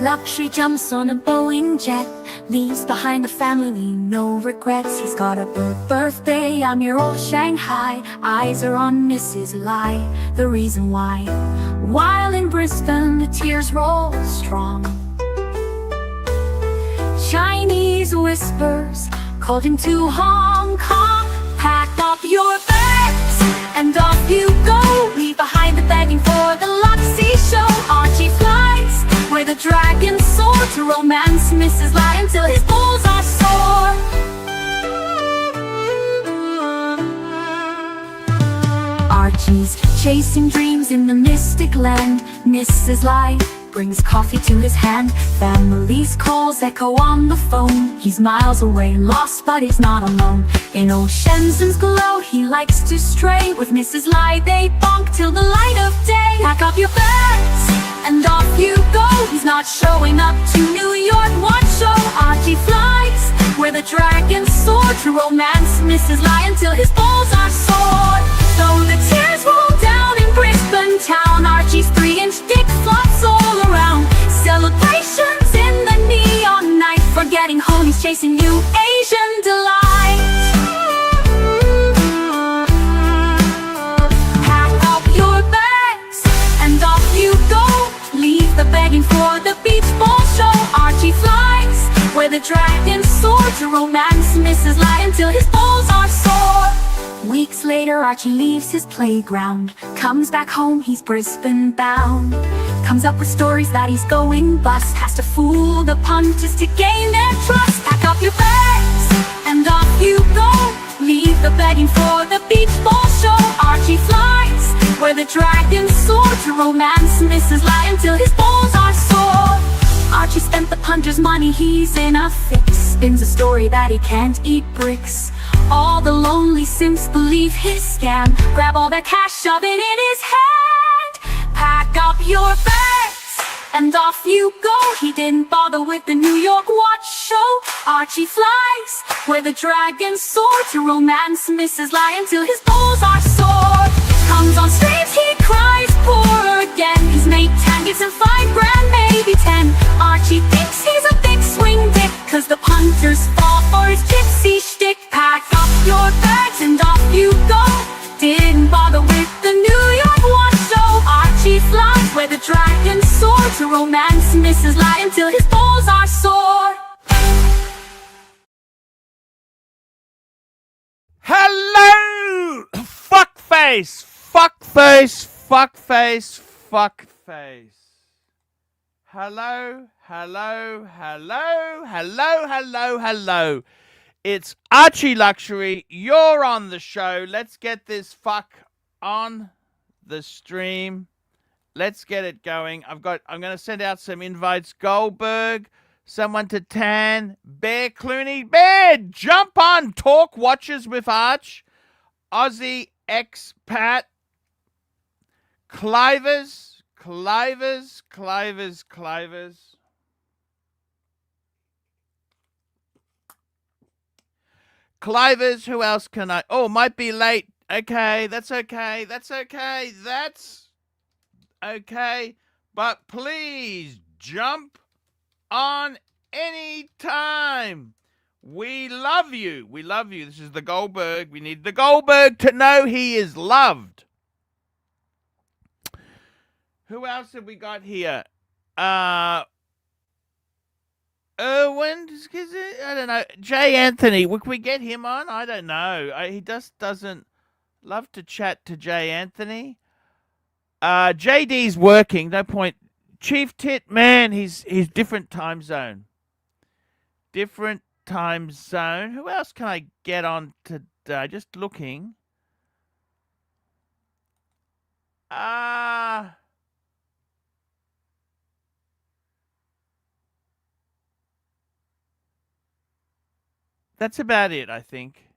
luxury jumps on a Boeing jet, leaves behind the family, no regrets. He's got a birthday on your old Shanghai. Eyes are on Mrs. Lai, the reason why. While in Brisbane the tears roll strong, Chinese whispers called him to Hong Kong. Pack up your bags and off you go. Leave behind the begging for the Luxy show. Archie flies where the dragons soar to romance Mrs. Lai until his balls are sore. Archie's chasing dreams in the mystic land. Mrs. Lai brings coffee to his hand. Family's calls echo on the phone. He's miles away, lost, but he's not alone. In old Shenzhen's glow, he likes to stray. With Mrs. Lai, they bonk till the light of day. Pack up your bags and off you go. He's not showing up to New York, what show? Archie flies where the dragons soar to romance Mrs. Lai until his balls are sore. Though the tears roll down in Brisbane town, Archie's 3-inch dick flops all around. Celebrations in the neon night, forgetting home, he's chasing new Asian delight. Pack up your bags and off you go. Leave the begging for the beach ball show. Archie flies where the dragons soar to romance Mrs. Lai until his balls are sore. Weeks later, Archie leaves his playground, comes back home, he's Brisbane bound. Comes up with stories that he's going bust, has to fool the punters to gain their trust. Pack up your bags and off you go. Leave the begging for the beach ball show. Archie flies where the dragons soar to romance Mrs. Lai until his balls are sore. Archie spent the punter's money, he's in a fix. Spins a story that he can't eat bricks. All the lonely simps believe his scam. Grab all their cash, shove it in his hand. Pack up your bags and off you go. He didn't bother with the New York watch show. Archie flies where the dragons soar to romance Mrs. Lai until his balls are sore. Comes on streams, he cries poor again. His mate 10 gives him $5 grand, maybe 10. Archie thinks he's a big swing dick, cause the punters fall for his gypsy shtick. Pack up your bags and off you go. Didn't bother with the New York watch show. Archie flies where the dragons soar to romance Mrs. Lai until his balls are sore. Hello! Fuckface! Fuckface! Fuckface! Fuckface! Hello, hello, hello, hello, hello, hello. It's ArchieLuxury. You're on the show. Let's get this fuck on the stream. Let's get it going. I'm going to send out some invites. Goldberg, someone to Tan, Bear Clooney. Bear, jump on. Talk Watches with Arch. Aussie expat. Clivers. Clivers, who else can I... Oh, might be late. Okay, that's okay. That's okay. That's okay. But please jump on any time. We love you. We love you. This is the Goldberg. We need the Goldberg to know he is loved. Who else have we got here? Erwin? I don't know. Jay Anthony. Would we get him on? I don't know. He just doesn't love to chat to Jay Anthony. JD's working. No point. Chief Tit, man, he's different time zone. Different time zone. Who else can I get on today? Just looking. That's about it, I think.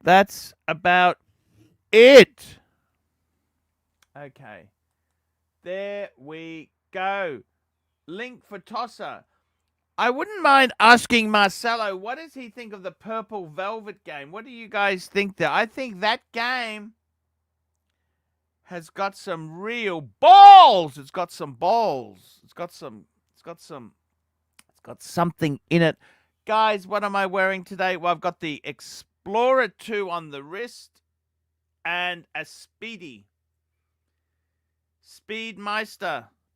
That's about it. Okay. There we go. Link for Tosser. I wouldn't mind asking Marcelo, what does he think of the Purple Velvet game? What do you guys think there? I think that game has got some real balls. It's got some balls. It's got something in it. Guys, what am I wearing today? Well, I've got the Explorer 2 on the wrist and a Speedmeister.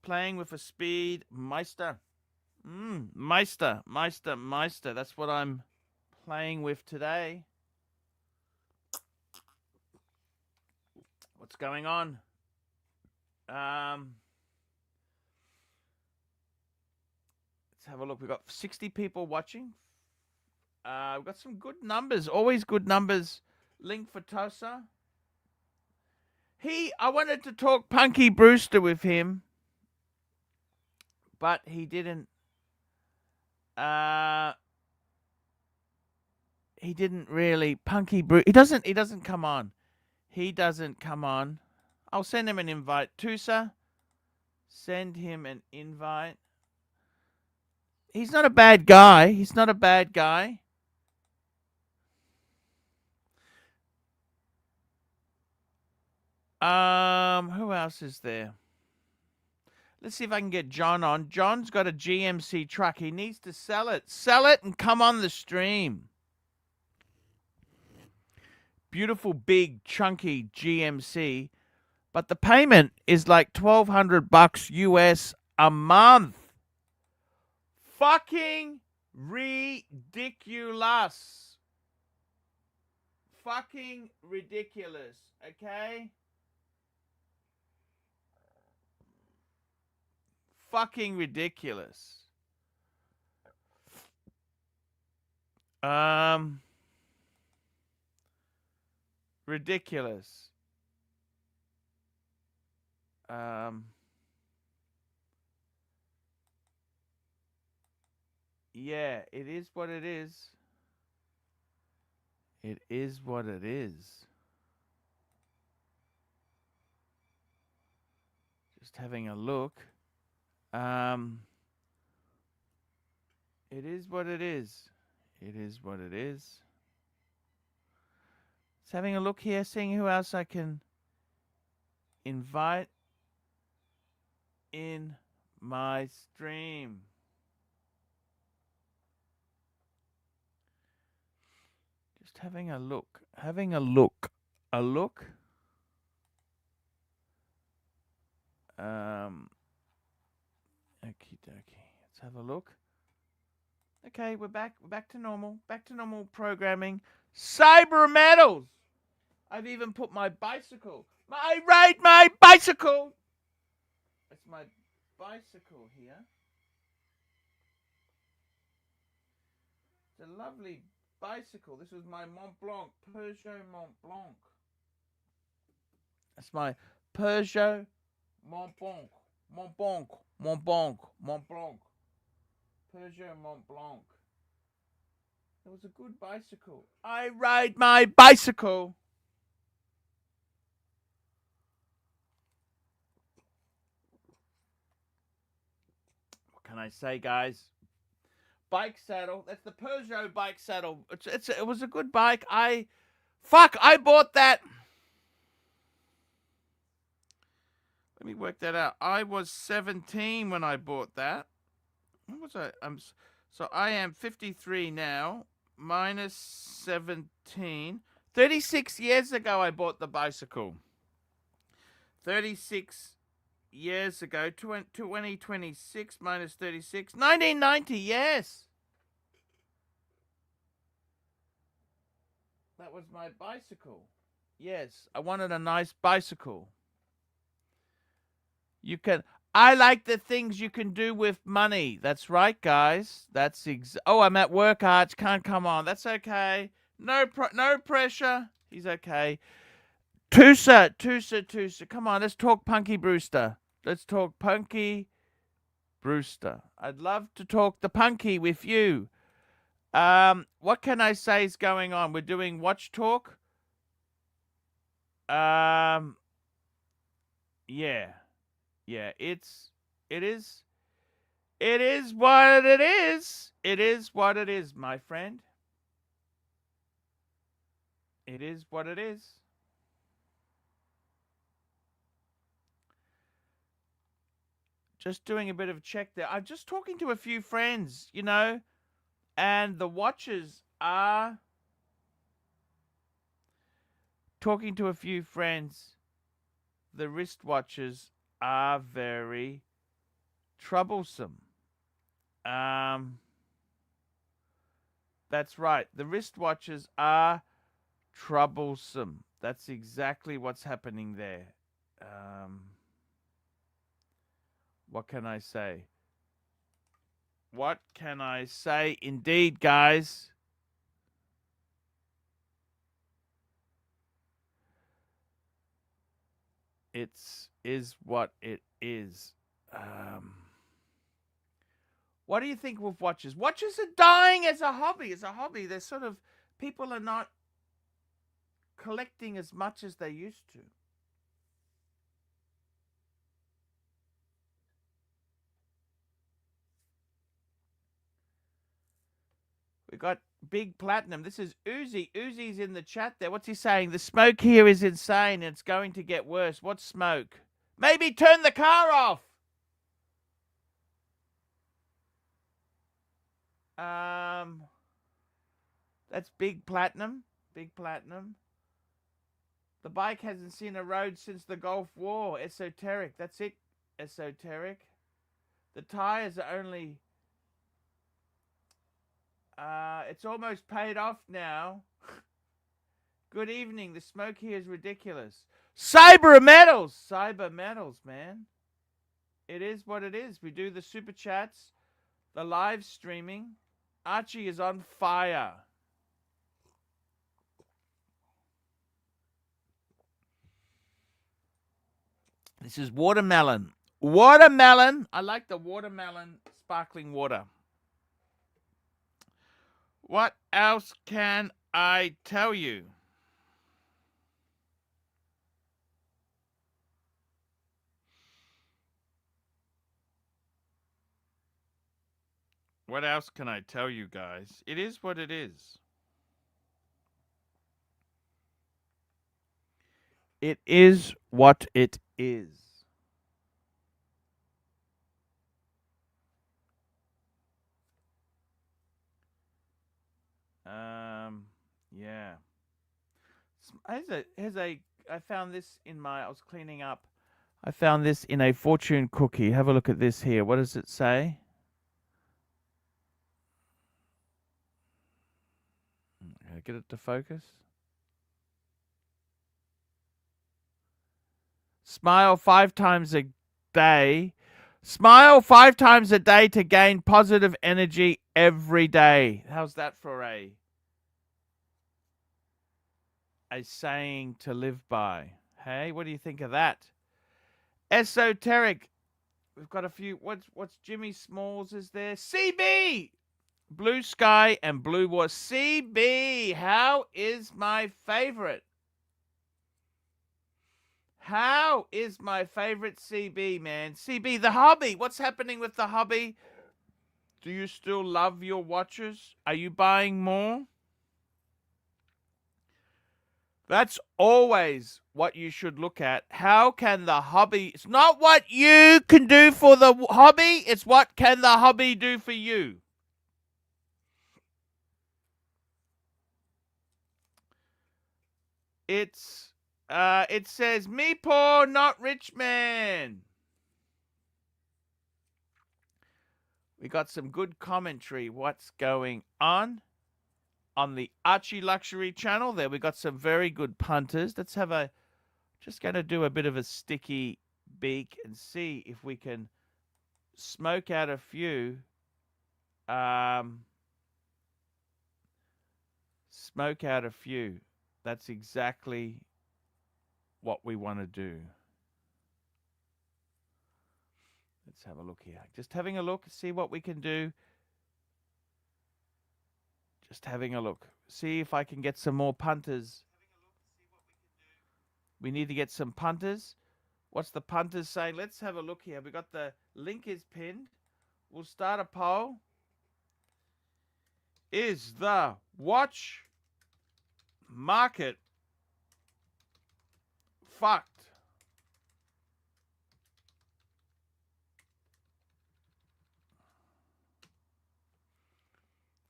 Playing with a Speedmeister. Meister. That's what I'm playing with today. What's going on? Let's have a look. We've got 60 people watching. We've got some good numbers. Always good numbers. Link for Tosa. I wanted to talk Punky Brewster with him, but he didn't. He didn't really. Punky Brew. He doesn't come on. He doesn't come on. I'll send him an invite. Tusa, send him an invite. He's not a bad guy. Who else is there? Let's see if I can get John on. John's got a GMC truck. He needs to sell it. Sell it and come on the stream. Beautiful, big, chunky GMC. But the payment is like $1,200 US a month. Fucking ridiculous. Fucking ridiculous. Okay? Fucking ridiculous. Ridiculous. Yeah, it is what it is. It is what it is. Just having a look. It is what it is. It is what it is. Just having a look here, seeing who else I can invite in my stream. Just having a look. Okie dokie. Let's have a look. Okay, we're back. We're back to normal. Back to normal programming. Cyber metals. I've even put my bicycle. I ride my bicycle. That's my bicycle here. It's a lovely bicycle. This is my Mont Blanc, Peugeot Mont Blanc. That's my Peugeot Mont Blanc. Peugeot Mont Blanc. It was a good bicycle. I ride my bicycle. What can I say, guys? Bike saddle. That's the Peugeot bike saddle. It was a good bike. I bought that. Let me work that out. I was 17 when I bought that. What was I? So I am 53 now. Minus 17. 36 years ago I bought the bicycle. 36 years ago. 2026 minus 36. 1990, yes. That was my bicycle. Yes, I wanted a nice bicycle. I like the things you can do with money. That's right, guys. Oh, I'm at work, Arch. Can't come on. That's okay. No pressure. He's okay. Tusa. Come on, let's talk Punky Brewster. Let's talk Punky Brewster. I'd love to talk the Punky with you. What can I say is going on? We're doing watch talk. Yeah. Yeah, it is what it is. It is what it is, my friend. It is what it is. Just doing a bit of a check there. I'm just talking to a few friends, you know, and the watches are talking to a few friends. The wristwatches are very troublesome. That's right. The wristwatches are troublesome. That's exactly what's happening there. What can I say? What can I say? Indeed, guys. Is what it is. What do you think with watches? Watches are dying as a hobby. As a hobby, they're sort of, people are not collecting as much as they used to. We got Big Platinum. This is Uzi. Uzi's in the chat there. What's he saying? The smoke here is insane. It's going to get worse. What smoke? Maybe turn the car off. That's Big Platinum. Big Platinum. The bike hasn't seen a road since the Gulf War. Esoteric. That's it. Esoteric. The tires are only... it's almost paid off now. Good evening. The smoke here is ridiculous. Cyber metals. Cyber metals, man. It is what it is. We do the super chats, the live streaming. Archie is on fire. This is watermelon. Watermelon. I like the watermelon sparkling water. What else can I tell you? What else can I tell you guys? It is what it is. It is what it is. Yeah. I found this in my, I was cleaning up. I found this in a fortune cookie. Have a look at this here. What does it say? Get it to focus. Smile 5 times a day. Smile 5 times a day to gain positive energy every day. How's that for a saying to live by? Hey, what do you think of that? Esoteric. We've got a few. What's Jimmy Smalls is there? CB. Blue Sky and Blue Water. CB. How is my favorite? How is my favorite CB, man? CB, the hobby. What's happening with the hobby? Do you still love your watches? Are you buying more? That's always what you should look at. How can the hobby... It's not what you can do for the hobby. It's what can the hobby do for you. It says, me poor, not rich man. We got some good commentary. What's going on the ArchieLuxury channel there? We got some very good punters. Let's have a... Just going to do a bit of a sticky beak and see if we can smoke out a few. Smoke out a few. That's exactly what we want to do. Let's have a look here. Just having a look, see what we can do. Just having a look. See if I can get some more punters. We need to get some punters. What's the punters saying? Let's have a look here. We got the link is pinned. We'll start a poll. Is the watch market fucked?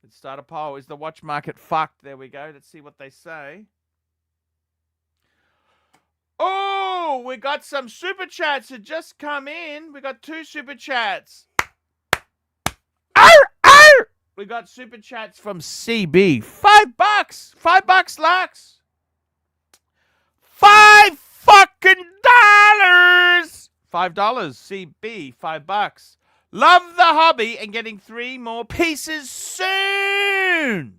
Let's start a poll. Is the watch market fucked? There we go. Let's see what they say. Oh, we got some super chats that just come in. We got 2 super chats. Arr, arr! We got super chats from CB. $5. $5 Lux. $5 fucking dollars. $5 CB. $5. Love the hobby and getting 3 more pieces soon.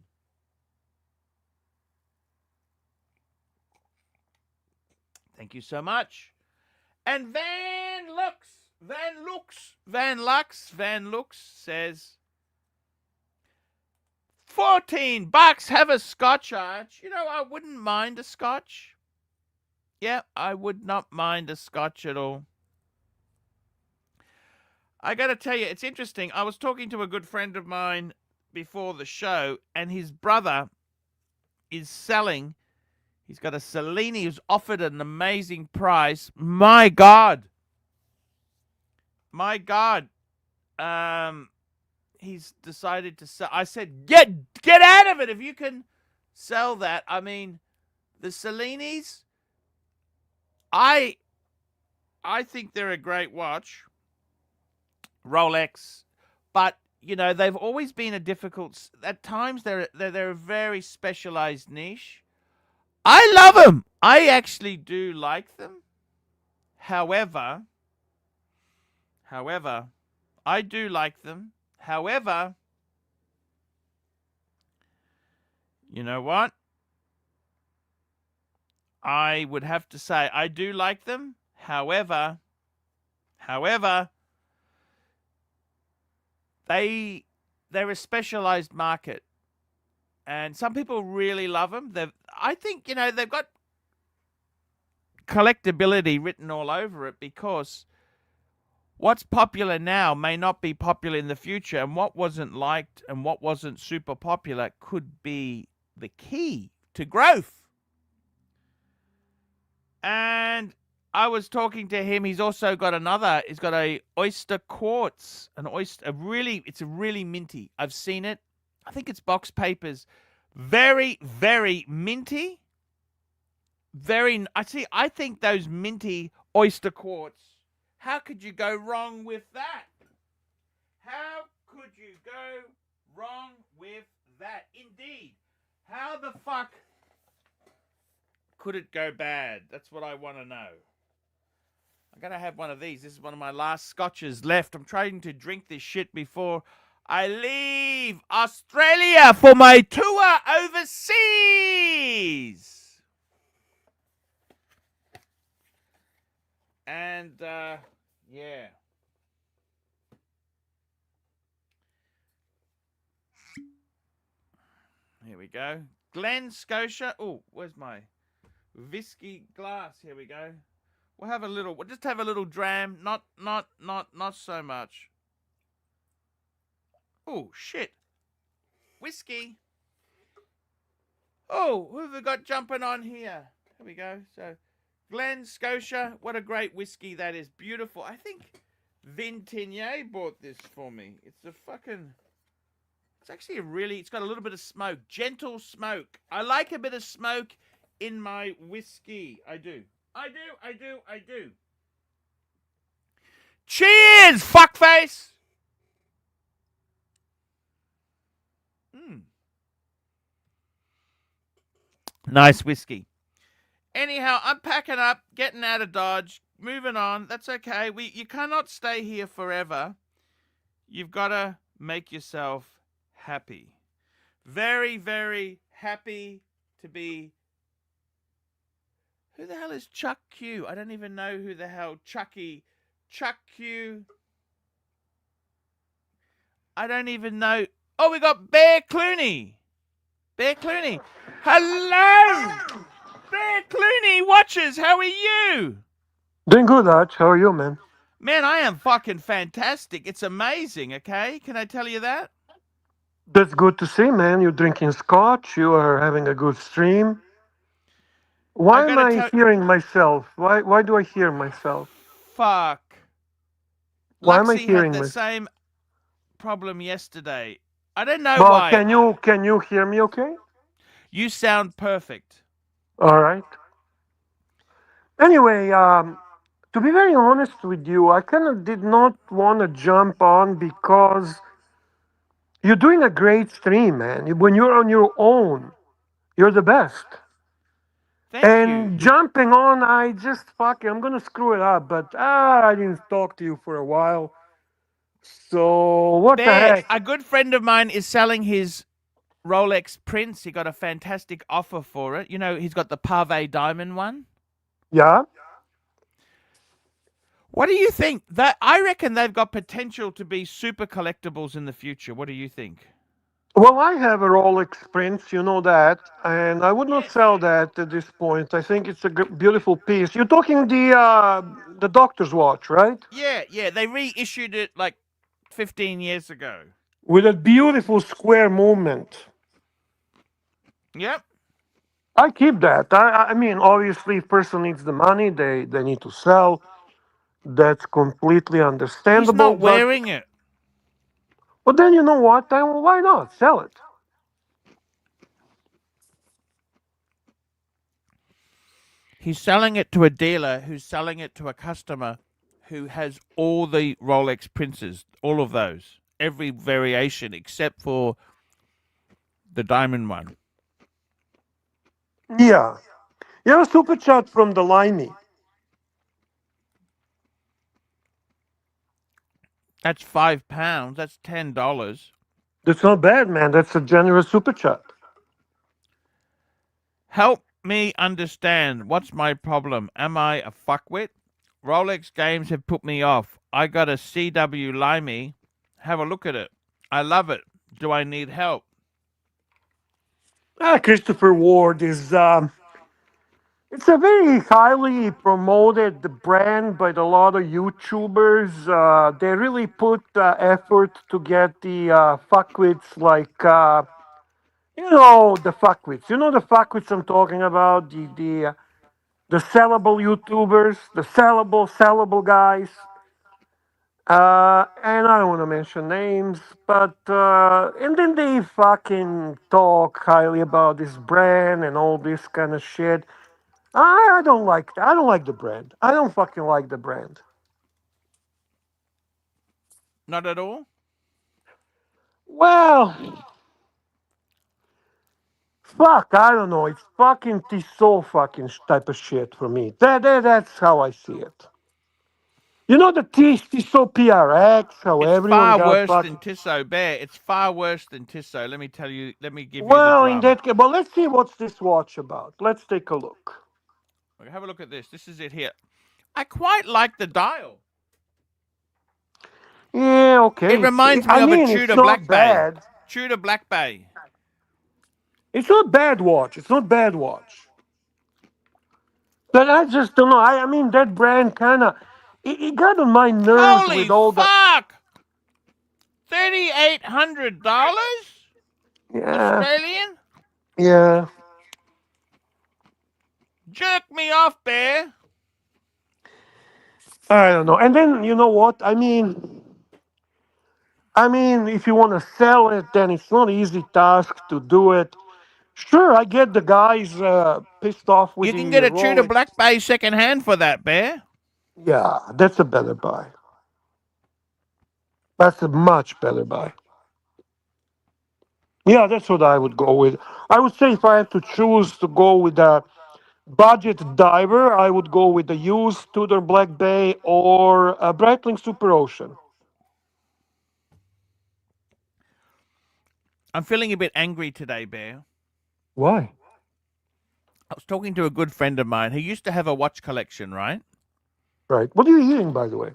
Thank you so much. And Van Lux says $14. Have a scotch, Arch. You know, I wouldn't mind a scotch. Yeah, I would not mind a scotch at all. I got to tell you, it's interesting. I was talking to a good friend of mine before the show, and his brother is selling. He's got a Cellini who's offered an amazing price. My God. He's decided to sell. I said, get out of it if you can sell that. I mean, the Cellinis, I think they're a great watch. Rolex, but you know, they've always been a difficult. At times, they're a very specialized niche. I love them. I actually do like them. However, I do like them. However, you know what? I would have to say I do like them. However, they're a specialized market. And some people really love them. I think, you know, they've got collectability written all over it, because what's popular now may not be popular in the future. And what wasn't liked and what wasn't super popular could be the key to growth. And I was talking to him. He's also got he's got a oyster quartz, it's a really minty. I've seen it. I think it's box papers. Very, very minty. I think those minty oyster quartz, how could you go wrong with that? How could you go wrong with that? Indeed. How the fuck could it go bad? That's what I want to know. I'm going to have one of these. This is one of my last scotches left. I'm trying to drink this shit before I leave Australia for my tour overseas. And, yeah. Here we go. Glen Scotia. Oh, where's my whiskey glass? Here we go. We'll just have a little dram. Not so much. Oh, shit. Whiskey. Oh, who have we got jumping on here? Here we go. So, Glen Scotia. What a great whiskey that is. Beautiful. I think Vintinier bought this for me. It's actually it's got a little bit of smoke. Gentle smoke. I like a bit of smoke in my whiskey. I do. Cheers, fuckface! Nice whiskey. Anyhow, I'm packing up, getting out of Dodge, moving on. That's okay. You cannot stay here forever. You've got to make yourself happy. Very, very happy to be. Who the hell is Chuck Q? I don't even know who the hell Chuck Q. I don't even know. Oh, we got Bear Clooney. Hello! Bear Clooney watchers, how are you? Doing good, Arch. How are you, man? Man, I am fucking fantastic. It's amazing, okay? Can I tell you that? That's good to see, man. You're drinking scotch. You are having a good stream. Why am I hearing myself? Why do I hear myself? Fuck. Why am I Luxy hearing had the myself? same problem yesterday. I don't know But why. can you hear me okay? You sound perfect. All right. Anyway, to be very honest with you, I kind of did not want to jump on because you're doing a great stream, man. When you're on your own, you're the best. Thank you. And jumping on, I just fuck it. I'm gonna screw it up, but I didn't talk to you for a while. So what the Bear, heck? a good friend of mine is selling his Rolex Prince. He got a fantastic offer for it. You know, he's got the Pave Diamond one. Yeah. What do you think? That I reckon they've got potential to be super collectibles in the future. What do you think? Well, I have a Rolex Prince, you know that, and I would not Yes. sell that at this point. I think it's a beautiful piece. You're talking the doctor's watch, right? Yeah, yeah. They reissued it like 15 years ago. With a beautiful square movement. Yep. I keep that. I mean, obviously, if person needs the money, they need to sell. That's completely He's understandable. not But wearing it. then you know what? Then why not sell it? He's selling it to a dealer who's selling it to a customer who has all the Rolex Princes, all of those, every variation except for the diamond one. Yeah. You have a super chat from the Limey. That's £5. That's $10. That's not bad, man. That's a generous super chat. Help me understand. What's my problem? Am I a fuckwit? Rolex games have put me off. I got a CW Limey. Have a look at it. I love it. Do I need help? Christopher Ward is it's a very highly promoted brand by a lot of YouTubers. They really put effort to get the fuckwits like the fuckwits. You know the fuckwits I'm talking about. The sellable YouTubers, the sellable guys. And I don't want to mention names, but and then they fucking talk highly about this brand and all this kind of shit. I don't like that. I don't like the brand. I don't fucking like the brand. Not at all? Well, fuck, I don't know. It's fucking Tissot fucking type of shit for me. That's how I see it. You know the Tissot PRX, how It's everyone far got worse than fucking. Tissot, Bear. It's far worse than Tissot. Let me tell you. Let me give you the Well, in drum. that case, well, let's see what's this watch about. Let's take a look. Okay, have a look at this. This is it here. I quite like the dial. Yeah, okay. It reminds me I of a mean, it's Tudor not Black Bay. bad. Tudor Black Bay. It's not bad watch. It's not bad watch. But I just don't know. I mean, that brand kind of it got on my nerves Holy with all the. fuck! $3,800 Yeah, Australian? yeah. Jerk me off, Bear. I don't know. And then you know what? I mean, if you want to sell it, then it's not easy task to do it. Sure, I get the guys pissed off with You can the get a Tudor Rolex. Black Bay second hand for that, Bear. Yeah, that's a better buy. That's a much better buy. Yeah, that's what I would go with. I would say if I had to choose to go with a budget diver, I would go with the used Tudor Black Bay or a Breitling Super Ocean. I'm feeling a bit angry today, Bear. Why? I was talking to a good friend of mine. He used to have a watch collection, right? Right. What are you eating, by the way?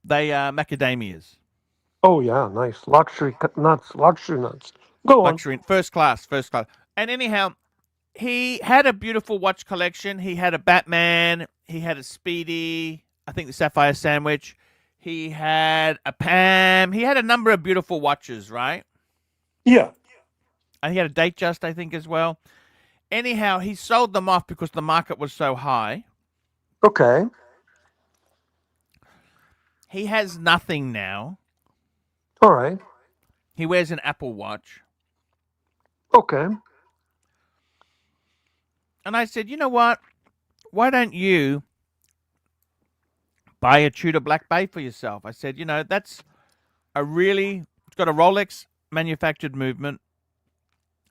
They are macadamias. Oh yeah, nice luxury nuts. Luxury nuts. Go on. Luxury, first class, first class. And anyhow, he had a beautiful watch collection. He had a Batman. He had a Speedy. I think the Sapphire Sandwich. He had a Pam. He had a number of beautiful watches, right? Yeah. And he had a Datejust, I think, as well. Anyhow, he sold them off because the market was so high. Okay. He has nothing now. All right. He wears an Apple Watch. Okay. And I said, you know what? Why don't you buy a Tudor Black Bay for yourself? I said, that's it's got a Rolex manufactured movement.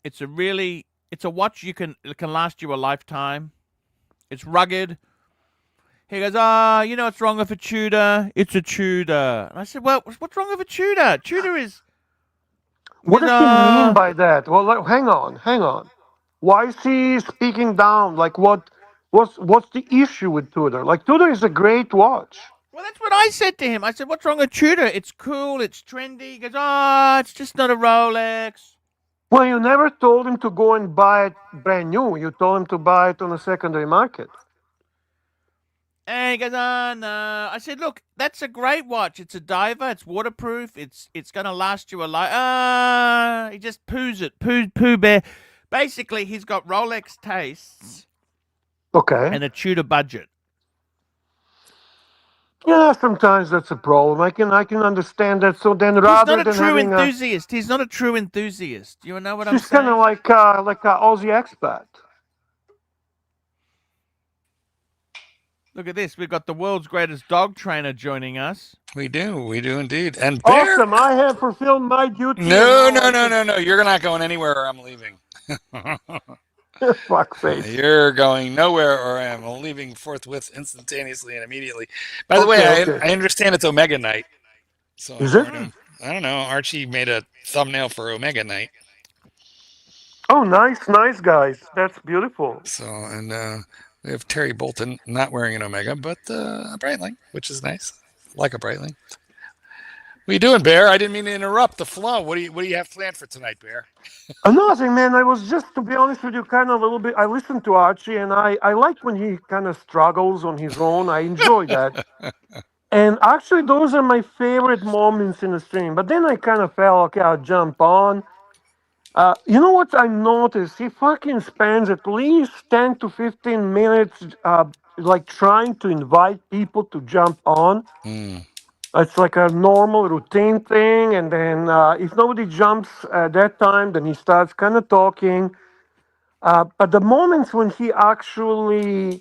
It's a watch it can last you a lifetime. It's rugged. He goes, what's wrong with a Tudor? It's a Tudor. And I said, well, what's wrong with a Tudor? Tudor is. What does he mean by that? Well, hang on. Why is he speaking down? Like, what's the issue with Tudor? Like, Tudor is a great watch. Well, that's what I said to him. I said, what's wrong with Tudor? It's cool. It's trendy. He goes, it's just not a Rolex. Well, you never told him to go and buy it brand new. You told him to buy it on a secondary market. And he goes, no. I said, look, that's a great watch. It's a diver. It's waterproof. It's going to last you a life. He just poos it. Poo bear. Basically, he's got Rolex tastes. Okay. And a Tudor budget. Yeah, sometimes that's a problem. I can understand that. So then, rather than having enthusiast, he's not a true enthusiast. You know what I'm saying? He's kind of like a Aussie expat. Look at this. We've got the world's greatest dog trainer joining us. We do indeed. And Bear, awesome. I have fulfilled my duty. No. You're not going anywhere, or I'm leaving. Fuck face. You're going nowhere, or I'm leaving forthwith, instantaneously, and immediately. By the way, I understand it's Omega Night. So is it? I don't know. Archie made a thumbnail for Omega Night. Oh, nice, guys. That's beautiful. So, and we have Terry Bolton not wearing an Omega, but a Breitling, which is nice. Like a Breitling. What are you doing, Bear? I didn't mean to interrupt the flow. What do you have planned for tonight, Bear? Nothing, man. I was just, to be honest with you, kind of a little bit. I listened to Archie, and I like when he kind of struggles on his own. I enjoy that. And actually, those are my favorite moments in the stream. But then I kind of felt, okay, I'll jump on. You know what I noticed? He fucking spends at least 10 to 15 minutes like trying to invite people to jump on. It's like a normal routine thing. And then if nobody jumps at that time, then he starts kind of talking. But the moments when he actually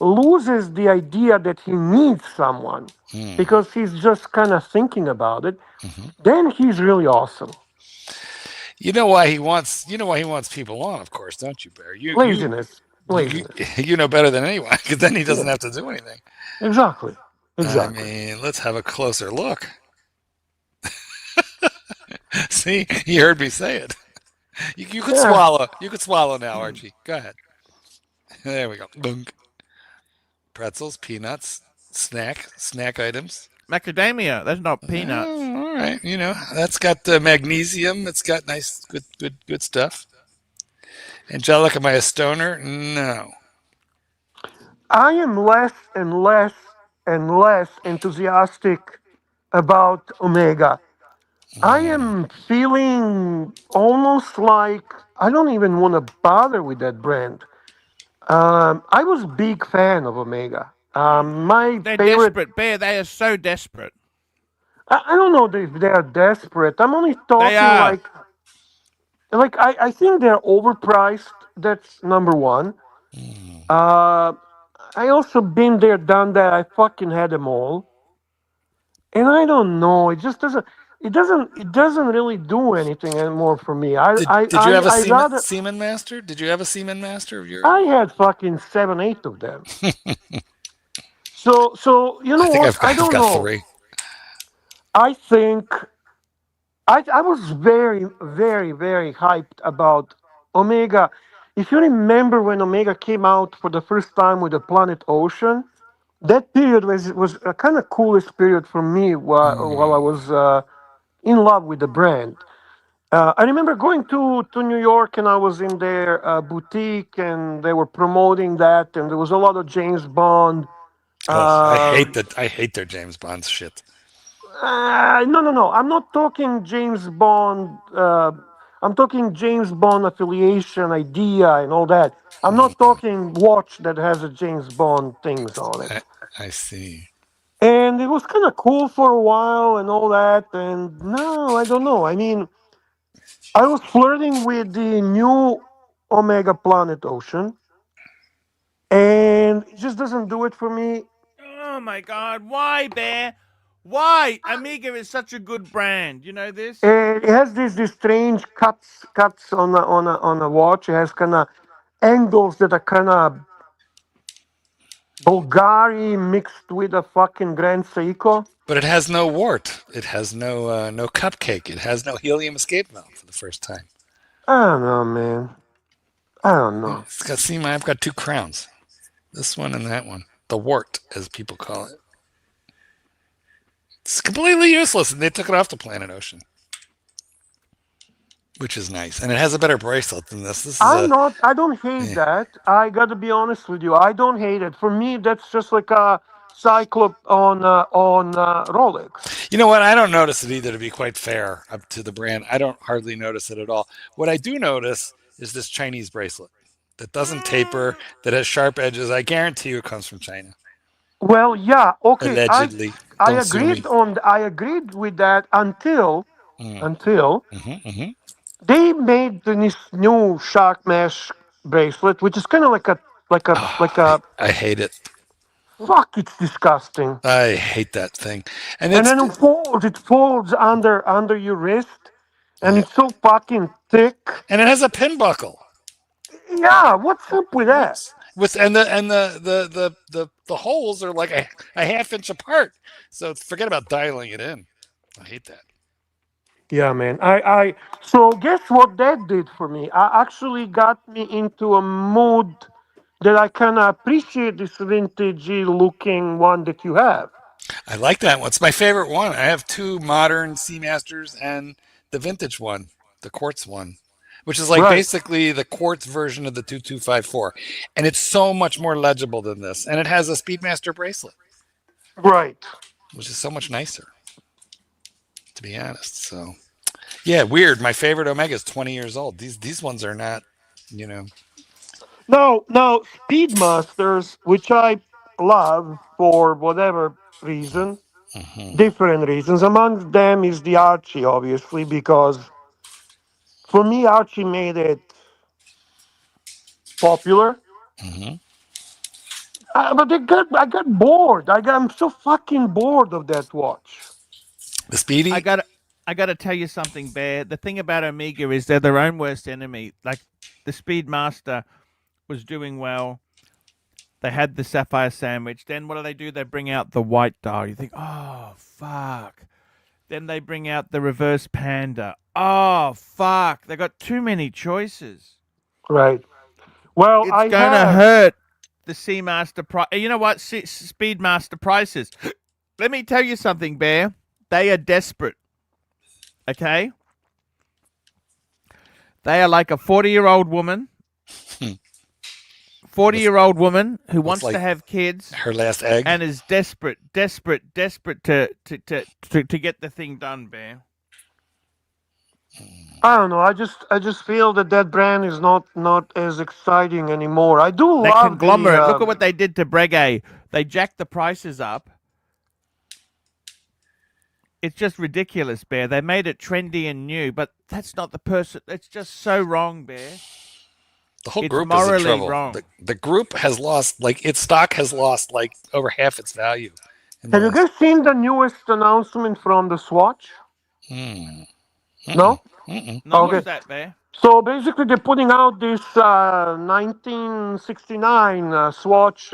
loses the idea that he needs someone because he's just kind of thinking about it, then he's really awesome. You know why he wants people on, of course, don't you, Bear? Laziness. You know better than anyone, because then he doesn't have to do anything. Exactly. I mean, let's have a closer look. See, you heard me say it. You could swallow. You could swallow now, Archie. Go ahead. There we go. Bunk. Pretzels, peanuts, snack items. Macadamia. That's not peanuts. Oh, all right. That's got the magnesium. It's got nice, good stuff. Angelica, am I a stoner? No. I am less and less enthusiastic about Omega. I am feeling almost like I don't even want to bother with that brand. I was a big fan of Omega. They're desperate, Bear. They are so desperate. I don't know if they are desperate. I'm only talking like I think they're overpriced. That's number one. I also been there, done that. I fucking had them all, and I don't know. It just doesn't. It doesn't really do anything anymore for me. Did you have a Seaman Master? Did you have a Seaman Master of your? I had fucking 7, 8 of them. So you know what? I don't know. 3. I think I was very, very, very hyped about Omega. If you remember when Omega came out for the first time with the Planet Ocean, that period was a kind of coolest period for me while I was in love with the brand. I remember going to New York, and I was in their boutique, and they were promoting that, and there was a lot of James Bond. I hate their James Bond shit. No. I'm not talking James Bond. I'm talking James Bond affiliation idea and all that. I'm not talking watch that has a James Bond things on it. I see. And it was kind of cool for a while and all that. And no, I don't know. I mean, I was flirting with the new Omega Planet Ocean, and it just doesn't do it for me. Oh my God! Why, Bear? Why? Amiga is such a good brand. You know this? And it has this strange cuts on a watch. It has kind of angles that are kind of Bulgari mixed with a fucking Grand Seiko. But it has no wart. It has no cupcake. It has no helium escape valve for the first time. I don't know, man. I don't know. It's got, see, I've got two crowns. This one and that one. The wart, as people call it. It's completely useless, and they took it off the Planet Ocean, which is nice. And it has a better bracelet than this. This is I don't hate that. I got to be honest with you. I don't hate it. For me, that's just like a Cyclop on Rolex. You know what? I don't notice it either, to be quite fair up to the brand. I don't hardly notice it at all. What I do notice is this Chinese bracelet that doesn't taper, that has sharp edges. I guarantee you it comes from China. Well, yeah, okay. Allegedly. I Don't sue me. I agreed with that until Mm-hmm. they made this new shark mesh bracelet, which is kind of I hate it. fuck. It's disgusting. I hate that thing. And And it's then it folds under your wrist, and yeah. it's so fucking thick. And it has a pin buckle. Yeah, what's up with that? With the holes are like a half inch apart. So forget about dialing it in. I hate that. Yeah, man. So guess what that did for me? I actually got me into a mood that I kind of appreciate this vintagey looking one that you have. I like that one. It's my favorite one. I have two modern Seamasters and the vintage one, the quartz one, which is like Right. basically the quartz version of the 2254. And it's so much more legible than this. And it has a Speedmaster bracelet, Right. which is so much nicer, to be honest. So, yeah, weird. My favorite Omega is 20 years old. These ones are not, you know. Now, Speedmasters, which I love for whatever reason, different reasons. Among them is the Archie, obviously, because for me, Archie made it popular. But I got bored. I'm so fucking bored of that watch. The Speedy? I gotta tell you something, Bear. The thing about Omega is they're their own worst enemy. Like the Speedmaster was doing well. They had the sapphire sandwich. Then what do? They bring out the white dial. You think, oh fuck. Then they bring out the reverse panda. Oh fuck. They got too many choices. Right. Well, It's gonna hurt the Seamaster price. You know what? Speedmaster prices. Let me tell you something, Bear. They are desperate. Okay? They are like a 40-year-old woman. 40-year-old woman who wants like to have kids her last egg. and is desperate to get the thing done, Bear. I don't know. I just feel that brand is not as exciting anymore. I do That love conglomerate. the. Look at what they did to Breguet. They jacked the prices up. It's just ridiculous, Bear. They made it trendy and new, but that's not the person. It's just so wrong, Bear. The whole It's group is in morally trouble. wrong. The group has lost, like, its stock has lost like over half its value. Have you guys seen the newest announcement from the Swatch? No. No, Okay. what's that, Bear? So basically, they're putting out this 1969 Swatch.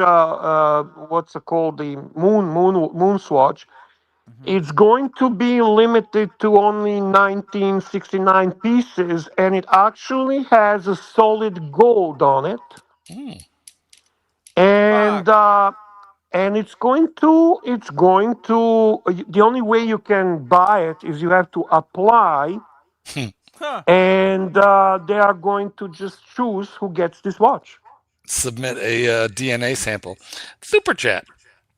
What's it called? The Moon Swatch. It's going to be limited to only 1969 pieces, and it actually has a solid gold on it. And it's going to the only way you can buy it is you have to apply, and they are going to just choose who gets this watch. Submit a DNA sample. Super chat.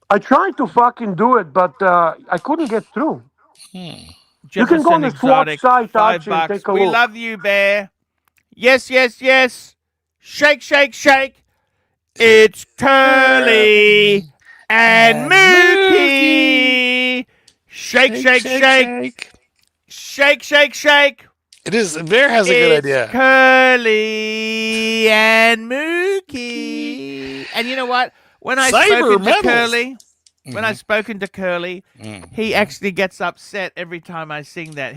I tried to fucking do it, but I couldn't get through. You can go on the Swatch Exotic, site, $5. Archie, and take a We look. love you, Bear. Yes, yes, yes. Shake, shake, shake. It's Curly. And Mookie. Shake, shake, shake. Shake, shake, shake. It is. Bear has a good idea. Curly and Mookie. And you know what? When I spoken to Curly, when I spoken to Curly, he actually gets upset every time I sing that.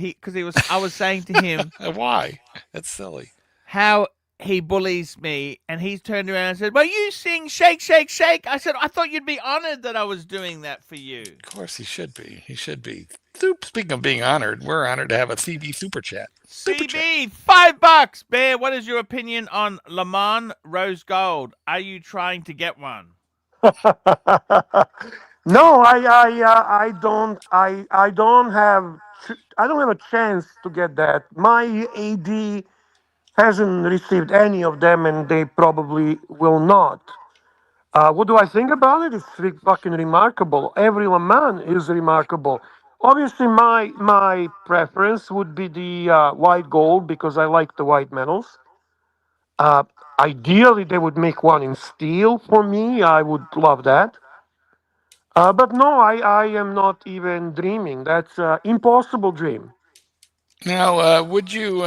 I was saying to him, why? That's silly. How he bullies me, and he turned around and said, "Well, you sing Shake, Shake, Shake." I said, "I thought you'd be honored that I was doing that for you." Of course, he should be. He should be. Speaking of being honored, we're honored to have a CB Super Chat. CB, $5. Bear, what is your opinion on Le Mans Rose Gold? Are you trying to get one? No, I don't. I don't have. I don't have a chance to get that. My AD hasn't received any of them, and they probably will not. What do I think about it? It's fucking remarkable. Every Le Mans is remarkable. Obviously, my preference would be the white gold because I like the white medals. Uh, Ideally, they would make one in steel for me. I would love that. But no, I am not even dreaming. That's an impossible dream. Now, would you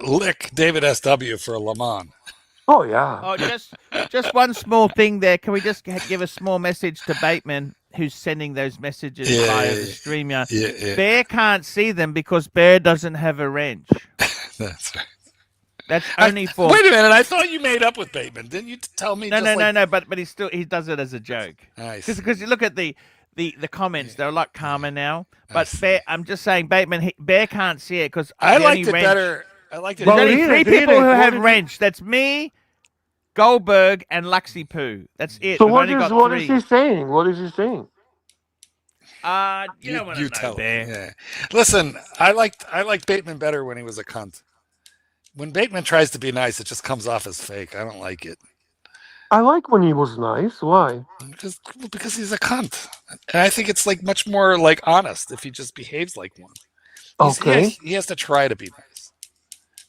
lick David SW for a Le Mans? Oh yeah. Oh, just one small thing there. Can we just give a small message to Bateman, who's sending those messages via the stream? Yeah. Bear can't see them because Bear doesn't have a wrench. That's right. That's only for. Wait a minute! I thought you made up with Bateman. Didn't you tell me? No. But he does it as a joke. Because you look at the comments, they're a lot calmer now. But Bear, I'm just saying, Bateman, Bear can't see it because I liked it better. I liked it. There's only three people who have wrench. That's me, Goldberg, and Luxy Poo. That's it. So what is he saying? What is he saying? You don't want to know, tell Bear. Yeah. Listen, I liked Bateman better when he was a cunt. When Bateman tries to be nice, it just comes off as fake. I don't like it. I like when he was nice. Why? Because he's a cunt. And I think it's like much more like honest if he just behaves like one. He has to try to be nice.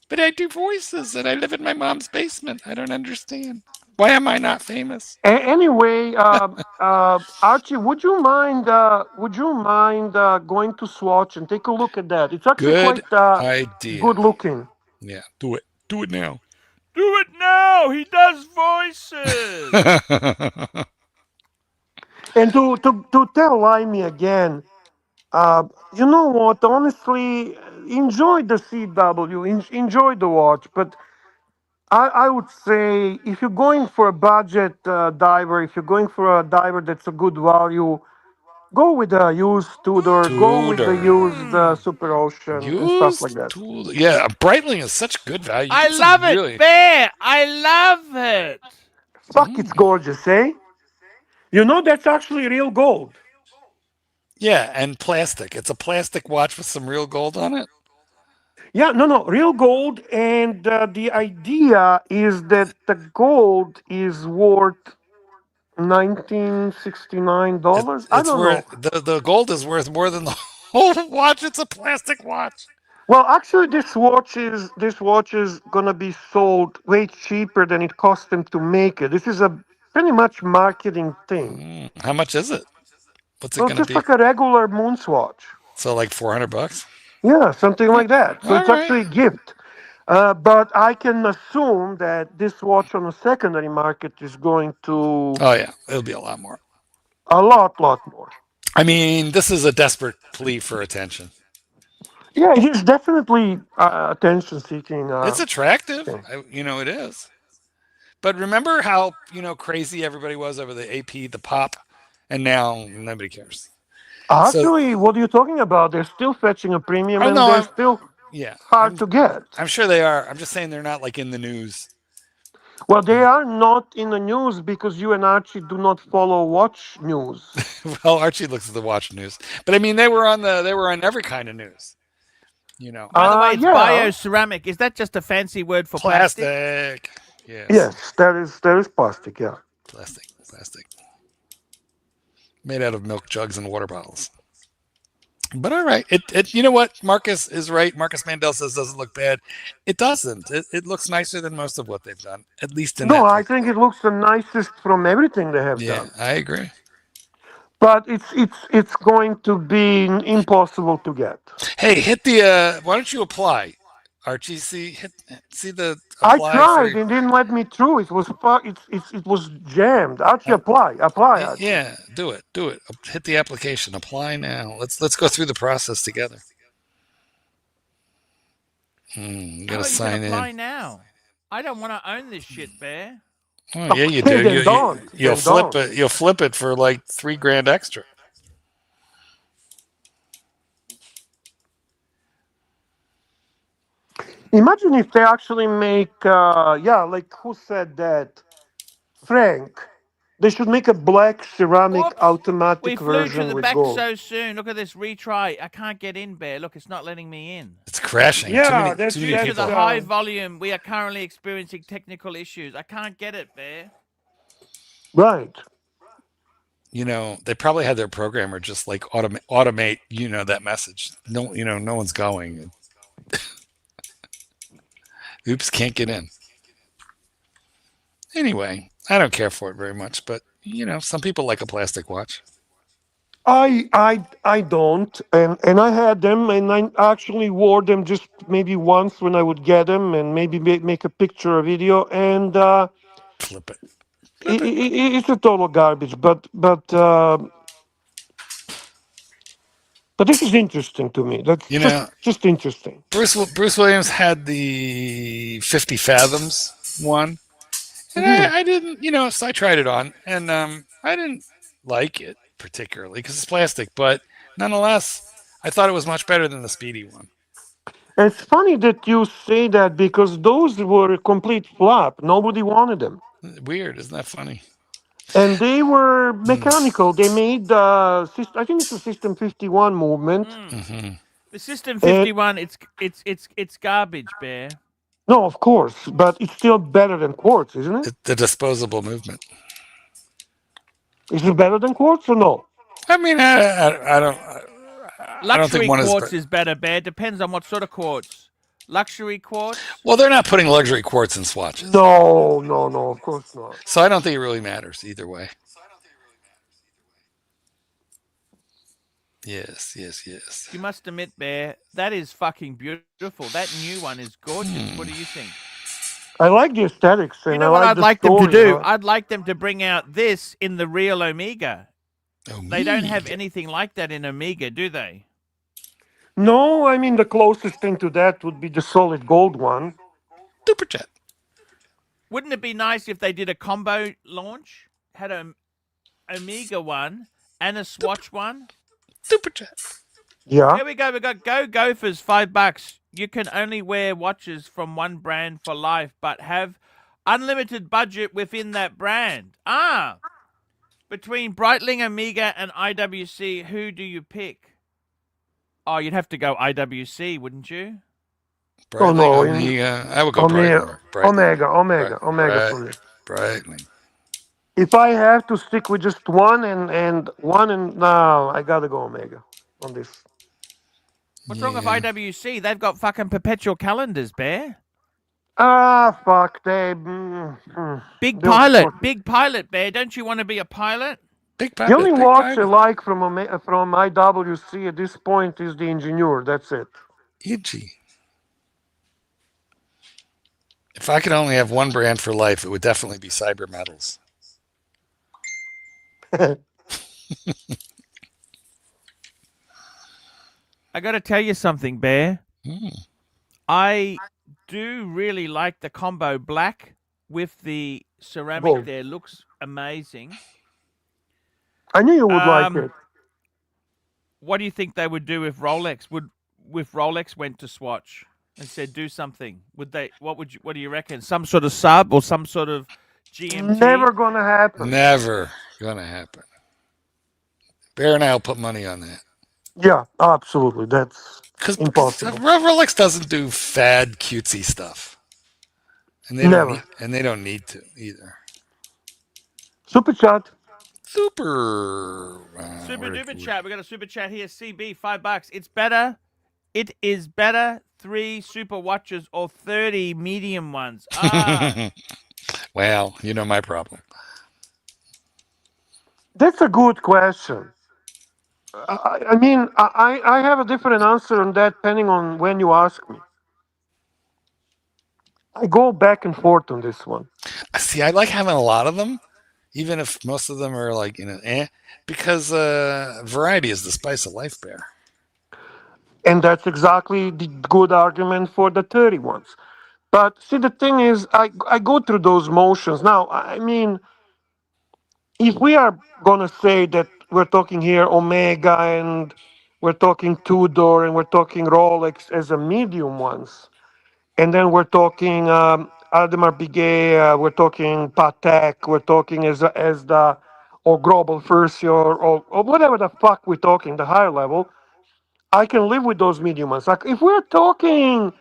But I do voices and I live in my mom's basement. I don't understand. Why am I not famous? Anyway, Archie, would you mind going to Swatch and take a look at that? It's actually quite idea. Good looking. Yeah, do it. Do it now. Do it now. He does voices. And to tell Limey again, you know what? Honestly, enjoy the CW, enjoy the watch, but I would say if you're going for a budget diver, if you're going for a diver that's a good value, go with the used Tudor, go with the used Super Ocean and stuff like that. Yeah, Breitling is such good value. I love it, Bear. I love it. Fuck, it's gorgeous, eh? You know, that's actually real gold. Yeah, and plastic. It's a plastic watch with some real gold on it. Yeah, no, real gold. And the idea is that the gold is worth $1969. I don't know. The gold is worth more than the whole watch. It's a plastic watch. Well, actually, this watch is gonna be sold way cheaper than it cost them to make it. This is a pretty much marketing thing. How much is it? What's it gonna just be? Like a regular moon's watch. So like $400? Yeah, something like that. So it's actually a gift. But I can assume that this watch on the secondary market is going to. Oh yeah, it'll be a lot more. A lot more. I mean, this is a desperate plea for attention. Yeah, it is definitely attention-seeking. It's attractive. It is. But remember how crazy everybody was over the AP, the pop, and now nobody cares. Actually, what are you talking about? They're still fetching a premium, and they're still hard to get. I'm sure they are. I'm just saying they're not like in the news. Well, they are not in the news because you and Archie do not follow watch news. Well, Archie looks at the watch news, but I mean they were on every kind of news. By the way, it's bioceramic. Is that just a fancy word for plastic? Yes, there is plastic. Yeah, plastic, made out of milk jugs and water bottles. But all right, you know what? Marcus is right. Marcus Mandel says doesn't look bad. It doesn't. It looks nicer than most of what they've done, at least in. No, I think it looks the nicest from everything they have done. Yeah, I agree. but it's going to be impossible to get. Hey, hit the. Why don't you apply, Archie? See the I apply for. tried and didn't let me through. It was jammed. Actually, apply, Archie. Yeah, do it. Do it. Hit the application. Apply now. Let's go through the process together. You How gotta about you can sign apply in. now? I don't want to own this shit, Bear. Oh yeah, you Okay, do. then don't. You'll Then flip don't. it. You'll flip it for like $3,000 extra. Imagine if they actually make, like who said that? Frank. They should make a black ceramic Whoops! We automatic flew to version the with back gold. so soon. Look at this retry. I can't get in, Bear. Look, it's not letting me in. It's crashing. Too Yeah, many. that's Too many Due to that's the people. high volume, we are currently experiencing technical issues. I can't get it, Bear. right. They probably had their programmer just like automate. That message. No, no one's going. Oops, can't get in. Anyway, I don't care for it very much, but some people like a plastic watch. I don't, and I had them, and I actually wore them just maybe once when I would get them, and maybe make a picture or video, and Flip it. Flip it. it's a total garbage. But this is interesting to me. That's You just know, just interesting. Bruce Williams had the 50 Fathoms one, and Hmm. I didn't, so I tried it on, and I didn't like it particularly because it's plastic, but nonetheless, I thought it was much better than the Speedy one. It's funny that you say that because those were a complete flop. Nobody wanted them. Weird, isn't that funny? And they were mechanical. They made I think it's a System 51 movement. Mm-hmm. The System And 51, it's garbage, Bear. no, of course, but it's still better than quartz, isn't it? The disposable movement. Is it better than quartz or no? I mean, I don't think Luxury one is. quartz is better, Bear. Depends on what sort of quartz. Luxury quartz? Well, they're not putting luxury quartz in swatches, No, no, no, of course not. so I don't think it really matters either way. Yes, yes, yes. You must admit, Bear, that is fucking beautiful. That new one is gorgeous. What do you think? I like the aesthetics You and I know what like I'd the like them to story. do? I'd like them to bring out this in the real Omega. Oh, They don't have anything like that in Omega, do they? No, I mean the closest thing to that would be the solid gold one. Super chat. Wouldn't it be nice if they did a combo launch? Had a Omega one and a Swatch one? Super chat. Yeah. Here we go. We got Go Gophers, $5. You can only wear watches from one brand for life, but have unlimited budget within that brand. Between Breitling, Omega, and IWC, who do you pick? Oh, you'd have to go IWC, wouldn't you? Oh Breitling, no, Omega. I would go Omega, Breitling. Omega for me. Breitling. If I have to stick with just one and one and no, I gotta go Omega on this. What's wrong with IWC? They've got fucking perpetual calendars, Bear. Fuck they. Big they'll pilot, fuck- big pilot, Bear. Don't you want to be a pilot? Big The only big watch I pilot. like from IWC at this point is the Engineer. That's it. Itchy. If I could only have one brand for life, it would definitely be Cyber Metals. I got to tell you something, Bear. Mm. I do really like the combo black with the ceramic Gold. there. Looks amazing. I knew you would like it. What do you think they would do if Rolex went to Swatch and said do something? Would they? What do you reckon? Some sort of sub or some sort of GMT? Never gonna happen. Never gonna happen. Bear and I'll put money on that. Yeah, absolutely. That's Because impossible. Rolex doesn't do fad cutesy stuff, and they Never. don't need to either. Super chat. Super Duper chat. We got a super chat here. CB $5. It's better. It is better 3 super watches or 30 medium ones. Well, you know my problem. That's a good question. I mean, I have a different answer on that depending on when you ask me. I go back and forth on this one. See, I like having a lot of them, even if most of them are like, because variety is the spice of life, Bear. And that's exactly the good argument for the 30 ones. But see, the thing is, I go through those motions. Now, I mean, if we are going to say that we're talking here Omega and we're talking Tudor and we're talking Rolex as a medium ones, and then we're talking Audemars Piguet, we're talking Patek, we're talking as the or Global First or whatever the fuck we're talking, the higher level. I can live with those medium ones. Like if we're talking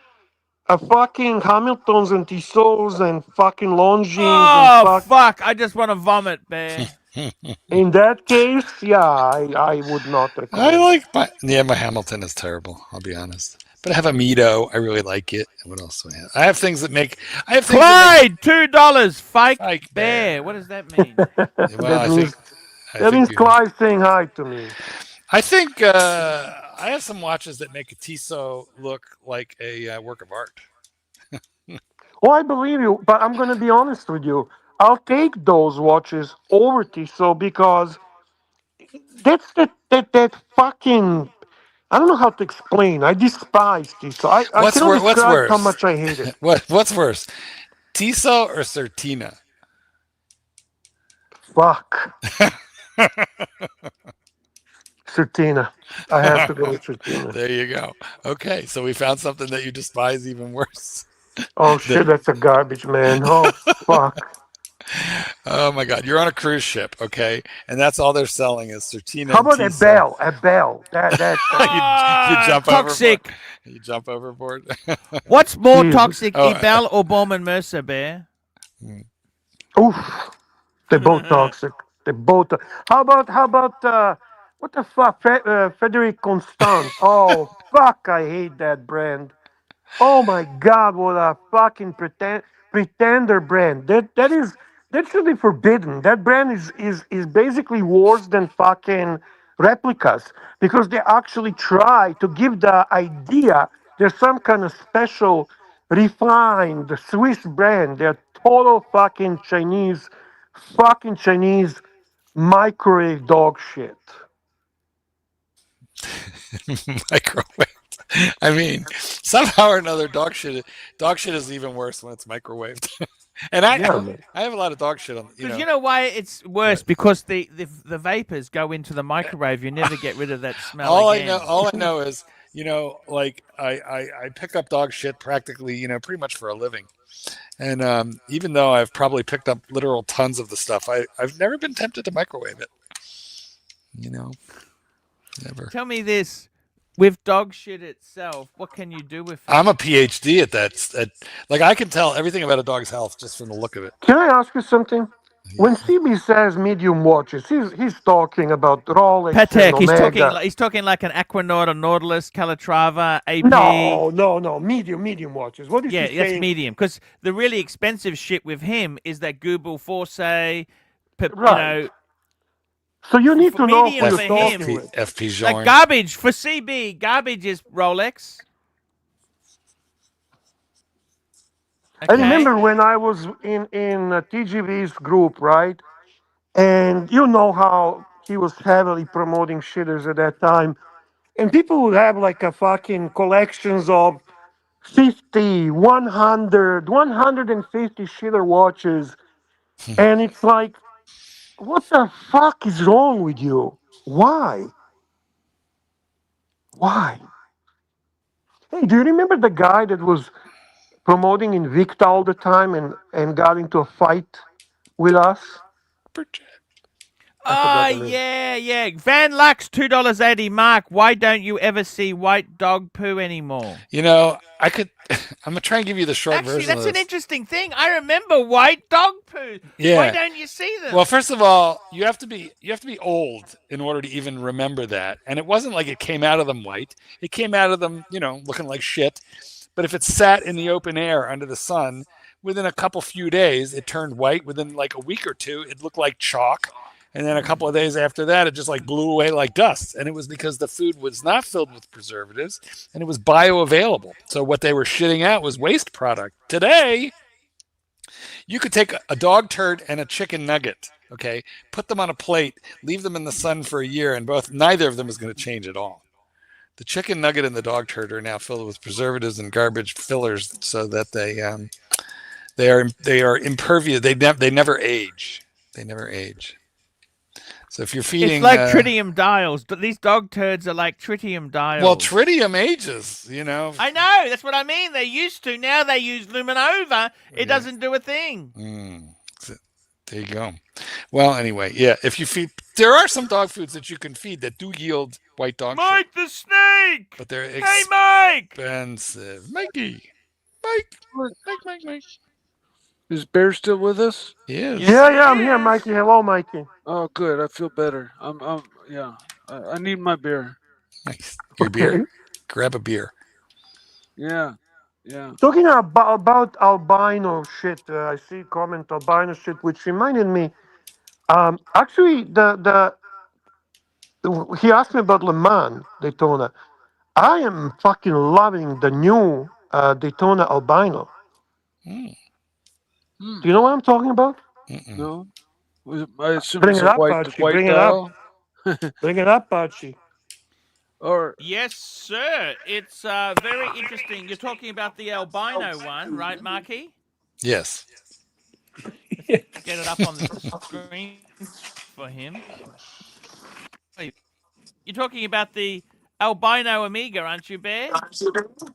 fucking Hamiltons and Tissots and fucking Longines and Oh fuck. fuck! I just want to vomit, Bear. In that case, yeah, I would not I recommend. like my Hamilton is terrible. I'll be honest, but I have a Mito. I really like it. What else do I have? I have things that make. I have things that Clyde, $2. Fake make Bear. What does that mean? Well, that means I that think means you. Clive saying hi to me. I think I have some watches that make a Tissot look like a work of art. Oh, I believe you, but I'm gonna be honest with you. I'll take those watches over Tissot because that's that fucking. I don't know how to explain. I despise Tissot. I cannot What's describe how worse? much I hate it. What's worse, Tissot or Certina? Fuck. Certina. I have to go with Certina. There you go. Okay, so we found something that you despise even worse. Oh The- shit, that's a garbage man. Oh fuck. oh my God, you're on a cruise ship, okay, and that's all they're selling is Certina How and about a Tissot. bell? A bell. That you jump overboard. Toxic. You jump overboard. What's more Jesus. toxic, Oh, Ebel or Bowman Mercer, Bear? Oof. They're both toxic. They're both. How about what the fuck? Frederic Constant. Oh fuck! I hate that brand. Oh my god! What a fucking pretender brand. That should be forbidden. That brand is basically worse than fucking replicas because they actually try to give the idea there's some kind of special, refined Swiss brand. They're total fucking Chinese microwave dog shit. microwave. I mean, somehow or another, dog shit is even worse when it's microwaved. and Yeah, man. I have a lot of dog shit on. Because you know why it's worse? Because the vapors go into the microwave. You never get rid of that smell all again. all I know is, like I pick up dog shit practically, pretty much for a living. And even though I've probably picked up literal tons of the stuff, I've never been tempted to microwave it. Never. Tell me this. With dog shit itself, what can you do with it? I'm a PhD at that. Like I can tell everything about a dog's health just from the look of it. Can I ask you something? When CB says medium watches, he's talking about Rolex and Patek, Omega. he's talking like an Aquanaut, a Nautilus, Calatrava, AP. No, medium watches. What is Yeah, he that's saying? medium. Because the really expensive shit with him is that Google Force, Right. you know, So you need for to know medium who for you're him, talking with. FP like Join. garbage for CB. Garbage is Rolex. I remember when I was in TGV's group, right? And you know how he was heavily promoting shitters at that time. And people would have like a fucking collections of 50, 100, 150 shitter watches. And it's like, what the fuck is wrong with you? Why? Why? Hey, do you remember the guy that was promoting Invicta all the time and got into a fight with us? I forgot the name. Yeah. Van Lux, $2.80. Mark, why don't you ever see white dog poo anymore? I could. I'm gonna try and give you the short Actually, version that's of an this. interesting thing. I remember white dog poo. Yeah. Why don't you see them? Well, first of all, you have to be old in order to even remember that. And it wasn't like it came out of them white. It came out of them, looking like shit. But if it sat in the open air under the sun, within a few days, it turned white. Within like a week or two, it looked like chalk. And then a couple of days after that, it just like blew away like dust. And it was because the food was not filled with preservatives and it was bioavailable. So what they were shitting out was waste product. Today, you could take a dog turd and a chicken nugget, okay, put them on a plate, leave them in the sun for a year, and neither of them is going to change at all. The chicken nugget and the dog turd are now filled with preservatives and garbage fillers, so that they are impervious. They never age. They never age. So if you're feeding, it's like tritium dials. These dog turds are like tritium dials. Well, tritium ages. You know. I know. That's what I mean. They used to. Now they use Luminova. It doesn't do a thing. There you go. Well, anyway, yeah. If you feed, there are some dog foods that you can feed that do yield white dog shit. Mike the snake. But they're Hey, Mike. expensive. Mikey. Mike. Is Bear still with us? He is. Yeah, I'm here, Mikey. Hello, Mikey. Oh, good. I feel better. Yeah. I need my beer. Nice. Your beer. Grab a beer. Yeah. Talking about albino shit, I see comment albino shit, which reminded me. Actually, he asked me about Le Mans Daytona. I am fucking loving the new Daytona albino. Do you know what I'm talking about? No. I assume Bring it's it a up, white Archie. white Bring it dial. Bring it up, Archie. Or Yes, sir. It's very interesting. You're talking about the albino one, right, Marky? Yes. Get it up on the screen for him. You're talking about the albino Amiga, aren't you, Bear?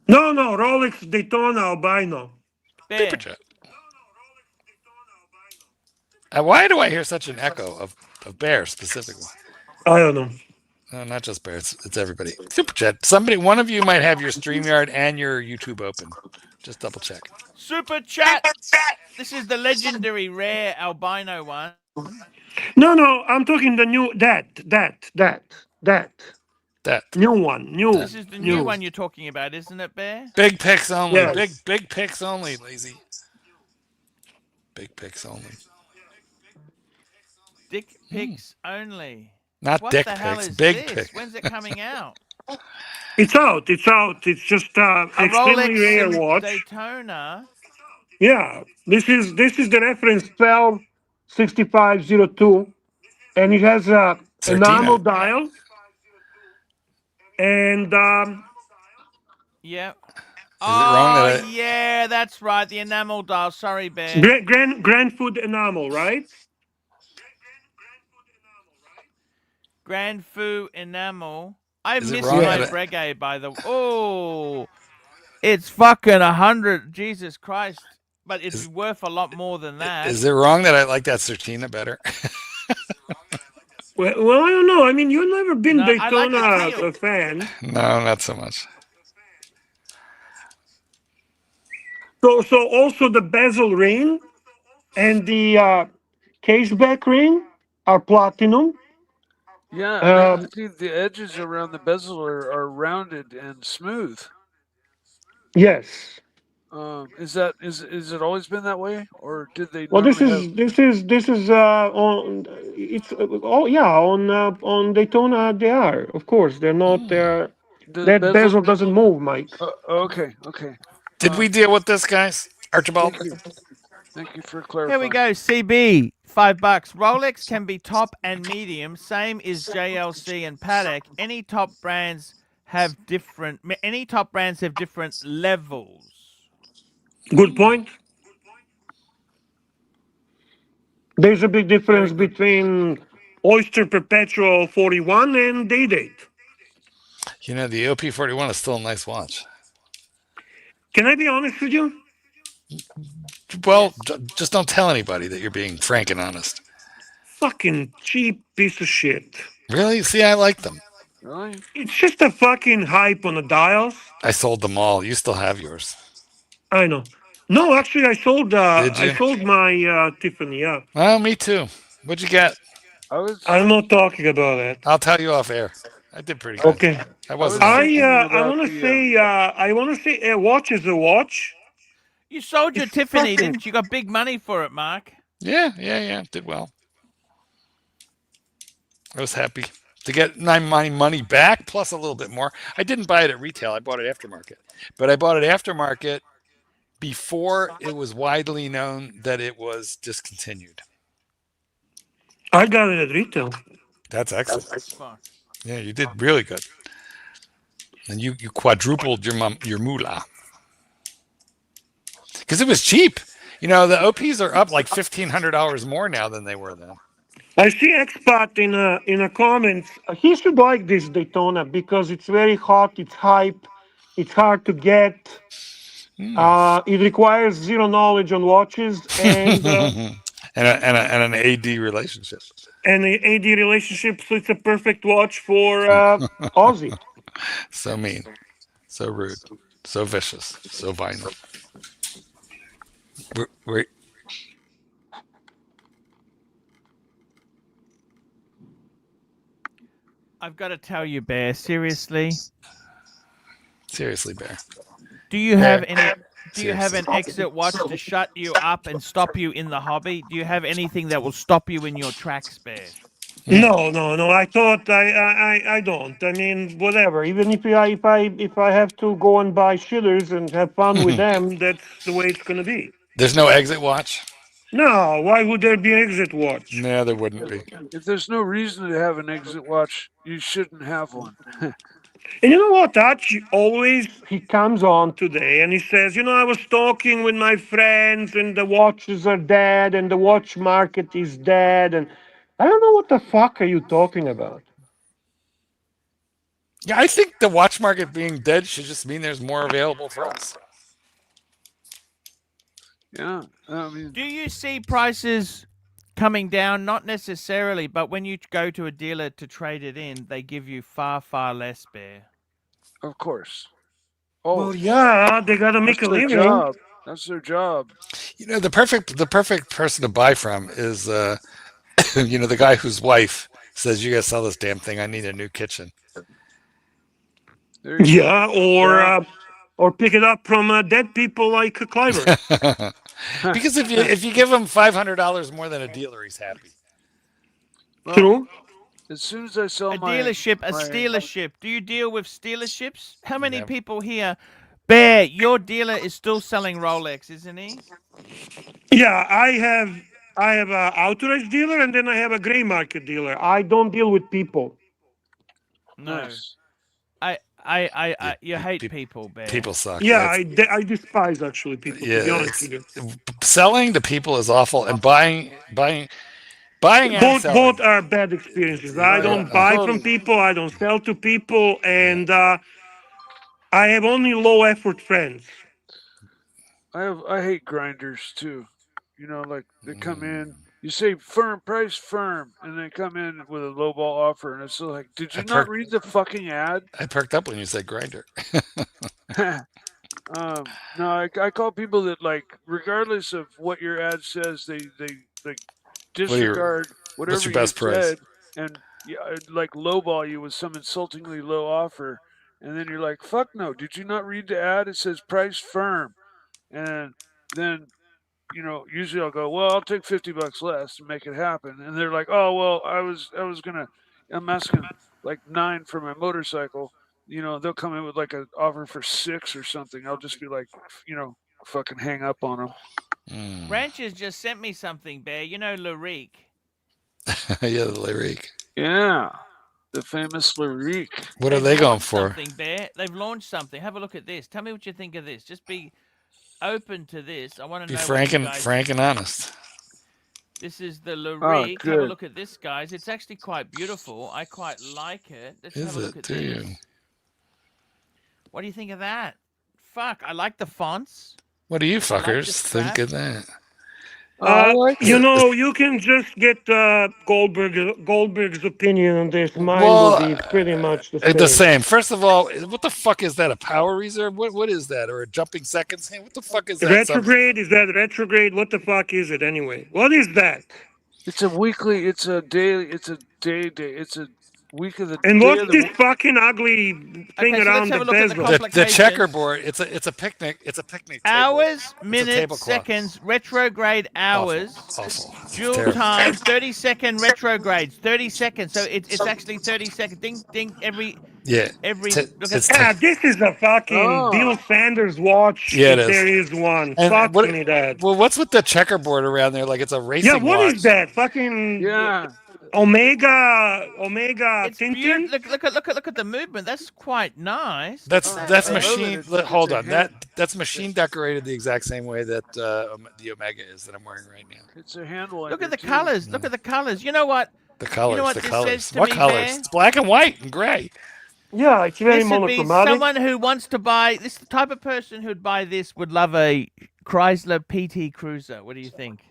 No, Rolex Daytona albino. Bear. Superjet. Why do I hear such an echo of Bear specifically? I don't know. No, not just Bear. It's everybody. Superjet. One of you might have your StreamYard and your YouTube open. Just double check. Super chat. This is the legendary rare albino one. No, I'm talking the new that new one. This is the new one you're talking about, isn't it, Bear? Big pics only. Yes. Big pics only, lazy. Big pics only. Dick pics only. Not What dick the hell pics. is Big this? pics. When's it coming out? It's out. It's just A extremely rare Rolex watch. Daytona. Yeah, this is the reference 126502, and it has a enamel dial, and Yep. Is it wrong that yeah, that's right. The enamel dial. Sorry, Bear. Grand Food enamel, right? Grand Foo enamel. I Is it missed wrong my that reggae by the. Oh, it's fucking 100. Jesus Christ! But it's worth a lot more than that. Is it wrong that I like that Certina better? Well, I don't know. I mean, you've never been No, I Daytona like the teal. fan. No, not so much. So also the bezel ring and the caseback ring are platinum. yeah, and I see the edges around the bezel are rounded and smooth. Yes. Is it always been that way, or did they? Well, this normally is on it's on Daytona they are, of course, they're not the that bezel doesn't move, Mike. Okay. Did we deal with this, guys? Archibald? Thank you for clarifying. Here we go. CB, $5. Rolex can be top and medium. Same is JLC and Patek. Any top brands have different levels. Good point. There's a big difference between Oyster Perpetual 41 and Day-Date. You know, the OP41 is still a nice watch. Can I be honest with you? Well, just don't tell anybody that you're being frank and honest. Fucking cheap piece of shit. Really? See, I like them. Really? It's just a fucking hype on the dials. I sold them all. You still have yours. I know. No, actually, I sold. Did you? I sold my Tiffany. Yeah. Well, me too. What'd you get? I'm not talking about that. I'll tell you off air. I did pretty good. Okay. I wasn't. I want to say a watch is a watch. You sold your It's Tiffany, fucking- didn't you? You got big money for it, Mark. Yeah. Did well. I was happy to get my money back plus a little bit more. I didn't buy it at retail. I bought it aftermarket, but I bought it aftermarket before it was widely known that it was discontinued. I got it at retail. That's excellent. Fuck. Yeah, you did really good. And you quadrupled your moolah. Because it was cheap. You know, the OPs are up like $1,500 more now than they were then. I see Expat in a comments. He should like this Daytona because it's very hot. It's hype. It's hard to get. It requires zero knowledge on watches and and an AD relationship. an AD relationship. So it's a perfect watch for Aussie. So mean, so rude, so vicious, so violent. We're I've got to tell you, Bear, seriously. seriously, Bear. Do you have any? Do you have Seriously. an exit watch to shut you up and stop you in the hobby? Do you have anything that will stop you in your tracks, Bear? No. I thought I don't. I mean, whatever. Even if I have to go and buy shitters and have fun with them, that's the way it's gonna be. There's no exit watch. No, why would there be an exit watch? No, there wouldn't be. If there's no reason to have an exit watch, you shouldn't have one. And you know what, Archie always he comes on today and he says, I was talking with my friends and the watches are dead and the watch market is dead and I don't know what the fuck are you talking about. Yeah, I think the watch market being dead should just mean there's more available for us. Yeah, I mean, Do you see prices coming down? Not necessarily, but when you go to a dealer to trade it in, they give you far, far less, Bear. of course. Well, Oh, yeah, they gotta make that's a their living. job. That's their job. You know, the perfect person to buy from is the guy whose wife says, "You gotta sell this damn thing. I need a new kitchen." There you go. Yeah, or pick it up from dead people like Cliver. Because if you give him $500 more than a dealer, he's happy. Well, True. as soon as I sell A my dealership, a my- dealership. Do you deal with dealerships? How many Never. people here? Bear, your dealer is still selling Rolex, isn't he? Yeah, I have a authorized dealer and then I have a gray market dealer. I don't deal with people. No. nice. You hate people, Bear. People suck. Yeah, It's- I despise actually people. To be yeah, honest with you. selling to people is awful, and buying and Both selling. are bad experiences. I don't buy from people. I don't sell to people, and I have only low effort friends. I hate grinders too. Like they come in, you say firm price, firm, and they come in with a lowball offer, and it's like, did you not read the fucking ad? I perked up when you said grinder. No, I call people that, like, regardless of what your ad says, they like disregard whatever what's your best you price? said, and like lowball you with some insultingly low offer, and then you're like, fuck no, did you not read the ad? It says price firm, and then usually I'll go, well, I'll take $50 less to make it happen, and they're like, oh well, I'm asking like 9 for my motorcycle. They'll come in with like an offer for 6 or something. I'll just be like, fucking hang up on them. Ranchers just sent me something, Bear. You know Larique. Yeah, the lyric. Yeah, the famous Larique. What are they going for? Something, Bear. They've launched something. Have a look at this. Tell me what you think of this. Just be open to this. I want to Be know. frank and honest. This is the Larique. Have a good. look at this, guys. It's actually quite beautiful. I quite like it. Let's Is have a look it? at Do this. you? What do you think of that? Fuck, I like the fonts. What do you I like fuckers this think crap. of that? I like it. You can just get Goldberg's opinion on this. Mine Well, will be pretty much the same. The same. First of all, what the fuck is that? A power reserve? What is that? Or a jumping seconds? Hey, what the fuck is that? Retrograde? Is that retrograde? What the fuck is it anyway? What is that? It's a weekly. It's a daily. It's a day. It's a week of the And day what's of the this week. fucking ugly thing Okay, so let's around have the a look at the bezel? The checkerboard. It's a picnic. It's a picnic table. Hours, It's a minutes, tablecloth. seconds, retrograde hours, Awful. dual Terrible. time, 30-second retrogrades, 30 seconds. So it's actually 30 seconds. Ding, ding, every, Yeah. look at, Yeah, this is a fucking Bill Oh, Sanders watch, Yeah, it if is. there is one. And Fuck what? me, that. Well, what's with the checkerboard around there? Like it's a Yeah, racing what watch. is that? Fucking yeah. Omega it's Tintin? beautiful. Look at the movement. That's quite nice. That's Look at that's I that. love it. machine. Hold a on, hand. that's machine decorated the exact same way that the Omega is that I'm wearing right now. It's a hand wiper. Look at the too. colors. Look at the colors. You know what? The colors. You know what the this colors. says to What me, colors? Bear? It's black and white and gray. Yeah, it's very This would be monochromatic. someone who wants to buy this. The type of person who'd buy this would love a Chrysler PT Cruiser. What do you think?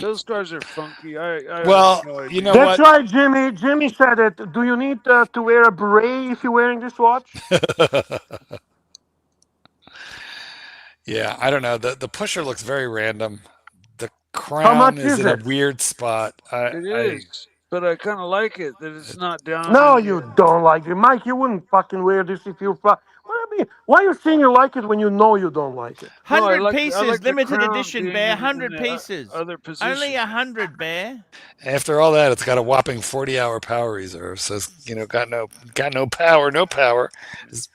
Those cars are funky. I Well, have no idea. you know That's what? right, Jimmy. Jimmy said it. Do you need to wear a beret if you're wearing this watch? Yeah, I don't know. The pusher looks very random. The How much crown is is in a it? weird spot. It is, but I kind of like it that it's not down. No, in you the- don't like it. Mike, you wouldn't fucking wear this if you... Why are you saying you like it when you know you don't like it? No, I 100 like- I pieces, like the limited crown edition, being Bear. in 100 the pieces. Other position. Only 100, Bear. After all that, it's got a whopping 40-hour power reserve. So it's, got no power, no power.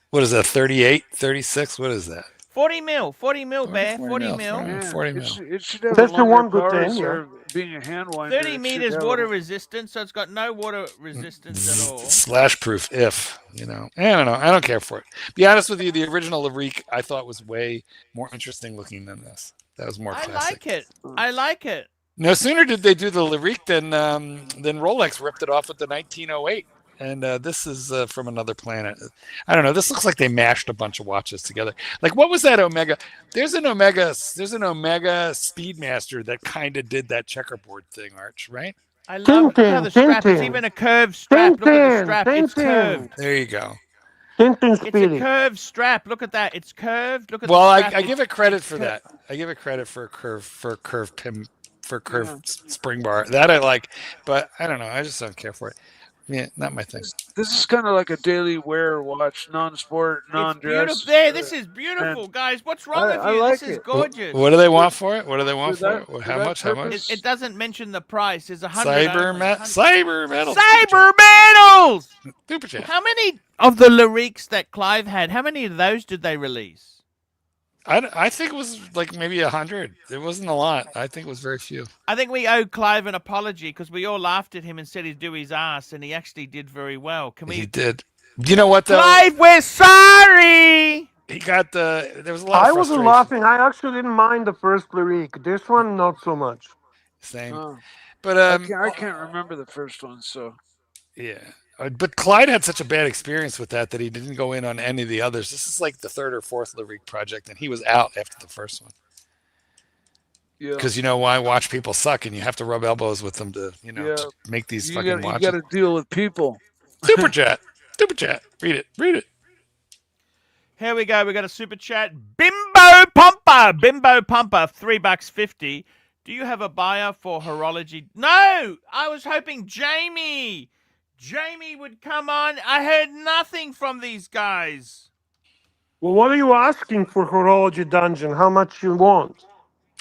What is that? 38, 36? What is that? 40 mil, Bear. 40 mil. Yeah, 40 mil. It should have That's a the longer one good power thing, yeah. reserve. Being a hand winder, 30 it should meters have a- water resistant, so it's got no water resistance at all. Slash proof if, I don't know. I don't care for it. Be honest with you, the original Lyrique I thought was way more interesting looking than this. That was more I classic. like it. I like it. No sooner did they do the Lyrique than Rolex ripped it off with the 1908. And this is from another planet. I don't know. This looks like they mashed a bunch of watches together. Like, what was that Omega? There's an Omega Speedmaster that kind of did that checkerboard thing, Arch, right? I love look how the strap is Tintin. even a curved strap. Look at the strap. It's Tintin. curved. There you go. Tintin It's a Speedy. curved strap. Look at that. It's curved. Look at Well, the strap. I give it credit for curved. that. I give it credit for a curved pin, for a curved spring bar. That I like, but I don't know. I just don't care for it. Yeah, not my thing. This is kind of like a daily wear watch, non-sport, It's non-dress. beautiful. There, this is beautiful, guys. What's wrong with I you? like This is it. gorgeous. What do they want for it? What do they want For for that- it? for How that much? How purpose? much? It doesn't mention the price. There's 100. Cyber metals. Cyber metals. Super chat. How many of the Lyriques that Clive had? How many of those did they release? I think it was like maybe 100. It wasn't a lot. I think it was very few. I think we owe Clive an apology because we all laughed at him and said he'd do his ass, and he actually did very well. Can we? He did. You know what though? Clive, we're sorry. He got there was a lot of I wasn't frustration. laughing. I actually didn't mind the first lyric. This one, not so much. Same. Oh, But I can't remember the first one, so yeah. But Clyde had such a bad experience with that he didn't go in on any of the others. This is like the third or fourth Lyrique project, and he was out after the first one. yeah. Because you know why? Watch people suck, and you have to rub elbows with them to to make these You fucking got watches. to deal with people. Super chat. Read it. Here we go. We got a super chat. Bimbo Pumper, $3.50. Do you have a buyer for horology? No, I was hoping Jamie would come on. I heard nothing from these guys. Well, what are you asking for Horology Dungeon? How much you want?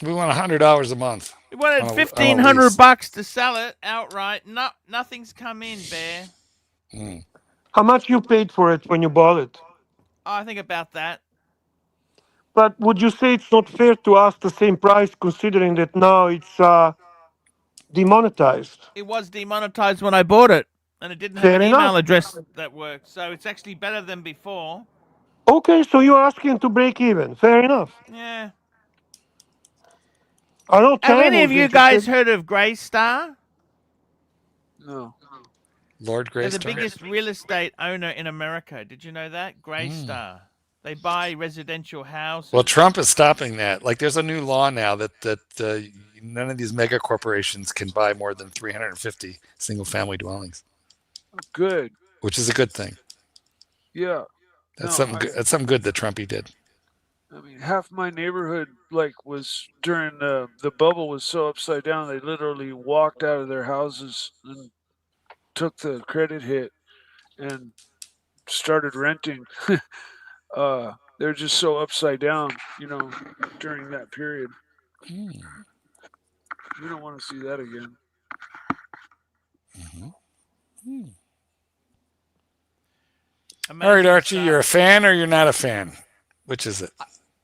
We want $100 a month. We wanted On a $1,500 lease. to sell it outright. No, nothing's come in, Bear. How much you paid for it when you bought it? I think about that. But would you say it's not fair to ask the same price considering that now it's demonetized? It was demonetized when I bought it, and it didn't have Fair an enough. email address that worked. So it's actually better than before. Okay, so you're asking to break even. Fair enough. Yeah. I know Have Tam any was of you guys interested. heard of Greystar? No. Lord They're Grace. the biggest real estate owner in America. Did you know that? Greystar. They buy residential houses. Well, Trump is stopping that. Like, there's a new law now that none of these mega corporations can buy more than 350 single-family dwellings, Good. which is a good thing. Yeah. That's No, something. That's something good that Trumpy did. I mean, half my neighborhood was during the bubble was so upside down they literally walked out of their houses and took the credit hit and started renting. They're just so upside down, during that period. Hmm. We don't want to see that again. Mhm. Hmm. All right, Amazing Archie, you're a stuff. fan or you're not a fan? Which is it?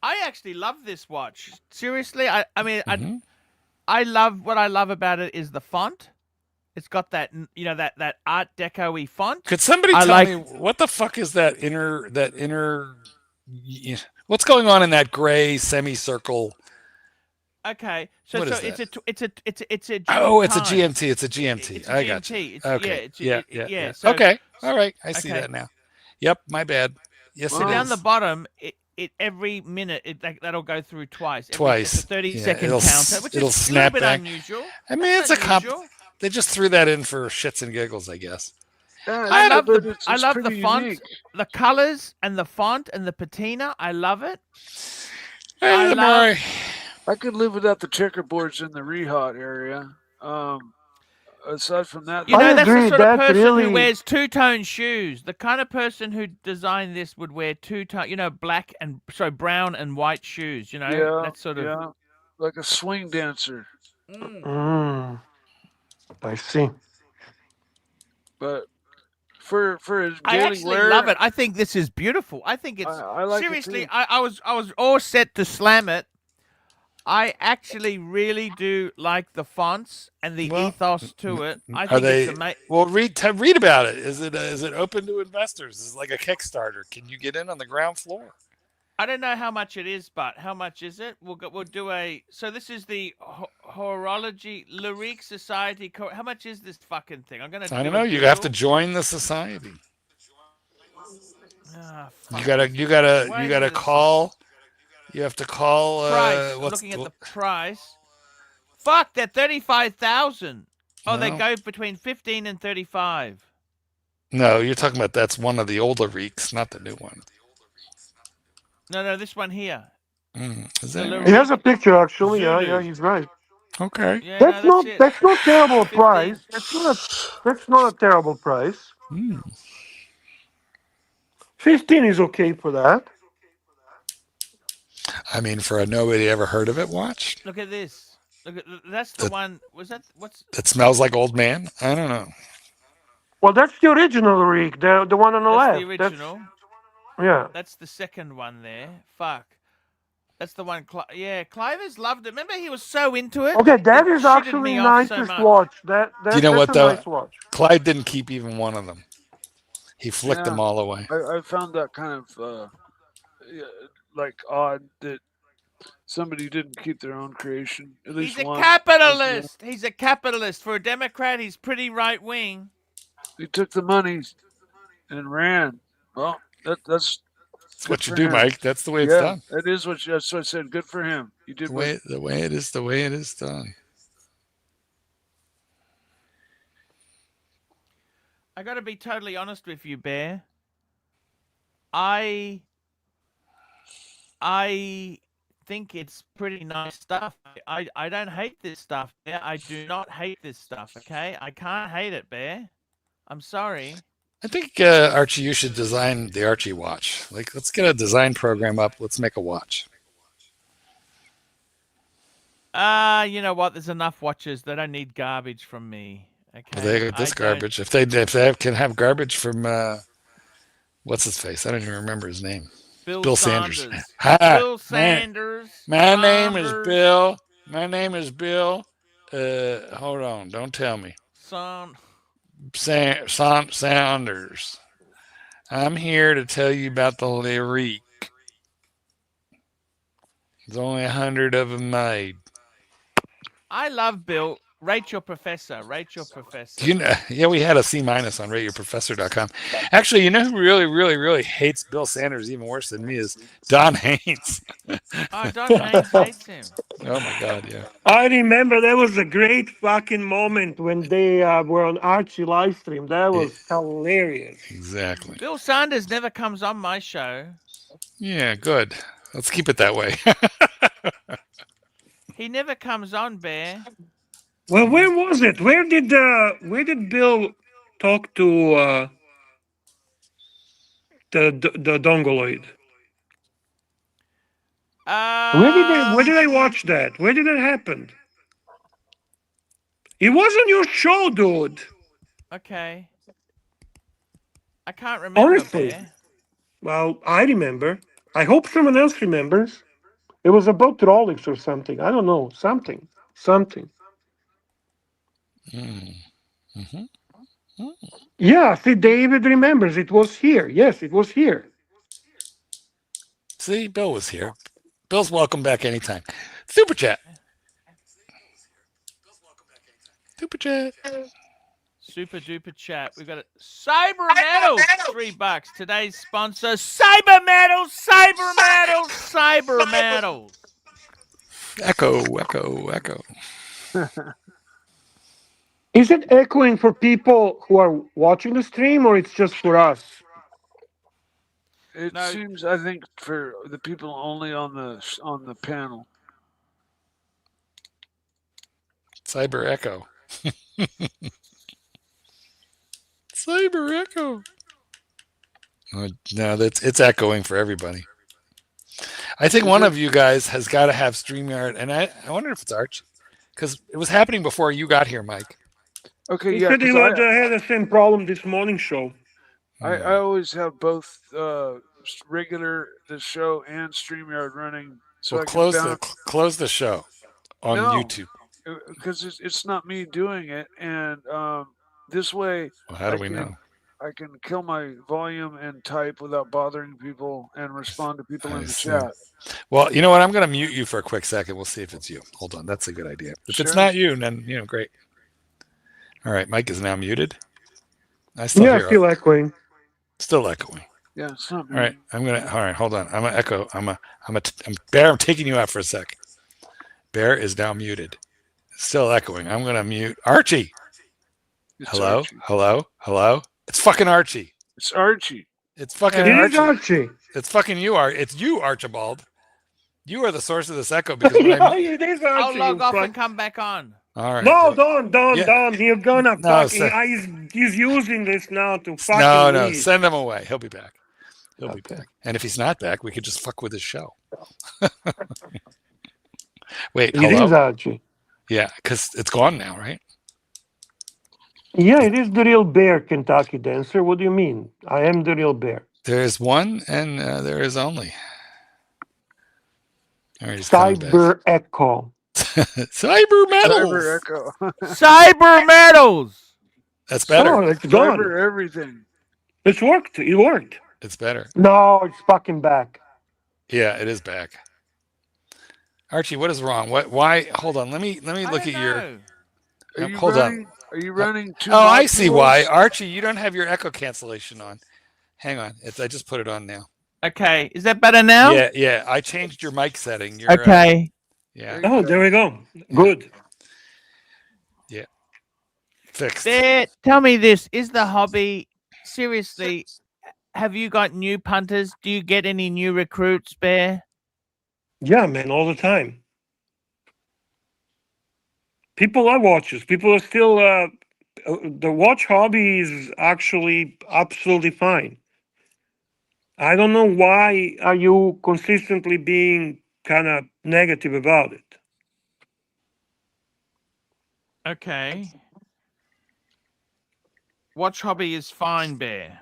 I actually love this watch. Seriously, I mean, Mhm. I love what I love about it is the font. It's got that that Art Deco-y font. Could somebody I tell like. me what the fuck is that inner? What's going on in that gray semicircle? Okay, What is it's that? a dual Oh, it's a tone. GMT. It's a GMT. It's a I got you. GMT. It's Okay. Yeah, yeah, yeah. yeah. So Okay. All right. I see okay, that now. Yep. My bad. Yes, so it down the is. bottom, it every minute that'll go through twice. It's a Twice. 30-second It'll counter, which is it'll a little snap bit back. unusual. I mean, That's it's a comp. unusual. They just threw that in for shits and giggles, I guess. Yeah, I love but the it's pretty font, unique. the colors, and the font and the patina. I love it. Hey, I the love. more I could live without the checkerboards in the Rehot area. Aside from that, You I know, that's the agree. sort of That person who really, wears two-tone shoes. The kind of person who designed this would wear two-tone, black and brown and white shoes. yeah, That sort of. yeah, like a swing dancer. Mm. I see. But for his I daily actually love wear, it. I think this is beautiful. I think it's I like it seriously. too. I was all set to slam it. I actually really do like the fonts and the well, ethos to it. I are think it's they? amazing. Well, read about it. Is it open to investors? Is it like a Kickstarter? Can you get in on the ground floor? I don't know how much it is, but how much is it? We'll do a. So this is the Horology Lyrique Society. How much is this fucking thing? I'm gonna I don't do a know. You have to Google. join the society. Ah, You fuck. gotta you gotta Why you is gotta this call. You have to call. price? I'm What's looking at the price. Fuck, they're 35,000. Oh, they no? go between 15 and 35. No, you're talking about that's one of the older Reeks, not the new one. No, this one here. Is The that He right? has a Lyrique picture actually. Yeah, Zulu. he's right. Okay. Yeah, no, that's it. That's not terrible 15. price. That's not a terrible price. Hmm. 15 is okay for that. I mean, for a nobody ever heard of it watch Look at this. Look at that's the that one. Was that what's that smells like old man. I don't know. Well, that's the original rig, the one on the that's the left. original. Yeah. That's the second one there. Fuck. That's the one. Yeah, Cliver's loved it. Remember, he was so into it. Okay, that It is shitted actually me off so nicest much. watch. You know That's what a though? nice watch. Clyde didn't keep even one of them. He flicked Yeah, them all away. I found that kind of yeah, odd that somebody didn't keep their own creation. At He's least a one. capitalist. He's a capitalist. For a Democrat, he's pretty right wing. He took the money and ran. Well, that's That's good what you for do, him. Mike. That's the way it's Yeah, done. that is that's what I said. Good for him. He did what. The way it is done. I got to be totally honest with you, Bear. I think it's pretty nice stuff. I don't hate this stuff, Bear. I do not hate this stuff. Okay, I can't hate it, Bear. I'm sorry. I think Archie, you should design the Archie watch. Like, let's get a design program up. Let's make a watch. You know what? There's enough watches. They don't need garbage from me. Okay. Well, they got this I don't- garbage. If they can have garbage from what's his face? I don't even remember his name. Bill Sanders. Hi, Bill Sanders. My name is Saunders, Bill. My name is Bill. Hold on. Don't tell me. Saunders. I'm here to tell you about the Lyrique. There's only 100 of them made. I love Bill. Rate your professor. Rate your professor. You know, yeah, we had a C- on rateyourprofessor.com. Actually, you know who really, really, really hates Bill Sanders even worse than me is Don Haynes. Oh, Don Haynes hates him. Oh my God, yeah. I remember there was a great fucking moment when they were on Archie Livestream. That was hilarious. Exactly. Bill Sanders never comes on my show. Yeah, good. Let's keep it that way. He never comes on, Bear. Well, where was it? Where did Bill talk to the dongoloid? Where did I watch that? Where did it happen? It wasn't your show, dude. Okay. I can't remember, Honestly. Bear. Well, I remember. I hope someone else remembers. It was about Rolex or something. I don't know. Something. Mm-hmm. Yeah, see, David remembers. It was here. Yes, it was here. See, Bill was here. Bill's welcome back anytime. Super chat. Super chat. Super duper chat. We've got it. Cyber Metals, $3. Today's sponsor, Cyber Metals, Cyber Metals, Cyber Metals. Echo. Is it echoing for people who are watching the stream, or it's just for us? It seems, I think, for the people only on the panel. Cyber Echo. Cyber Echo. No, it's echoing for everybody. I think one of you guys has got to have StreamYard, and I wonder if it's Archie, because it was happening before you got here, Mike. Okay, He said he had the same problem this morning show. I always have both regular the show and StreamYard running. So Well, I close the show on YouTube. Because it's not me doing it, and this way How do we know? I can kill my volume and type without bothering people and respond to people in the chat. Well, you know what? I'm going to mute you for a quick second. We'll see if it's you. Hold on. That's a good idea. If it's not you, then, great. All right. Mike is now muted. I still hear still echoing. Still echoing. Yeah, it's not me. All right. All right. Hold on. I'm going to echo. Bear, I'm taking you out for a sec. Bear is now muted. Still echoing. I'm going to mute Archie. Hello? Archie. Hello? It's fucking Archie. It's Archie. It's fucking Archie. It's fucking you, It's you, Archibald. You are the source of this echo. Because it is Archie. I'll log off and come back on. All right. No, don't. You're gonna he's using this now to fucking No. leave. Send him away. He'll be back. He'll be back. And if he's not back, we could just fuck with his show. Wait, It is Archie. Yeah, because it's gone now, right? Yeah, it is the real Bear, Kentucky Dancer. What do you mean? I am the real Bear. There is one, and there is only. All right, Cyber Echo. Cyber Metals. Cyber Echo. Cyber Metals. That's better. Oh, it's gone. Cyber everything. It's worked. It worked. It's better. No, it's fucking back. Yeah, it is back. Archie, what is wrong? Why? Hold on. Let me look at your. Hold on. Are you running two? Oh, I see why. Archie, you don't have your echo cancellation on. Hang on. I just put it on now. Okay. Is that better now? Yeah. I changed your mic setting. Okay. Yeah. Oh, there we go. Good. Yeah. Fixed. Bear, tell me this. Is the hobby, seriously, have you got new punters? Do you get any new recruits, Bear? Yeah, man, all the time. People love watches. People are still the watch hobby is actually absolutely fine. I don't know why are you consistently being kind of negative about it. Okay. Watch hobby is fine, Bear.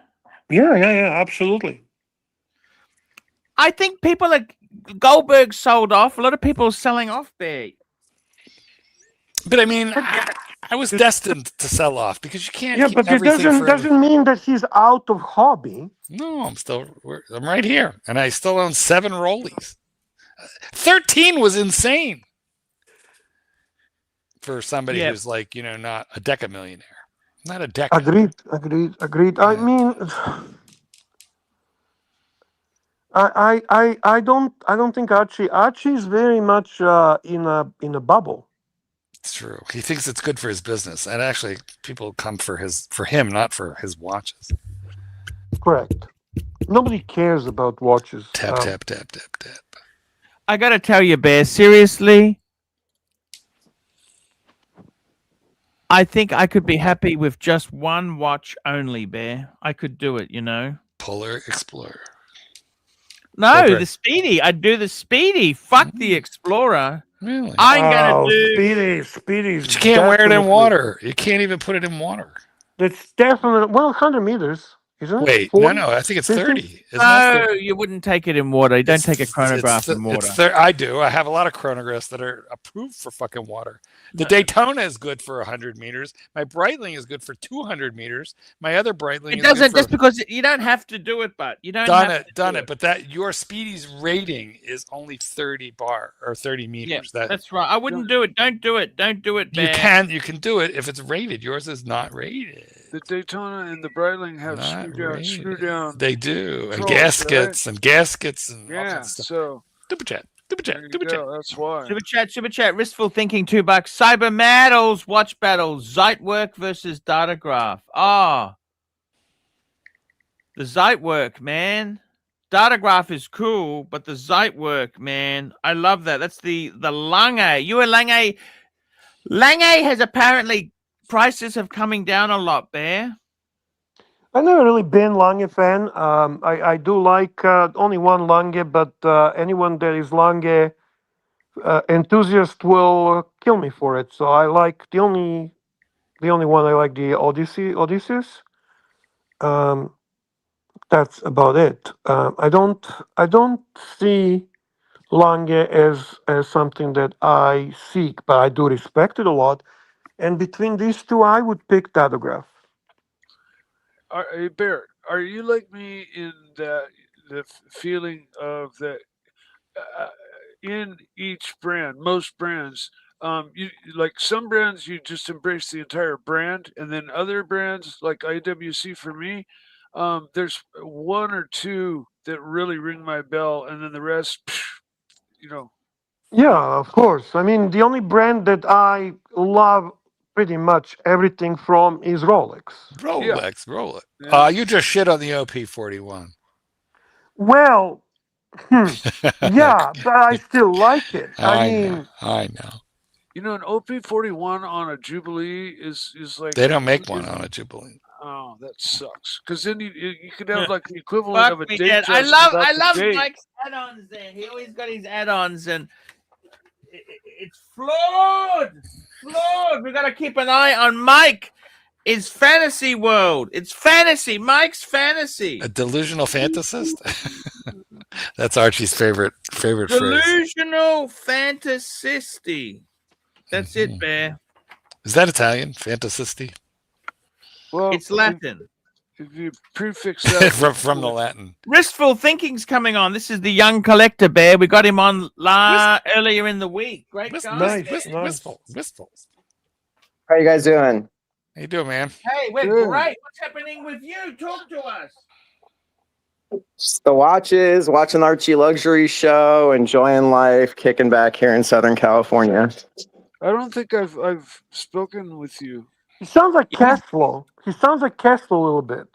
Yeah, absolutely. I think people are Goldberg sold off. A lot of people are selling off, Bear. But I mean, I was destined to sell off because you can't. Yeah, but it doesn't mean that he's out of hobby. No, I'm right here, and I still own 7 Rollies. 13 was insane for somebody who's like, not a decamillionaire, not a deca. Agreed. Yeah. I mean, I don't think Archie is very much in a bubble. It's true. He thinks it's good for his business, and actually, people come for him, not for his watches. Correct. Nobody cares about watches. Tap. I gotta tell you, Bear, seriously, I think I could be happy with just one watch only, Bear. I could do it, you know. Polar Explorer. No, Bear. the Speedy. I'd do the Speedy. Fuck the Explorer. Really? I'm gonna Oh, do. Speedy's But you can't wear it in definitely- water. You can't even put it in water. That's definitely 100 meters, isn't it? Wait, 40? no. I think it's 50? 30. Isn't that No, you wouldn't take it in water. You don't take a chronograph in water. I do. I have a lot of chronographs that are approved for fucking water. The Daytona is good for 100 meters. My Breitling is good for 200 meters. My other Breitling It is doesn't good for just because you don't have to do it, but you don't done have it, to done do it. But that your Speedy's rating is only 30 bar or 30 meters. Yeah, that's right. I wouldn't do it. Don't do it. Don't do it, Bear. you can do it if it's rated. Yours is not rated. The Daytona and the Breitling have Not screw down. They do, and controls, gaskets and all Yeah, kinds of stuff. so Super chat. there you go, that's why. Super chat. Ristful thinking $2. Cyber Maddles watch battles. Zeitwerk versus Datograph. Ah, the Zeitwerk, man. Datograph is cool, but the Zeitwerk, man, I love that. That's the Lange. You a Lange? Lange has apparently prices have coming down a lot, Bear. I've never really been Lange fan. I do like only one Lange, but anyone that is Lange enthusiast will kill me for it. So I like the only one I like the Odysseus. That's about it. I don't see Lange as something that I seek, but I do respect it a lot. And between these two, I would pick Datograph. Hey, Bear, are you like me in that the feeling of that in each brand, most brands, you like some brands you just embrace the entire brand, and then other brands like IWC for me, there's one or two that really ring my bell, and then the rest, you know. Yeah, of course. I mean, the only brand that I love pretty much everything from is Rolex. Rolex. Yeah. You just shit on the OP41. Well, yeah, but I still like it. I mean, I know. You know, an OP41 on a Jubilee is like They don't make one on a Jubilee. Oh, that sucks. Because then you could have like the equivalent Fuck of a me, date. Dad. I just without the love date. Mike's add-ons there. He always got his add-ons, and it's flawed. We gotta keep an eye on Mike. It's fantasy world. It's fantasy. Mike's fantasy. A delusional fantasist? That's Archie's favorite phrase. Delusional fantasisty. That's it, Bear. Is that Italian? Fantasisti? Well, It's Latin. If you prefix that from the Latin. Wristful Thinking's coming on. This is the young collector, Bear. We got him on earlier in the week. Great guy. Wistful. How you guys doing? How you doing, man? Hey, we're Good. great. What's happening with you? Talk to us. Just the watches, watching the ArchieLuxury show, enjoying life, kicking back here in Southern California. I don't think I've spoken with you. he sounds like Cashflow. He sounds like Cashflow a little bit.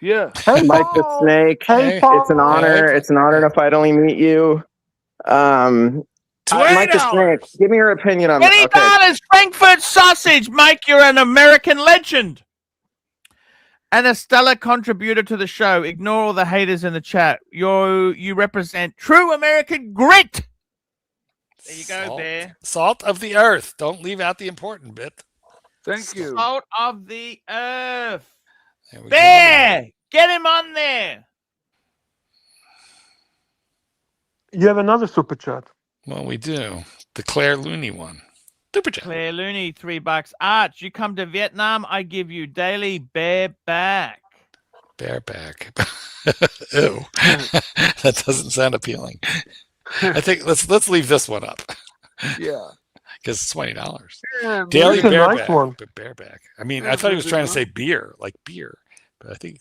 Yeah. Hey, Mike the Paul. Snake. Hey, Hey. Paul. It's an honor. It's an honor to finally meet you. Mike the Snake, give me your opinion on $20 okay. Frankfurt sausage. Mike, you're an American legend. And a stellar contributor to the show. Ignore all the haters in the chat. You represent true American grit. There you go, Bear. Salt of the earth. Don't leave out the important bit. Thank you. Salt of the earth. There we go. Bear, get him on there. You have another super chat. Well, we do. The Claire Looney one. Super chat. Claire Looney, $3. Arch, you come to Vietnam, I give you daily bareback. Bareback. Ew. That doesn't sound appealing. I think let's leave this one up Yeah. because it's $20. Yeah, Daily That's a nice bareback. one. Bareback. I mean, Yeah, I thought he was moving trying to on. say beer, like beer, but I think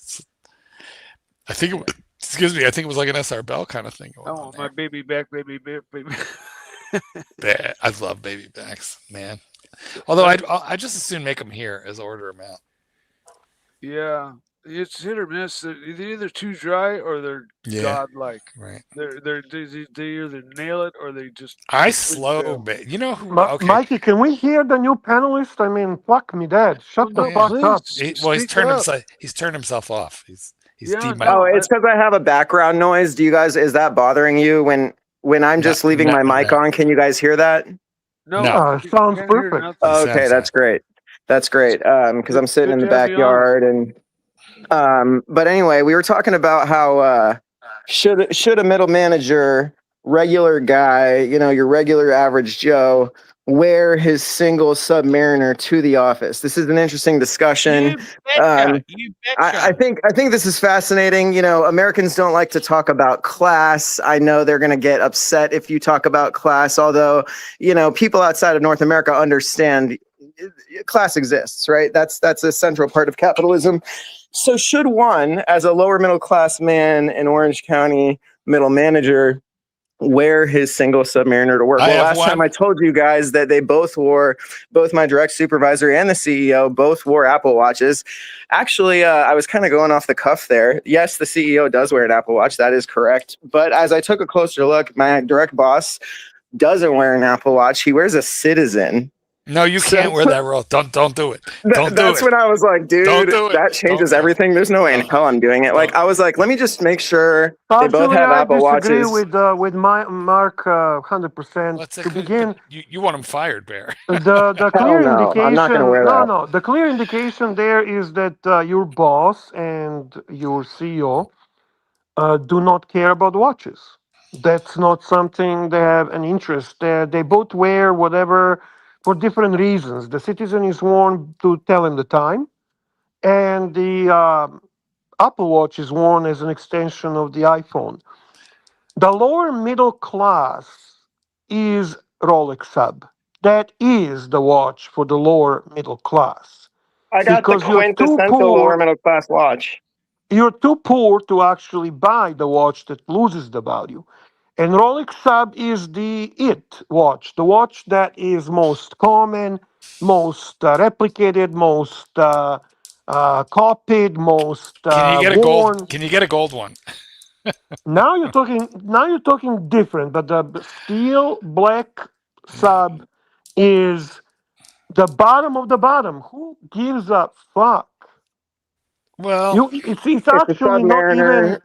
excuse me, I think it was like an SR Bell kind of thing. I Going on want my baby back, baby. there. I love baby backs, man. Although I just as soon make them here as order them out. Yeah. it's hit or miss. They're either too dry or they're godlike. Right. They either nail it or they just I completely slow, fail. you know who? Okay. Mikey, can we hear the new panelist? I mean, fuck me, Dad. Shut the No, fuck up. please Well, he's speak turned up. himself. He's turned himself off. He's Yeah, Oh, no, it's because I have a background noise. Do you guys? Is that bothering you when I'm just leaving my mic on? Can you guys hear that? no, No. Sounds can't hear perfect. nothing. Oh, okay, that's great. That's great. Because I'm sitting in the Good to have you on. backyard and but anyway, we were talking about how should a middle manager, regular guy, you know, your regular average Joe, wear his single Submariner to the office? This is an interesting discussion. You I think this is fascinating. You know, Americans don't like to talk about class. I know they're going to get upset if you talk about class, although, you know, people outside of North America understand class exists, right? That's a central part of capitalism. So should one, as a lower middle class man in Orange County, middle manager, wear his single Submariner to work? Well, last time I told you guys that they both my direct supervisor and the CEO both wore Apple Watches. Actually, I was kind of going off the cuff there. Yes, the CEO does wear an Apple Watch. That is correct. But as I took a closer look, my direct boss doesn't wear an Apple Watch. He wears a Citizen. No, you can't wear that role. Don't do it. That's when I was like, dude, that changes everything. There's no way in hell I'm doing it. Like, I was like, let me just make sure they both have Apple Watches. I disagree with Mark 100%. To begin, you want him fired, Bear. The clear indication. I'm not going to wear that. No. The clear indication there is that your boss and your CEO do not care about watches. That's not something they have an interest. They both wear whatever for different reasons. The Citizen is worn to tell him the time, and the Apple Watch is worn as an extension of the iPhone. The lower middle class is Rolex Sub. That is the watch for the lower middle class. I got the quintessential lower middle class watch. You're too poor to actually buy the watch that loses the value. And Rolex Sub is the watch, the watch that is most common, most replicated, most copied, most Can you get worn. Can you get a gold one? Now you're talking different, but the steel black Sub is the bottom of the bottom. Who gives a fuck? Well, it's actually not even.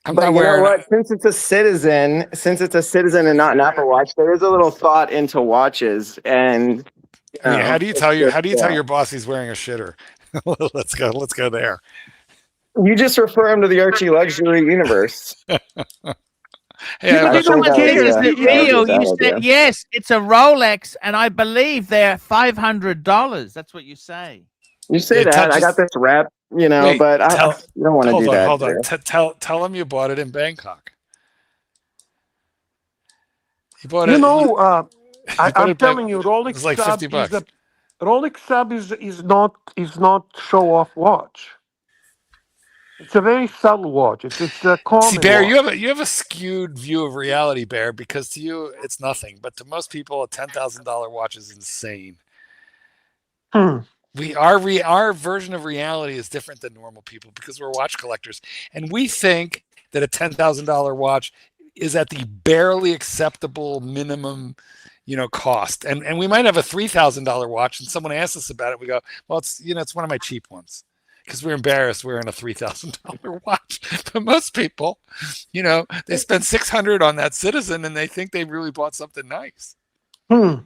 But you know what? Since it's a Citizen and not an Apple Watch, there is a little thought into watches. And how do you tell your boss he's wearing a shitter? Let's go there. You just refer him to the ArchieLuxury universe. Hey, you said yes, it's a Rolex, and I believe they're $500. That's what you say. You say that. I got this rep, you know, but I don't want to do that. Hold on. Tell him you bought it in Bangkok. You bought it. I'm telling you, Rolex it's like Sub $50. Rolex Sub is not show off watch. It's a very subtle watch. It's a common. See, Bear, watch. you have a skewed view of reality, Bear, because to you it's nothing, but to most people, a $10,000 watch is insane. Our version of reality is different than normal people because we're watch collectors, and we think that a $10,000 watch is at the barely acceptable minimum, cost. And we might have a $3,000 watch, and someone asks us about it. We go, well, it's one of my cheap ones. Because we're embarrassed wearing a $3,000 watch. But most people, they spend $600 on that Citizen and they think they really bought something nice. It's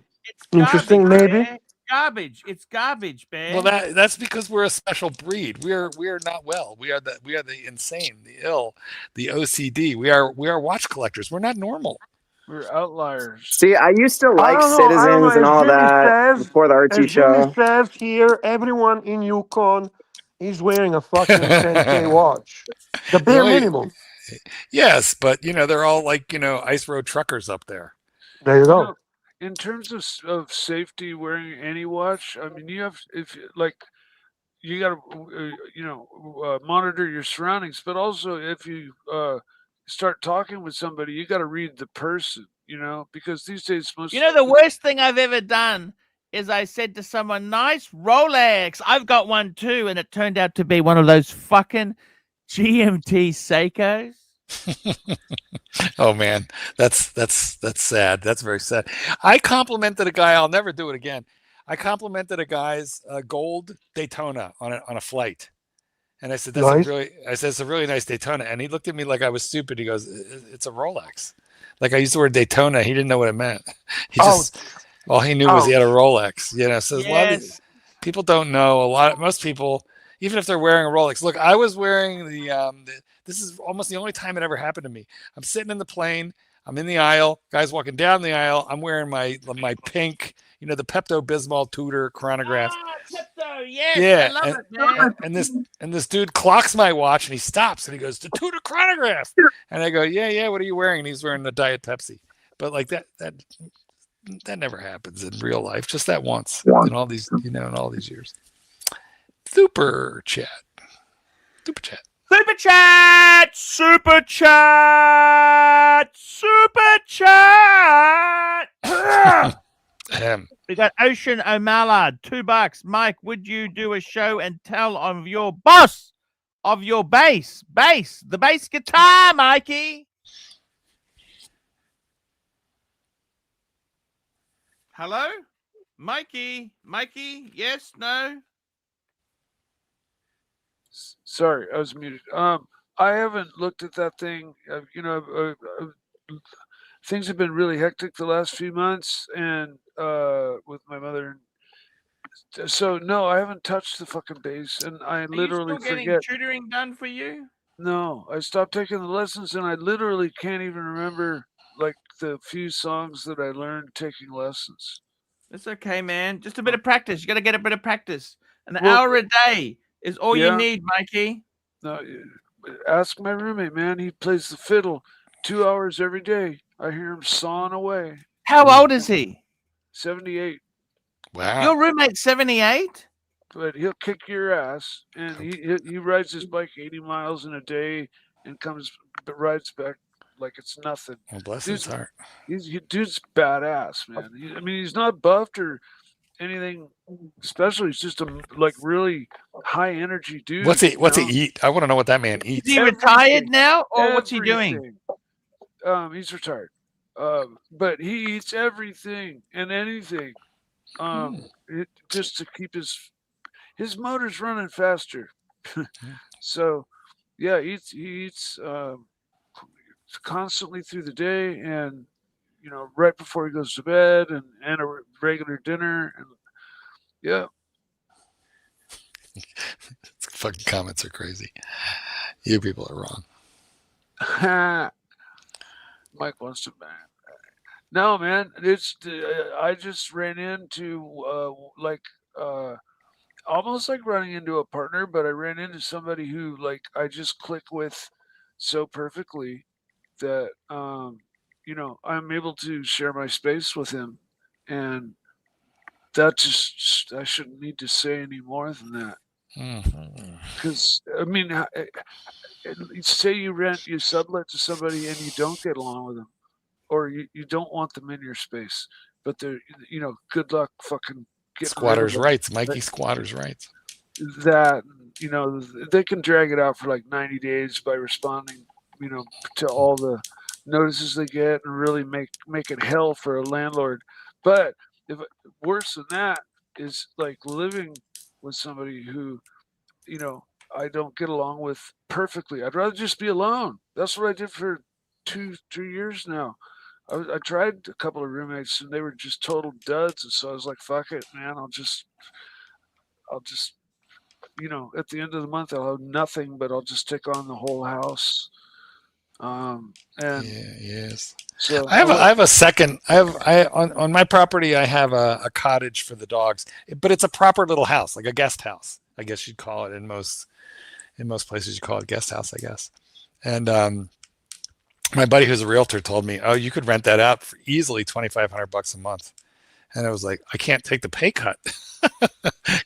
interesting, maybe. It's garbage, man. Well, that's because we're a special breed. We are not well. We are the insane, the ill, the OCD. We are watch collectors. We're not normal. We're outliers. See, I used to like Citizens and all that before the Archie show. Jimmy says here, everyone in Yukon is wearing a fucking 10K watch. The bare minimum. Yes, but they're all like ice road truckers up there. There you go. In terms of safety, wearing any watch, I mean, you got to monitor your surroundings, but also if you start talking with somebody, you got to read the person, because these days the worst thing I've ever done is I said to someone, nice Rolex. I've got one too. And it turned out to be one of those fucking GMT Seikos. Oh man, that's sad. That's very sad. I complimented a guy. I'll never do it again. I complimented a guy's gold Daytona on a flight, and I said, "That's Nice. it's a really nice Daytona." And he looked at me like I was stupid. He goes, "It's a Rolex." Like I used the word Daytona, he didn't know what it meant. He just all he knew was he had a Rolex. You know, so a lot of these people don't know. Most people, even if they're wearing a Rolex. Look, I was wearing this is almost the only time it ever happened to me. I'm sitting in the plane. I'm in the aisle. Guys walking down the aisle. I'm wearing my pink, the Pepto-Bismol Tudor chronograph. Ah, Pepto, yes, Yeah, I love it, man. and this dude clocks my watch and he stops and he goes, "The Tudor chronograph." And I go, "Yeah, what are you wearing?" And he's wearing the Diet Pepsi. But like that never happens in real life. Just that once in all these, in all these years. Super chat. Super chat! Super chat! Super chat! We got Ocean O'Mallard, $2. Mike, would you do a show and tell of your boss of your bass, the bass guitar, Mikey? Hello? Mikey, yes, no? Sorry, I was muted. I haven't looked at that thing. Things have been really hectic the last few months, and with my mother. So no, I haven't touched the fucking bass, and I literally Are you still getting forget. tutoring done for you? No, I stopped taking the lessons, and I literally can't even remember like the few songs that I learned taking lessons. It's okay, man. Just a bit of practice. You got to get a bit of practice. An Well, hour a day is all you need, Mikey. No, ask my roommate, man. He plays the fiddle 2 hours every day. I hear him sawing away. How old is he? 78. Wow. Your roommate's 78? But he'll kick your ass, and he rides his bike 80 miles in a day and rides back like it's nothing. Well, bless his heart. Dude's badass, man. He's not buffed or anything special. He's just a really high energy dude. What's he eat? I want to know what that man eats. Is he retired now, or what's he doing? He's retired. But he eats everything and anything. Just to keep his motor's running faster. So yeah, he eats constantly through the day, and right before he goes to bed, and a regular dinner, and yeah. Fucking comments are crazy. You people are wrong. Mike wants to ban. No, man, it's I just ran into almost like running into a partner, but I ran into somebody who I just click with so perfectly that I'm able to share my space with him, and that just I shouldn't need to say any more than that. Because say you sublet to somebody and you don't get along with them, or you don't want them in your space, but they're good luck fucking getting squatters' rights, Mikey. Squatters' rights. That they can drag it out for like 90 days by responding to all the notices they get, and really make it hell for a landlord. But if worse than that is living with somebody who I don't get along with perfectly. I'd rather just be alone. That's what I did for 2-3 years now. I tried a couple of roommates, and they were just total duds, and so I was like, fuck it, man. I'll just at the end of the month I'll have nothing, but I'll just take on the whole house. Yes. So I have a second. On my property I have a cottage for the dogs, but it's a proper little house, like a guest house, I guess you'd call it. In most places you call it guest house, I guess. And my buddy who's a realtor told me, "Oh, you could rent that out for easily $2,500 a month." And I was like, I can't take the pay cut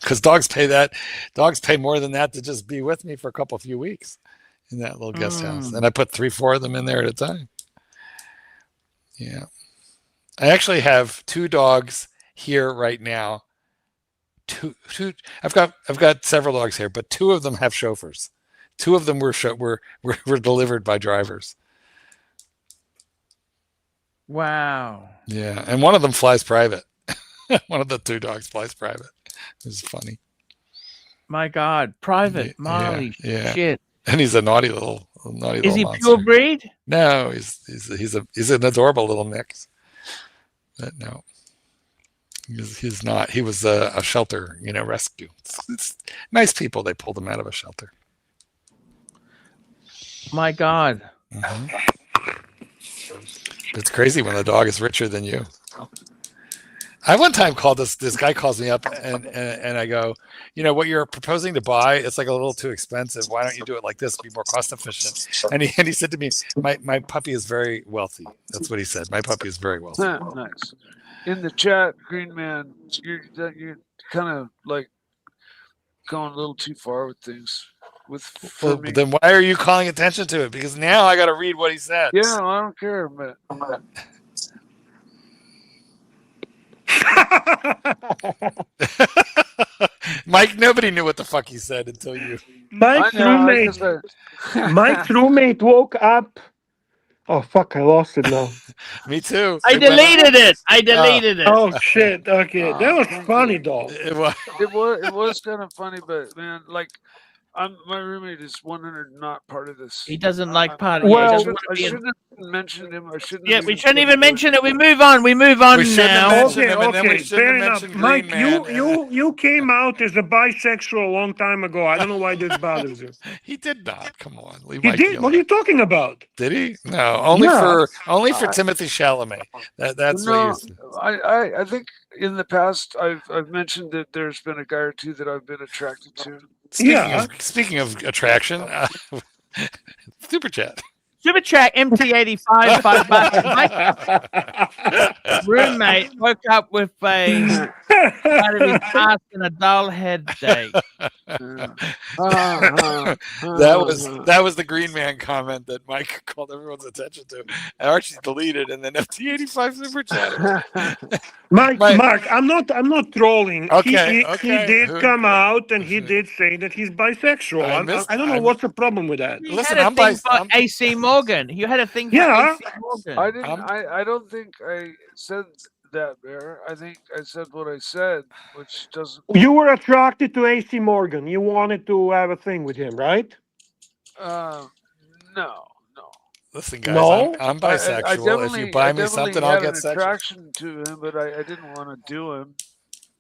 because dogs pay more than that to just be with me for a few weeks in that little guest house. And I put 3-4 of them in there at a time. Yeah. I actually have 2 dogs here right now. I've got several dogs here, but 2 of them have chauffeurs. 2 of them were delivered by drivers. Wow. Yeah, and one of them flies private. One of the 2 dogs flies private. It's funny. My God, private Yeah, Marley yeah. shit. And he's a naughty little Is he monster. pure breed? No, he's an adorable little mix. But no, he's not. He was a shelter, rescue. It's nice people. They pulled him out of a shelter. My God. Mm-hmm. It's crazy when the dog is richer than you. I one time called this guy calls me up and I go, what you're proposing to buy, it's like a little too expensive. Why don't you do it like this? Be more cost efficient. And he said to me, my puppy is very wealthy. That's what he said. My puppy is very wealthy. Nice. In the chat, Green Man, you're kind of like going a little too far with things. Well, then why are you calling attention to it? Because now I got to read what he said. Yeah, I don't care, but. Mike, nobody knew what the fuck he said until you. Mike's roommate woke up. Oh fuck! I lost it now. Me too. I deleted it. Oh shit! Okay, that was funny though. It was kind of funny, but man, like, my roommate is 100 not part of this. He doesn't like party. Well, I shouldn't have mentioned him. I shouldn't. Yeah, we shouldn't even mention it. We move on. We move on now. Okay, fair enough. Mike, you came out as a bisexual a long time ago. I don't know why this bothers you. He did not. Come on, leave He Mike did. alone. What are you talking about? Did he? No, only for Timothy Chalamet. That's no, what you. I think in the past I've mentioned that there's been a guy or 2 that I've been attracted to. Speaking of attraction, super chat. Super chat MT85 $5. Roommate woke up with a out of his ass and a dull headache. That was the Green Man comment that Mike called everyone's attention to. And Archie deleted, and then FT85 super chat. Mark, I'm not trolling. Okay, he did come out and he did say that he's bisexual. I don't know what's the problem with that. Listen, I'm bisexual. AC Morgan. You had a thing for AC Morgan. I didn't. I don't think I said that, Bear. I think I said what I said, which doesn't. You were attracted to AC Morgan. You wanted to have a thing with him, right? No. Listen, guys, No? I'm bisexual. If you buy me something, I'll get sexual. Attraction to him, but I didn't want to do him.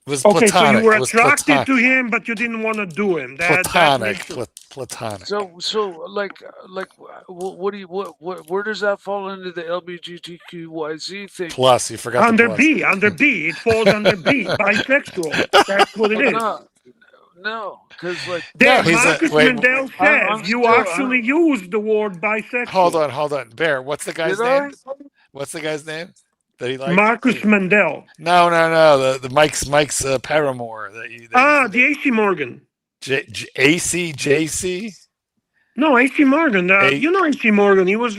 It was Okay, platonic. so you were It was attracted to him, but you didn't want to do him. Platonic. So like, where does that fall into the LGBTQYZ thing? Plus, you forgot under the plus. Under B. It falls under B. Bisexual. That's what it is. No, because like Marcus Mendel says you actually used the word bisexual. Hold on. Bear, what's the guy's name? What's the guy's name that he likes? Marcus Mendel. No. The Mike's paramour that you. The AC Morgan. JC. No, AC Morgan. You know AC Morgan. He was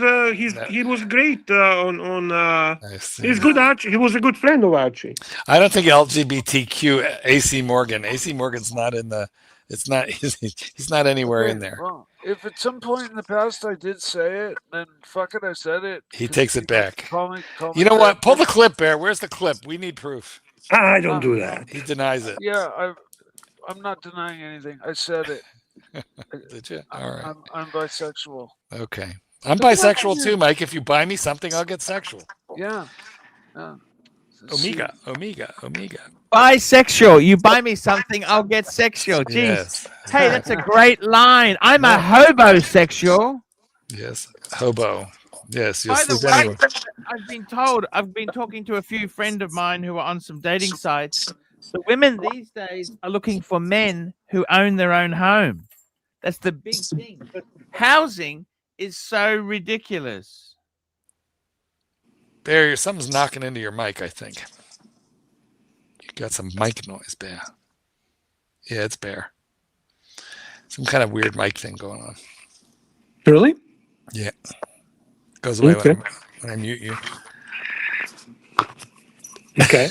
he was great on. He's good Archie. He was a good friend of Archie. I don't think LGBTQ AC Morgan. AC Morgan's not in the. It's not. He's not anywhere in there. Well, if at some point in the past I did say it, then fuck it, I said it. He takes it back. Call me you know what? Pull the clip, Bear. Where's the clip? We need proof. I don't do that. He denies it. Yeah, I'm not denying anything. I said it. Did you? All right. I'm bisexual. Okay. I'm bisexual too, Mike. If you buy me something, I'll get sexual. Yeah. Omega. Bisexual. You buy me something, I'll get sexual. Jeez. Yes. Hey, that's a great line. I'm a hobosexual. Yes. Hobo. Yes. By Yes. the way, I've been talking to a few friends of mine who are on some dating sites. The women these days are looking for men who own their own home. That's the big thing. But housing is so ridiculous. Bear, something's knocking into your mic, I think. You got some mic noise, Bear. Yeah, it's Bear. Some kind of weird mic thing going on. Really? Yeah. Goes away Okay. when I mute you. Okay.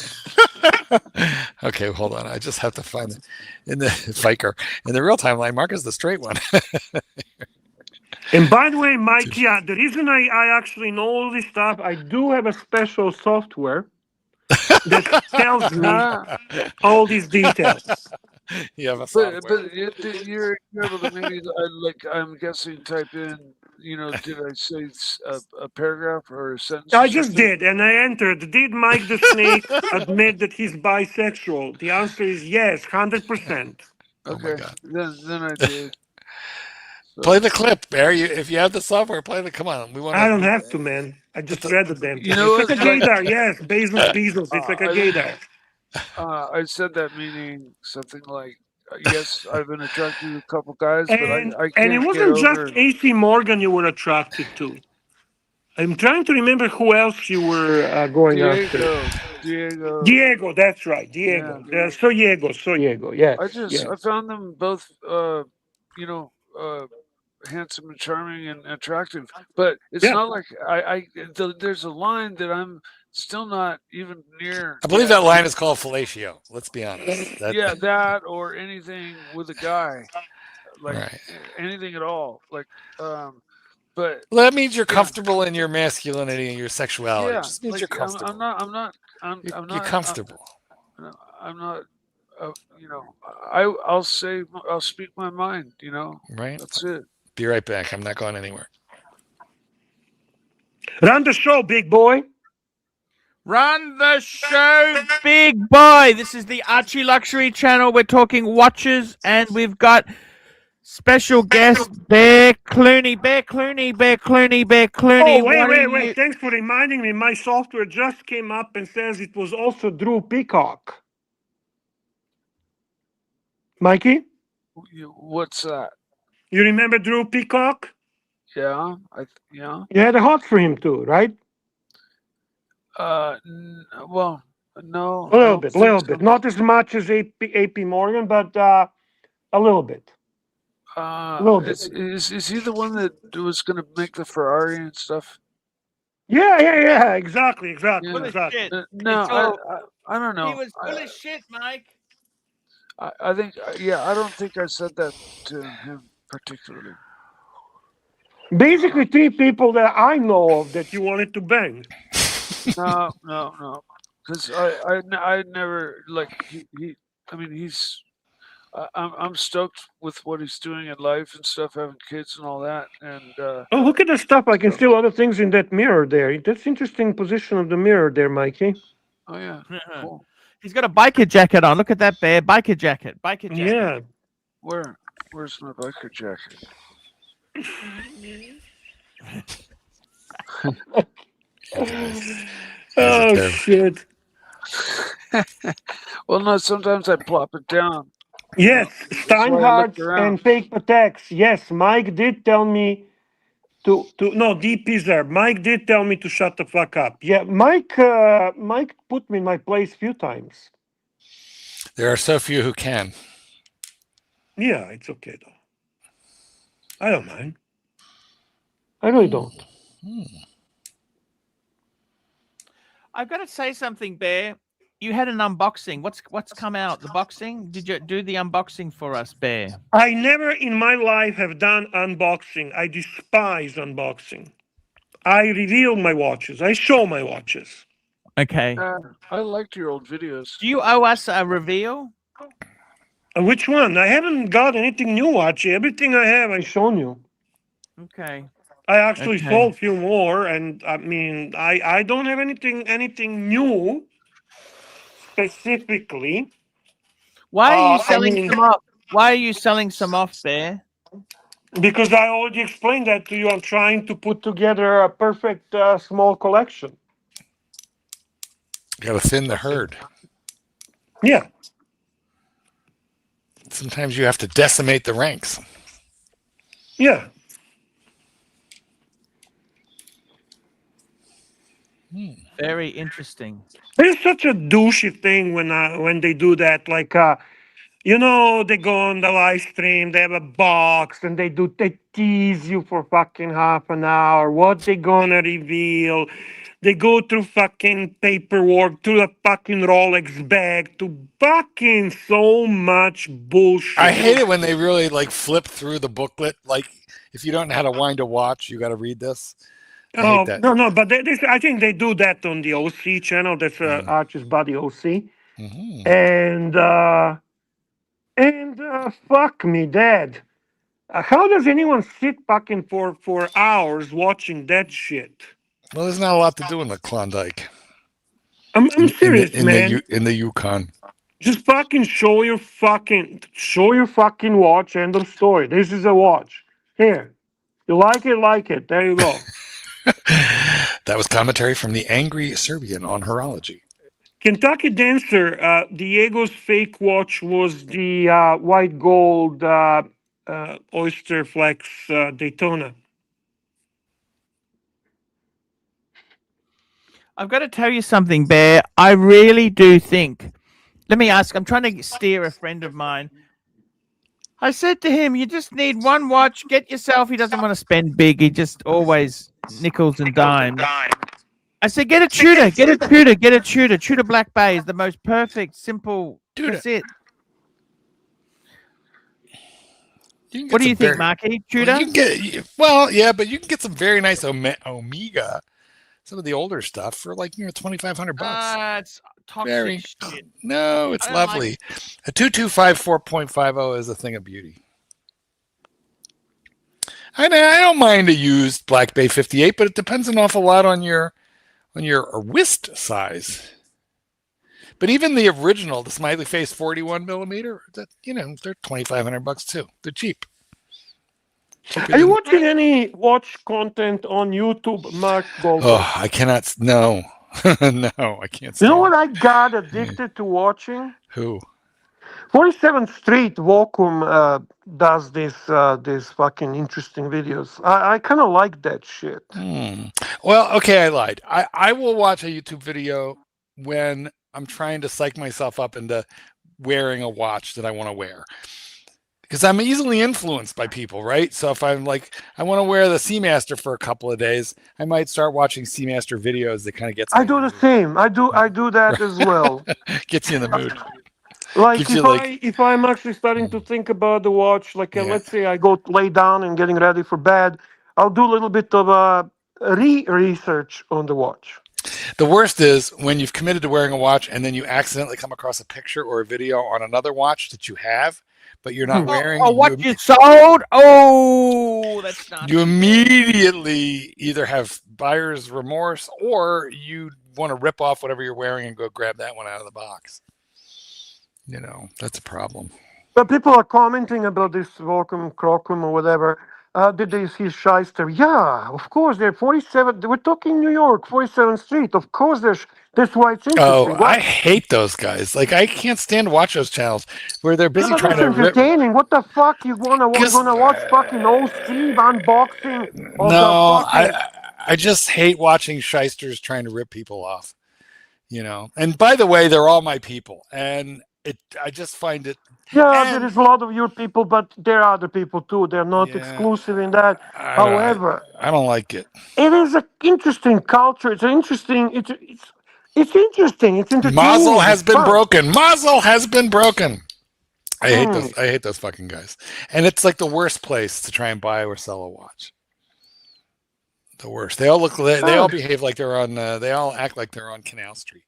Okay, hold on. I just have to find it in the Viker. In the real timeline, Mark is the straight one. And by the way, Mike, yeah, the reason I actually know all this stuff, I do have a special software that tells me all these details. You have a But software. you're able to maybe I'm guessing type in, did I say a paragraph or a sentence or I just something? did, and I entered. Did Mike the Snake admit that he's bisexual? The answer is yes, 100%. Oh my Okay, God. then I did. Play So, the clip, Bear. If you have the software, play the. Come on, we want I don't to. have to, man. I just read the damn thing. you know It's like what? a gaydar, yes. Bezos. It's like a I think gaydar. I said that meaning something like, yes, I've been attracted to a couple guys, but I And it can't get wasn't just over AC Morgan you were attracted to. I'm trying to remember who else you were going after. Diego. Diego, that's right. Yeah. Diego. Soyego. Yes. Yes. I found them both, you know, handsome and charming and attractive, but it's Yeah. not like there's a line that I'm still not even near. I believe yet. that line is called fellatio. Let's be honest. Yeah, that or anything with a guy, like Right. anything at all, like, but Well, that means you're yeah, comfortable in your masculinity and your sexuality. It yeah, just means like you're comfortable. I'm You're not, comfortable, I'm not. I'll speak my mind. right? That's it. Be right back. I'm not going anywhere. Run the show, big boy. Run the show, big boy. This is the Archie Luxury channel. We're talking watches, and we've got special guest Bear Clooney. Bear Clooney. Oh, What are you? wait. Thanks for reminding me. My software just came up and says it was also Drew Peacock. Mikey, What's that? you remember Drew Peacock? Yeah, You had a hot for him too, right? Well, no, A I little don't bit. think so. Not as much as AP Morgan, but a little bit. Little bit. Is he the one that was going to make the Ferrari and stuff? Yeah. Exactly. Full of shit. No, It's all- I don't know. He was full of shit, Mike. I think, I don't think I said that to him particularly. Basically, three people that I know of that you wanted to bang. No, because I never like he. I mean, I'm stoked with what he's doing in life and stuff, having kids and all that. And Oh, look at the stuff! I can see a lot of things in that mirror there. That's interesting position of the mirror there, Mikey. oh yeah, cool. He's got a biker jacket on. Look at that, Bear. Biker jacket. Yeah. Where's my biker jacket? Oh shit! Well, no, sometimes I plop it down. Yes, That's why I Steinhardt looked around. and Fake Attacks. Yes, Mike did tell me to no Deep is there. Mike did tell me to shut the fuck up. Yeah, Mike put me in my place a few times. There are so few who can. Yeah, it's okay though. I don't mind. I really don't. I've got to say something, Bear. You had an unboxing. What's come out? The boxing? Did you do the unboxing for us, Bear? I never in my life have done unboxing. I despise unboxing. I reveal my watches. I show my watches. Okay. I liked your old videos. Do you owe us a reveal? Which one? I haven't got anything new, Archie. Everything I have, I've shown you. Okay. I actually Okay. sold a few more, and I mean, I don't have anything new specifically. Why are you I selling mean- some off? Why are you selling some off, Bear? Because I already explained that to you. I'm trying to put together a perfect small collection. You got to thin the herd. Yeah. Sometimes you have to decimate the ranks. Yeah. Very interesting. It's such a douchey thing when they do that. Like, they go on the live stream, they have a box, and they tease you for fucking half an hour. What they gonna reveal? They go through fucking paperwork, to the fucking Rolex bag, to fucking so much bullshit. I hate it when they really like flip through the booklet. Like, if you don't know how to wind a watch, you got to read this. I hate that. No, but I think they do that on the OC channel. That's Archie's buddy OC. Mm-hmm. And fuck me, Dad. How does anyone sit fucking for hours watching that shit? Well, there's not a lot to do in the Klondike. I'm serious, man. In the Yukon. Just fucking show your fucking watch. End of story. This is a watch. Here, you like it, like it. There you go. That was commentary from the angry Serbian on horology. Kentucky Dancer, Diego's fake watch was the white gold Oyster Flex Daytona. I've got to tell you something, Bear. I really do think. Let me ask. I'm trying to steer a friend of mine. I said to him, "You just need one watch. Get yourself." He doesn't want to spend big. He just always nickels and dimes. I said, "Get a Tudor. Get a Tudor. Get a Tudor. Tudor Black Bay is the most perfect, simple. That's it." What do you think, Marky? Tudor? Yeah, but you can get some very nice Omega. Some of the older stuff for like $2,500. It's toxic shit. No, it's lovely. A 2254 4.50 is a thing of beauty. I don't mind a used Black Bay 58, but it depends an awful lot on your wrist size. But even the original, the smiley face 41 millimeter, they're $2,500 too. They're cheap. Are you watching any watch content on YouTube, Mark Goldberg? Oh, I cannot. No, no, I can't. You know what I got addicted to watching? Who? 47th Street Vacuum does this fucking interesting videos. I kind of like that shit. Well, okay, I lied. I will watch a YouTube video when I'm trying to psych myself up into wearing a watch that I want to wear. Because I'm easily influenced by people, right? So if I'm like, I want to wear the Seamaster for a couple of days, I might start watching Seamaster videos that kind of gets. I do the same. I do that as well. Gets you in the mood. Like if I'm actually starting to think about the watch, like let's say I go lay down and getting ready for bed, I'll do a little bit of research on the watch. The worst is when you've committed to wearing a watch and then you accidentally come across a picture or a video on another watch that you have, but you're not wearing. Oh, what you sold? Oh, that's not. You immediately either have buyer's remorse or you want to rip off whatever you're wearing and go grab that one out of the box. That's a problem. But people are commenting about this Volcom, Crocom, or whatever. Did they see Shyster? Yeah, of course. They're 47. We're talking New York, 47th Street. Of course, that's why it's interesting. Oh, I hate those guys. Like, I can't stand to watch those channels where they're busy trying to. Entertaining. What the fuck you gonna watch? Fucking OC unboxing. No, I just hate watching shysters trying to rip people off. And by the way, they're all my people, and I just find it. Yeah, there is a lot of your people, but there are other people too. They're not exclusive in that. However, I don't like it. It is an interesting culture. It's interesting. It's interesting. It's entertaining. Mazel has been broken. Mazel has been broken. I hate those. I hate those fucking guys. And it's like the worst place to try and buy or sell a watch. The worst. They all look. They all behave like they're on. They all act like they're on Canal Street.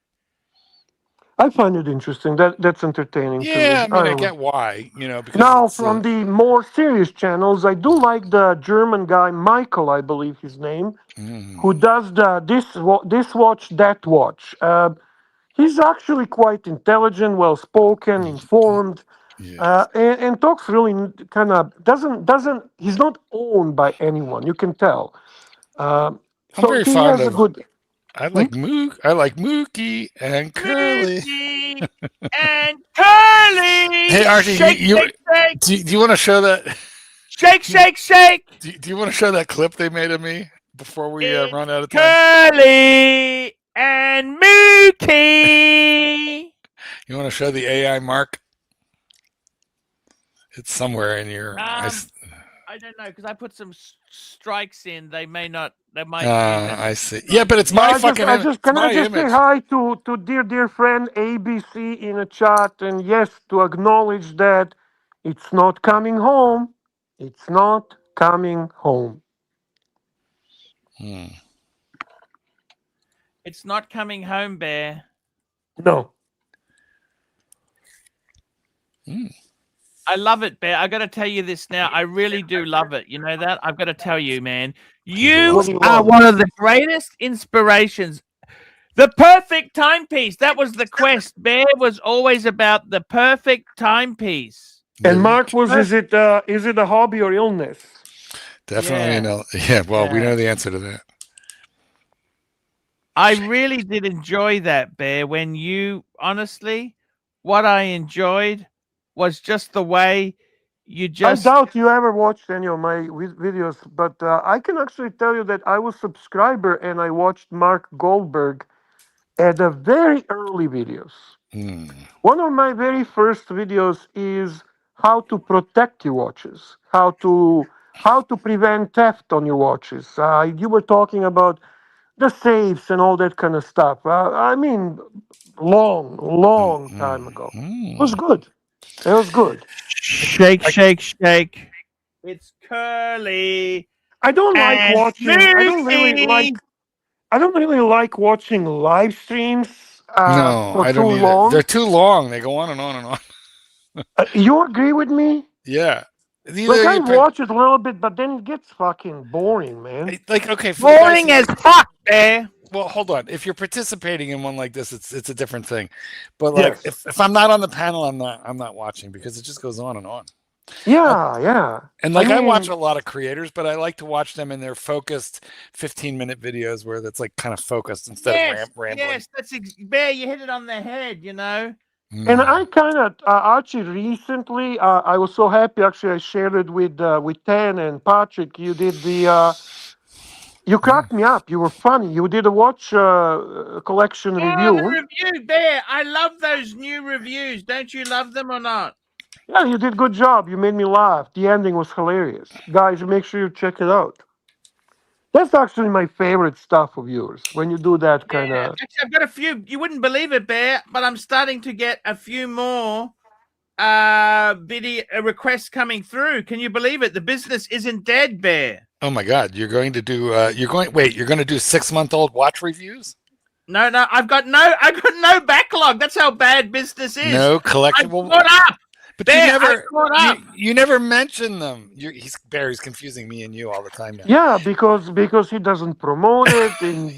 I find it interesting. That's entertaining. Yeah, to me. I get why. Because now from the more serious channels, I do like the German guy Michael, I believe his name, who does this watch, that watch. He's actually quite intelligent, well spoken, informed, and talks really kind of doesn't. He's not owned by anyone. You can tell. I'm very fond of. I like I like Mookie and Curly. And Curly. Hey Archie, shake, do you want to show that? Shake, shake, shake. Do you want to show that clip they made of me before we run out of time? Curly and Mookie. You want to show the AI mark? It's somewhere in your. I don't know because I put some strikes in. They might. I see. Yeah, but it's my fucking. Can I just say image. hi to dear friend ABC in a chat, and yes, to acknowledge that it's not coming home. It's not coming home. It's not coming home, Bear. No. I love it, Bear. I got to tell you this now. I really do love it. You know that? I've got to tell you, man. You are one of the greatest inspirations. The perfect timepiece. That was the quest. Bear was always about the perfect timepiece. And Mark, is it a hobby or illness? Definitely yeah. Well, we know the answer to that. I really did enjoy that, Bear. When you honestly, what I enjoyed was just the way you just. I doubt you ever watched any of my videos, but I can actually tell you that I was a subscriber and I watched Mark Goldberg at the very early videos. One of my very first videos is how to protect your watches, how to prevent theft on your watches. You were talking about the safes and all that kind of stuff. I mean, long time ago. It was good. It was good. Shake, shake, shake. It's curly. I don't like watching. I don't really like watching live streams No, for I too don't either. long. They're too long. They go on and on and on. You agree with me? Yeah. Like I watch it a little bit, but then it gets fucking boring, man. Like okay, boring as fuck, man. Well, hold on. If you're participating in one like this, it's a different thing. But like if I'm not on the panel, I'm not watching because it just goes on and on. Yeah. And like I watch a lot of creators, but I like to watch them in their focused 15-minute videos where that's like kind of focused instead of rambling. Yes, that's Bear. You hit it on the head, you know. And I kind of Archie recently. I was so happy. Actually, I shared it with Tan and Patrick. You did the. You cracked me up. You were funny. You did a watch collection review. The review, Bear. I love those new reviews. Don't you love them or not? Yeah, you did a good job. You made me laugh. The ending was hilarious. Guys, make sure you check it out. That's actually my favorite stuff of yours, when you do that kind of... Actually, I've got a few. You wouldn't believe it, Bear, but I'm starting to get a few more video requests coming through. Can you believe it? The business isn't dead, Bear. Oh my God! You're going to do you're going to do 6-month-old watch reviews? No, I've got no backlog. That's how bad business is. No collectible. I've caught up. But Bear, you never mention them. Barry's confusing me and you all the time now. Yeah, because he doesn't promote it, and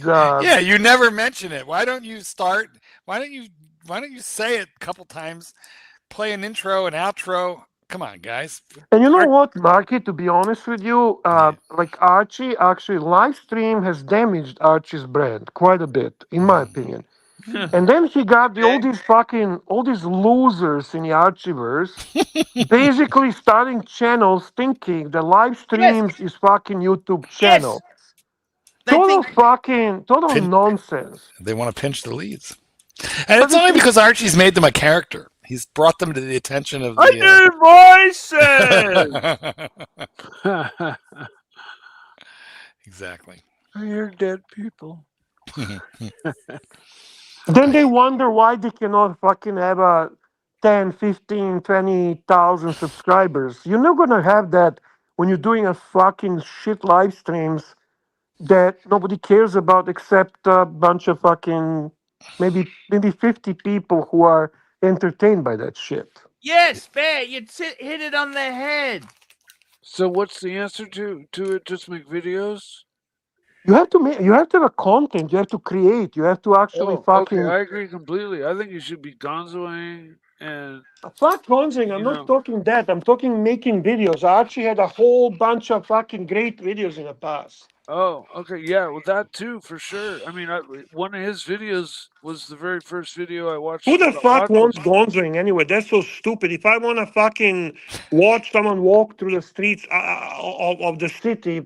yeah, you never mention it. Why don't you start? Why don't you say it a couple times? Play an intro, an outro. Come on, guys. And you know what, Marky? To be honest with you, like Archie, actually, live stream has damaged Archie's brand quite a bit, in my opinion. And then he got all these losers in the Archieverse basically starting channels thinking the live streams is fucking YouTube channel. Total nonsense. They want to pinch the leads. And it's only because Archie's made them a character. He's brought them to the attention of the... voices! Exactly. I hear dead people. Then they wonder why they cannot fucking have 10, 15, 20,000 subscribers. You're not going to have that when you're doing a fucking shit live streams that nobody cares about except a bunch of fucking maybe 50 people who are entertained by that shit. Yes, Bear, you'd hit it on the head. So what's the answer to it? Just make videos? You have to have a content. You have to create. You have to actually fucking. Okay, I agree completely. I think you should be gonzoing and. Fuck gonzoing. I'm not talking that. I'm talking making videos. Archie had a whole bunch of fucking great videos in the past. Oh, okay, yeah, well, that too, for sure. I mean, one of his videos was the very first video I watched. Who the fuck wants gonzoing anyway? That's so stupid. If I want to fucking watch someone walk through the streets of the city,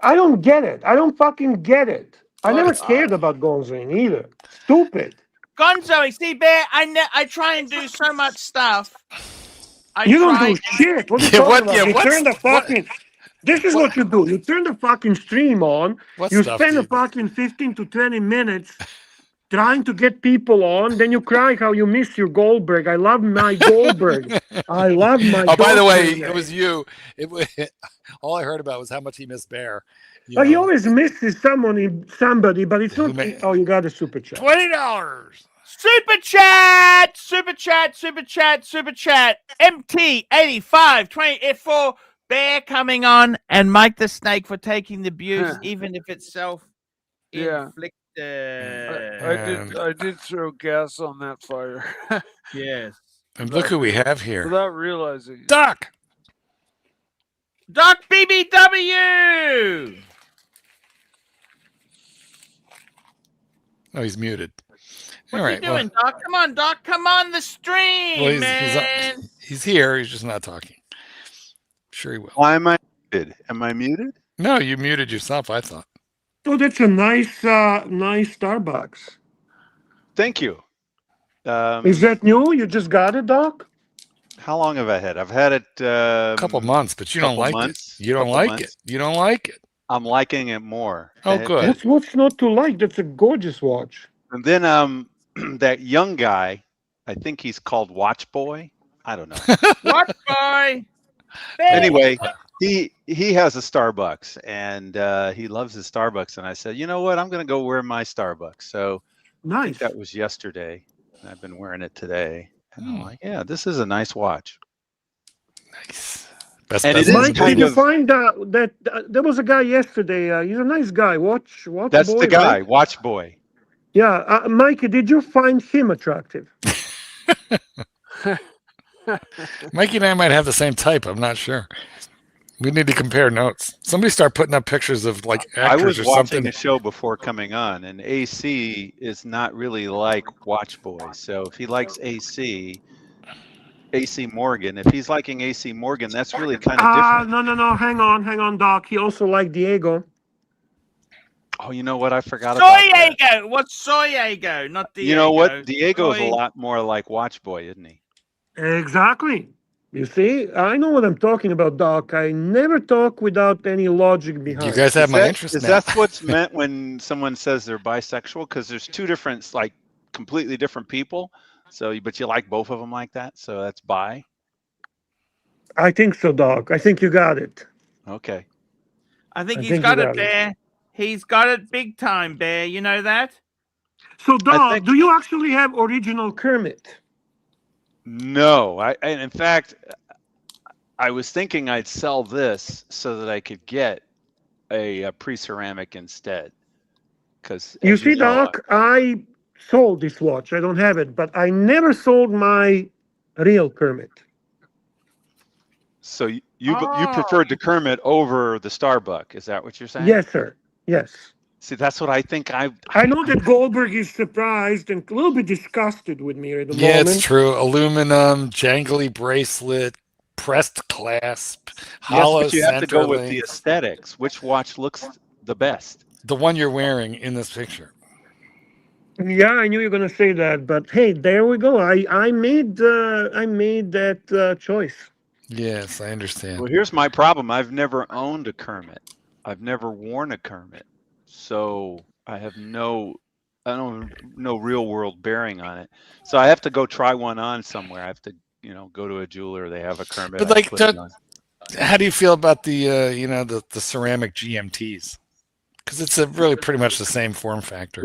I don't get it. I don't fucking get it. I never cared about gonzoing either. Stupid. Gonzoing, see, Bear, I try and do so much stuff. You don't tried. do shit. What are you Yeah, talking what- about? yeah, You what's- turn the what- fucking. This is what you do. You turn the fucking stream on. What You stuff spend do a you- fucking 15 to 20 minutes trying to get people on. Then you cry how you miss your Goldberg. I love my Goldberg. I love my. Oh, by the way, Goldberg. it was you. All I heard about was how much he missed Bear. You He know, always misses somebody, but it's Who not. may- Oh, you got a super chat. $20. Super chat, super chat, super chat, super chat. MT8520 F4 Bear coming on, and Mike the Snake for taking the abuse, even if it's self-inflicted. I did throw gas on that fire. Yes. And look who we have here. Without realizing it. Doc. Doc BBW. Oh, he's muted. What All are you right. doing, Doc? Come on, Doc. Come on the stream, Well, man. he's here. He's just not talking. Sure he will. Why am I muted? Am I muted? No, you muted yourself, I thought. Oh, that's a nice Starbucks. Thank you. Is that new? You just got it, Doc? How long have I had? I've had it A couple months, but you don't couple like months, it. You don't couple like months. it. You don't like it. I'm liking it more. Oh, good. What's not to like? That's a gorgeous watch. And then that young guy, I think he's called Watch Boy. I don't know. Watch boy. Anyway, he has a Starbucks and he loves his Starbucks. And I said, you know what? I'm going to go wear my Starbucks. So I think Nice. that was yesterday. And I've been wearing it today. And I'm like, yeah, this is a nice watch. Nice. Best And it business is Mike, kind did you of- find that there was a guy yesterday? He's a nice guy. Watch That's boy, the guy, right? Watch Boy. Yeah, Mikey, did you find him attractive? Mikey and I might have the same type. I'm not sure. We need to compare notes. Somebody start putting up pictures of like I actors was or watching something. a show before coming on, and AC is not really like Watch Boy. So if he likes AC Morgan, if he's liking AC Morgan, that's really kind of different. No. Hang on, Doc. He also liked Diego. Oh, you know what? I forgot about that. Soyego. What's Soyego? Not Diego. You know what? Diego's a Soy- lot more like Watch Boy, isn't he? Exactly. You see, I know what I'm talking about, Doc. I never talk without any logic behind. You guys have my interest Is now. that what's meant when someone says they're bisexual? Because there's two different, like, completely different people. So, but you like both of them like that. So that's bi. I think so, Doc. I think you got it. Okay. I think I he's think got you it, got it. Bear. He's got it big time, Bear. You know that? So, Doc, think- do you actually have original Kermit? No, and in fact, I was thinking I'd sell this so that I could get a pre-ceramic instead. Because You see, Doc, I sold this watch. I don't have it, but I never sold my real Kermit. so you preferred the Kermit over the Starbuck. Is that what you're saying? Yes, sir. Yes. See, that's what I think. I know that Goldberg is surprised and a little bit disgusted with me at the Yeah, moment. it's true. Aluminum, jangly bracelet, pressed clasp, hollow yes, but you have to center go with the link. aesthetics. Which watch looks the best? The one you're wearing in this picture. Yeah, I knew you were going to say that, but hey, there we go. I made that choice. Yes, I understand. Well, here's my problem. I've never owned a Kermit. I've never worn a Kermit, so I have no real world bearing on it. So I have to go try one on somewhere. I have to, go to a jeweler. They have a Kermit. But I like, put it on. how do you feel about the the ceramic GMTs? Because it's really pretty much the same form factor.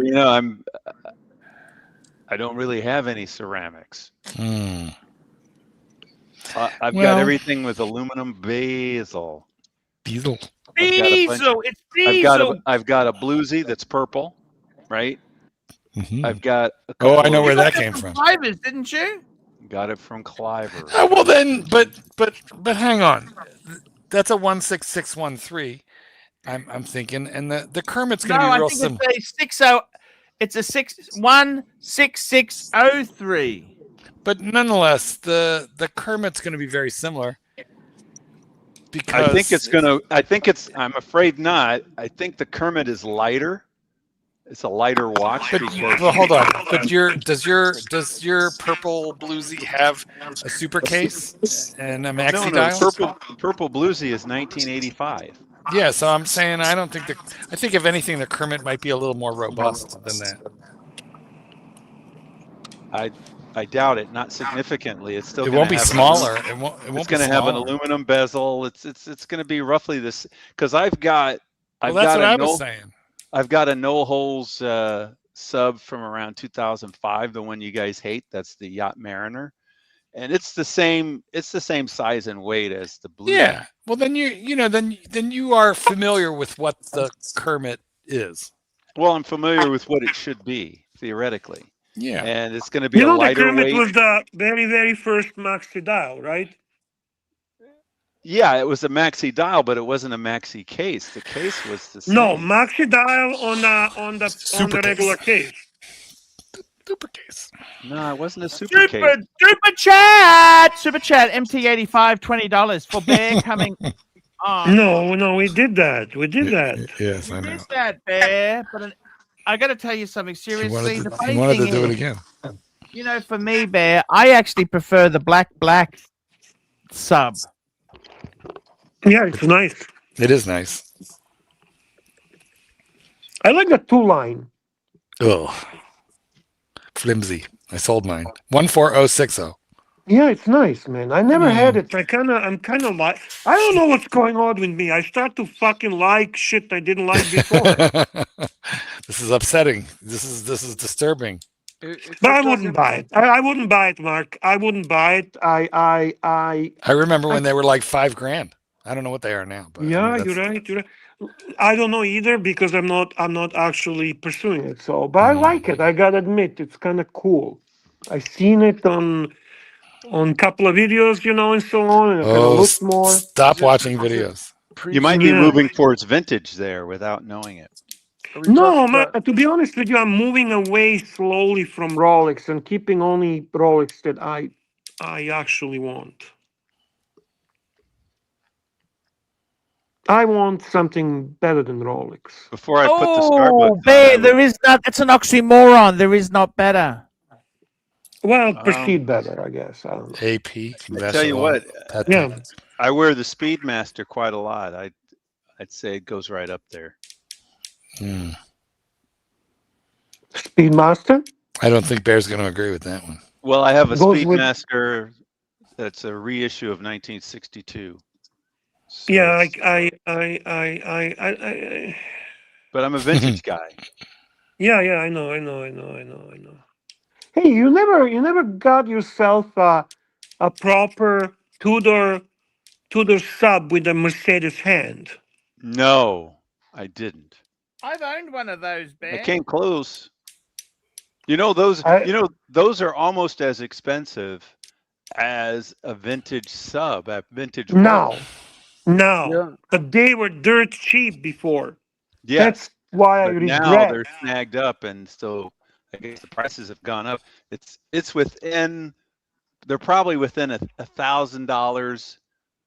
I don't really have any ceramics. Hmm. I've Well- got everything with aluminum bezel. Diesel. Diesel. It's Diesel. I've got a bluesy that's purple, right? Mhm. I've got a Oh, I couple know of- where You that got came it from. Fibers, didn't you? Got it from Cliver. Oh, well then, but hang on. That's a 16613. I'm thinking, and the Kermit's No, going to be I real think simple. it's a 60. It's a 16603. But nonetheless, the Kermit's going to be very similar. Because I'm afraid not. I think the Kermit is lighter. It's a lighter watch But because well, hold on. But does your purple bluesy have a super case and a maxi no, dial? purple bluesy is 1985. Yeah, so I'm saying I don't think I think if anything the Kermit might be a little more robust than that. I doubt it, not significantly. It's still It going won't to be have smaller. It it's won't be going to have an smaller. aluminum bezel. It's going to be roughly this because Well, that's what I was saying. I've got a no holes sub from around 2005, the one you guys hate. That's the Yacht Mariner, and it's the same size and weight as the Blue. Yeah. Well, then then you are familiar with what the Kermit is. Well, I'm familiar with what it should be theoretically. Yeah. And it's going to be You a know, the lighter Kermit weight. was the very, very first maxi dial, right? Yeah, it was a maxi dial, but it wasn't a maxi case. The case was the same. No, maxi dial on the regular case. Super case. No, it wasn't a super case. Super chat, MT85, $20 for Bear coming on. No, we did that. We did that. Yes, I You know. missed that, Bear. But I got to tell you something seriously. The He funny wanted thing to do it is, again. you know, for me, Bear, I actually prefer the black sub. Yeah, it's nice. It is nice. I like the 2-line. Ugh. Flimsy. I sold mine. 14060. Yeah, it's nice, man. I never had it. I'm kind of like, I don't know what's going on with me. I start to fucking like shit I didn't like before. This is upsetting. This is disturbing. But I wouldn't buy it. I wouldn't buy it, Mark. I wouldn't buy it. I remember when they were like $5,000. I don't know what they are now. But Yeah, I mean, you're right. You're right. I don't know either because I'm not actually pursuing it. So, but I like it. I gotta admit, it's kind of cool. I've seen it on a couple of videos, and so on, and I kind of look more. Stop watching videos. You might be moving towards vintage there without knowing it. No, man, to be honest with you, I'm moving away slowly from Rolex and keeping only Rolex that I actually want. I want something better than Rolex. Before I put the Oh, Starbucks Bear, on, there is not. That's an oxymoron. There is not better. Well, proceed better, I guess. I don't know. AP. I tell you what, Yeah. I wear the Speedmaster quite a lot. I'd say it goes right up there. Speedmaster? I don't think Bear's going to agree with that one. Well, I have a Goes with- Speedmaster that's a reissue of 1962. So Yeah, it's- but I'm a vintage guy. Yeah, I know. Hey, you never got yourself a proper Tudor sub with a Mercedes hand. No, I didn't. I've owned one of those, Bear. I came close. You know those. Those are almost as expensive as a vintage sub, a vintage. No, Yeah. but they were dirt cheap before. Yeah, That's why I but now regret. they're snagged up, and so I guess the prices have gone up. It's within. They're probably within $1,000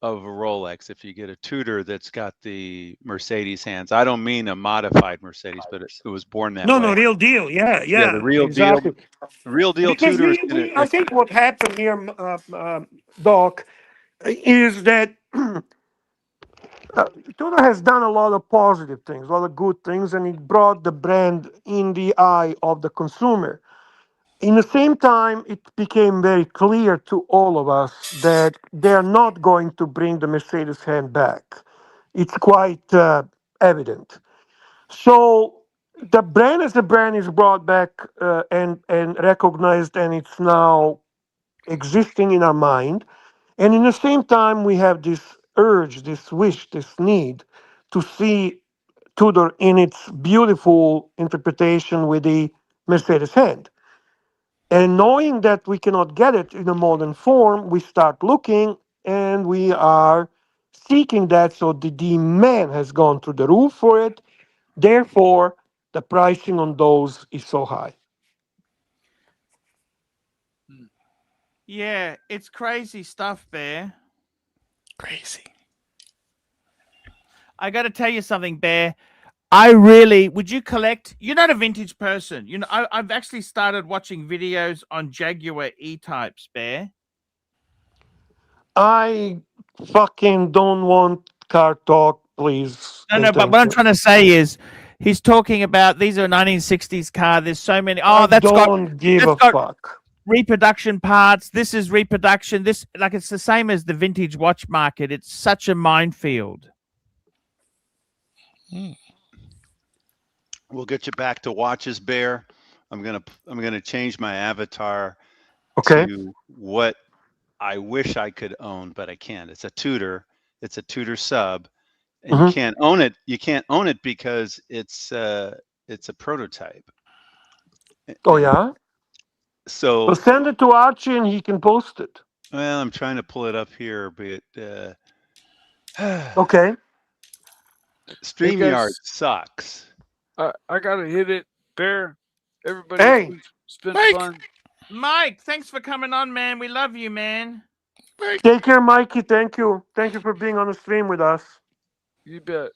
of a Rolex if you get a Tudor that's got the Mercedes hands. I don't mean a modified Mercedes, but it was born that way. No, real deal. Yeah, the real exactly. deal. The real deal Because Tudor. I think what happened here, Doc, is that Tudor has done a lot of positive things, a lot of good things, and it brought the brand in the eye of the consumer. In the same time, it became very clear to all of us that they're not going to bring the Mercedes hand back. It's quite evident. So the brand as a brand is brought back and recognized, and it's now existing in our mind. And in the same time, we have this urge, this wish, this need to see Tudor in its beautiful interpretation with the Mercedes hand. And knowing that we cannot get it in a modern form, we start looking and we are seeking that. So the demand has gone through the roof for it. Therefore, the pricing on those is so high. Yeah, it's crazy stuff, Bear. Crazy. I got to tell you something, Bear. would you collect? You're not a vintage person. You know, I've actually started watching videos on Jaguar E-types, Bear. I fucking don't want car talk, please. No, and no, but thank what I'm you. trying to say is he's talking about these are a 1960s car. There's so many. I Oh, that's don't give a got fuck. reproduction parts. This is reproduction. This, like, it's the same as the vintage watch market. It's such a minefield. We'll get you back to watches, Bear. I'm gonna change my avatar Okay. to what I wish I could own, but I can't. It's a Tudor. It's a Tudor sub, and you can't own it. You can't own it because it's a prototype. Oh And yeah. so, Well, send it to Archie and he can post it. well, I'm trying to pull it up here, but Okay. StreamYard sucks. I gotta hit it. Bear. Everybody, Hey. it's been Mike. fun. Mike, thanks for coming on, man. We love you, man. Take care, Mikey. Thank you. Thank you for being on the stream with us. You bet.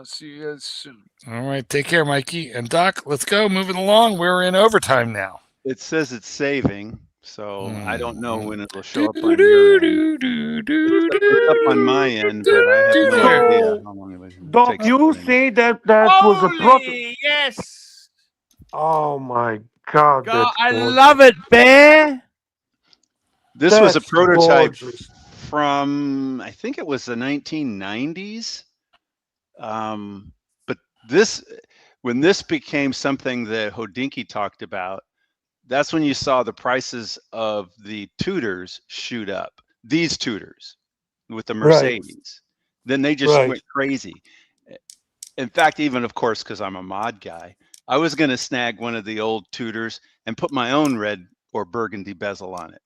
See you guys soon. All right, take care, Mikey. And Doc, let's go. Moving along. We're in overtime now. It says it's saving, so I don't know when it will show up Do, on do, your do, end. do, do, It's up on my end, but I have no do. idea how long it was. Doc, you say that was a prototype. Holy yes. Oh my God. God, that's I gorgeous. love it, Bear. This was a That's prototype gorgeous. from, I think it was the 1990s. But when this became something that Hodinkee talked about, that's when you saw the prices of the Tudors shoot up. These Tudors with the Mercedes. Then they just went crazy. In fact, even, of course, because I'm a mod guy, I was going to snag one of the old Tudors and put my own red or burgundy bezel on it.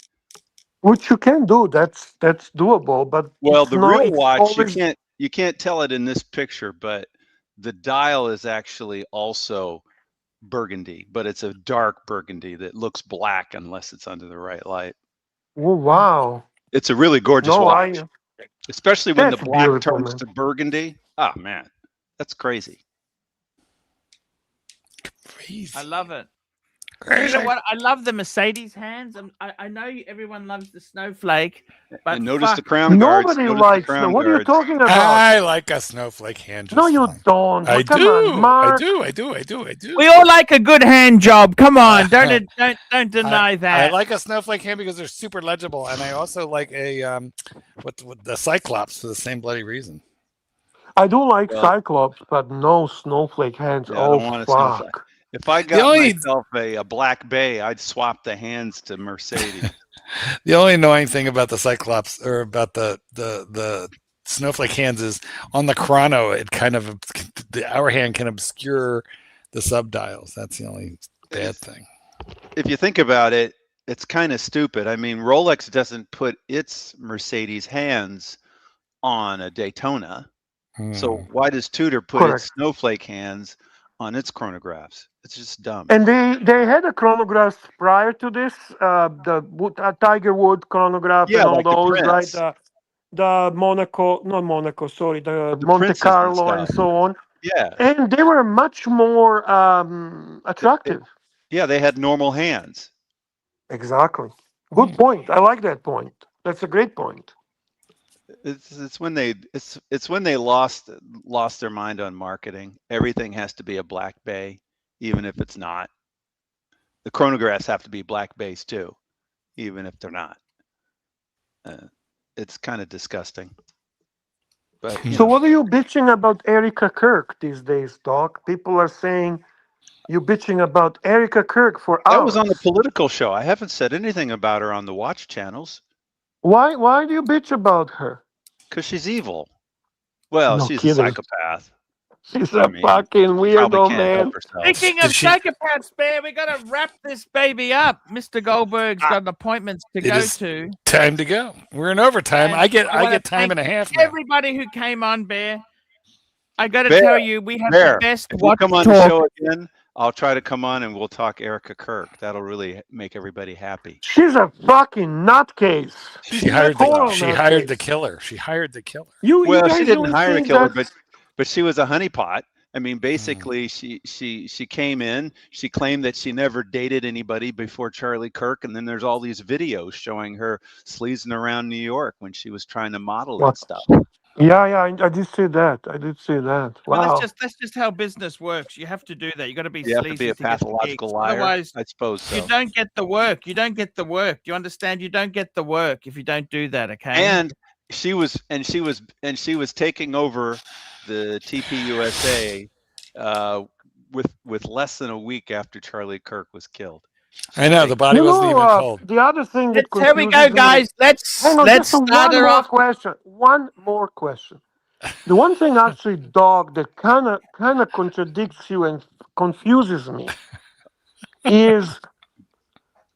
Which you can do. That's doable. But Well, it's the not, real it's watch, always, you can't tell it in this picture, but the dial is actually also burgundy, but it's a dark burgundy that looks black unless it's under the right light. oh, wow. It's a really gorgeous No, watch, especially when the that's black beautiful, turns man. to burgundy. Oh man, that's crazy. Crazy. I love it. You Crazy. know what? I love the Mercedes hands. I know everyone loves the snowflake, but And notice fuck, the crown guards. Nobody Notice the likes crown them. What are you guards. talking about? I like a snowflake hand just No, you fine. don't. I Come do. on, Mark. I do. we all like a good hand job. Come on, don't deny that. I like a snowflake hand because they're super legible, and I also like a what the Cyclops for the same bloody reason. I do like Well, Cyclops, but no snowflake hands. Yeah, I don't Oh, want a snowflake. fuck. If I got only- myself a Black Bay, I'd swap the hands to Mercedes. The only annoying thing about the Cyclops or about the snowflake hands is on the chrono, it kind of the hour hand can obscure the subdials. That's the only bad thing. If you think about it, it's kind of stupid. I mean, Rolex doesn't put its Mercedes hands on a Daytona. So why does Tudor put its Correct. snowflake hands on its chronographs? It's just dumb. And they had a chronograph prior to this, the Tiger Wood chronograph Yeah, and all like the those, right? Prince. The Monaco, not Monaco, sorry, the The Monte Princes and Carlo and stuff. so on. Yeah, And they were much more attractive. yeah, they had normal hands. Exactly. Good point. I like that point. That's a great point. It's when they lost their mind on marketing. Everything has to be a Black Bay, even if it's not. The chronographs have to be Black Bays too, even if they're not. It's kind of disgusting. But So what are you bitching about Erica Kirk these days, Doc? People are saying you bitching about Erica Kirk for hours. that was on the political show. I haven't said anything about her on the watch channels Why do you bitch about her? because she's evil. Well, No she's kidding. a psychopath. She's I a mean, fucking Probably weirdo, can't man. help herself. Speaking of Did she- psychopaths, Bear, we got to wrap this baby up. Mr. Goldberg's got appointments to It go is to. Time to go. We're in overtime. And I get I wanna time and a thank half now. Everybody who came on, Bear, I got to Bear, tell you, we have Bear, the best if you watch come on the talk. show again, I'll try to come on and we'll talk Erica Kirk. That'll really make everybody happy. She's a fucking nutcase. She hired total the nutcase. killer. She hired the killer. You Well, guys she didn't don't hire the think killer, that's- but she was a honeypot, I mean, basically, she came in. She claimed that she never dated anybody before Charlie Kirk, and then there's all these videos showing her sleazing around New York when she was trying to model and What? stuff. Yeah, I did see that. I did see that. Well, Wow. that's just how business works. You have to do that. You got to be You have to sleazy be a to get the pathological gigs. liar. Otherwise, I suppose so. you don't get the work. You don't get the work. Do you understand? You don't get the work if you don't do that. Okay. And she was taking over the TPUSA with less than a week after Charlie Kirk was killed. I know the body You wasn't even know, cold. the other thing that Here we confuses go, me. guys. Let's Hang on, let's just start one her more off. question. One more question. The one thing actually, dog, that kind of contradicts you and confuses me is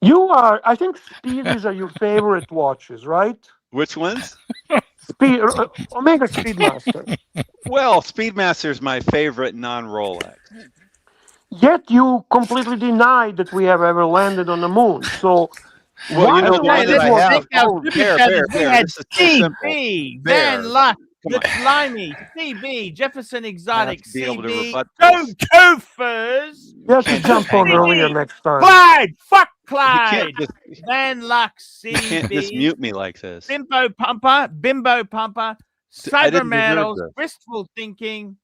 you are. I think Speedies are your favorite watches, right? Which ones? Omega Speedmaster. Well, Speedmaster is my favorite non-Rolex. Yet you completely deny that we have ever landed on the moon. So Well, you know the Hey, one that I let's have. take our Oh, super Bear, shadows. Bear, We Bear. had This is so simple. CB, Bear, Van Luck, come the on. Slimy, CB, Jefferson Exotic, to be able to CB, rebut Go this. Gophers, you have to Can't jump just hang on on. earlier next time. Clyde, fuck You can't Clyde, just Van Luck, you can't just CB, mute me like this. Bimbo Pumper, I Cyber didn't deserve Metals, this. Wistful Thinking,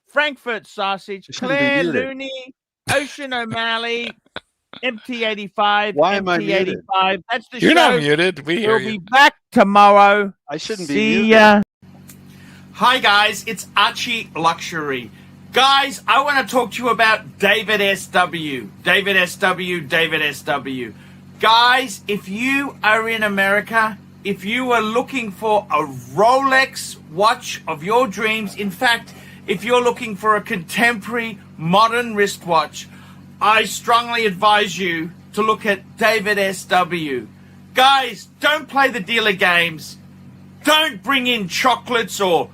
Frankfurt Sausage, You shouldn't be Claire muted. Looney, Ocean O'Malley, MT85, Why am I muted? MT85. That's the You're show. not muted. We hear We'll you. be back tomorrow. I shouldn't be See muted. ya. Hi guys, it's ArchieLuxury. Guys, I want to talk to you about David SW. David SW, David SW. Guys, if you are in America, if you are looking for a Rolex watch of your dreams, in fact, if you're looking for a contemporary modern wristwatch, I strongly advise you to look at David SW. Guys, don't play the dealer games. Don't bring in chocolates or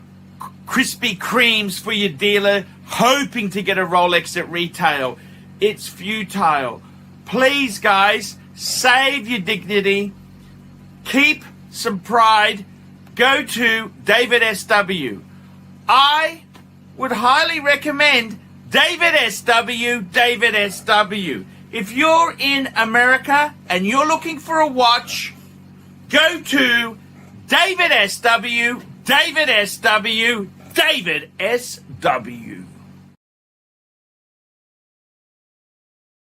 Krispy Kremes for your dealer hoping to get a Rolex at retail. It's futile. Please, guys, save your dignity. Keep some pride. Go to David SW. I would highly recommend David SW, David SW. If you're in America and you're looking for a watch, go to David SW, David SW, David SW.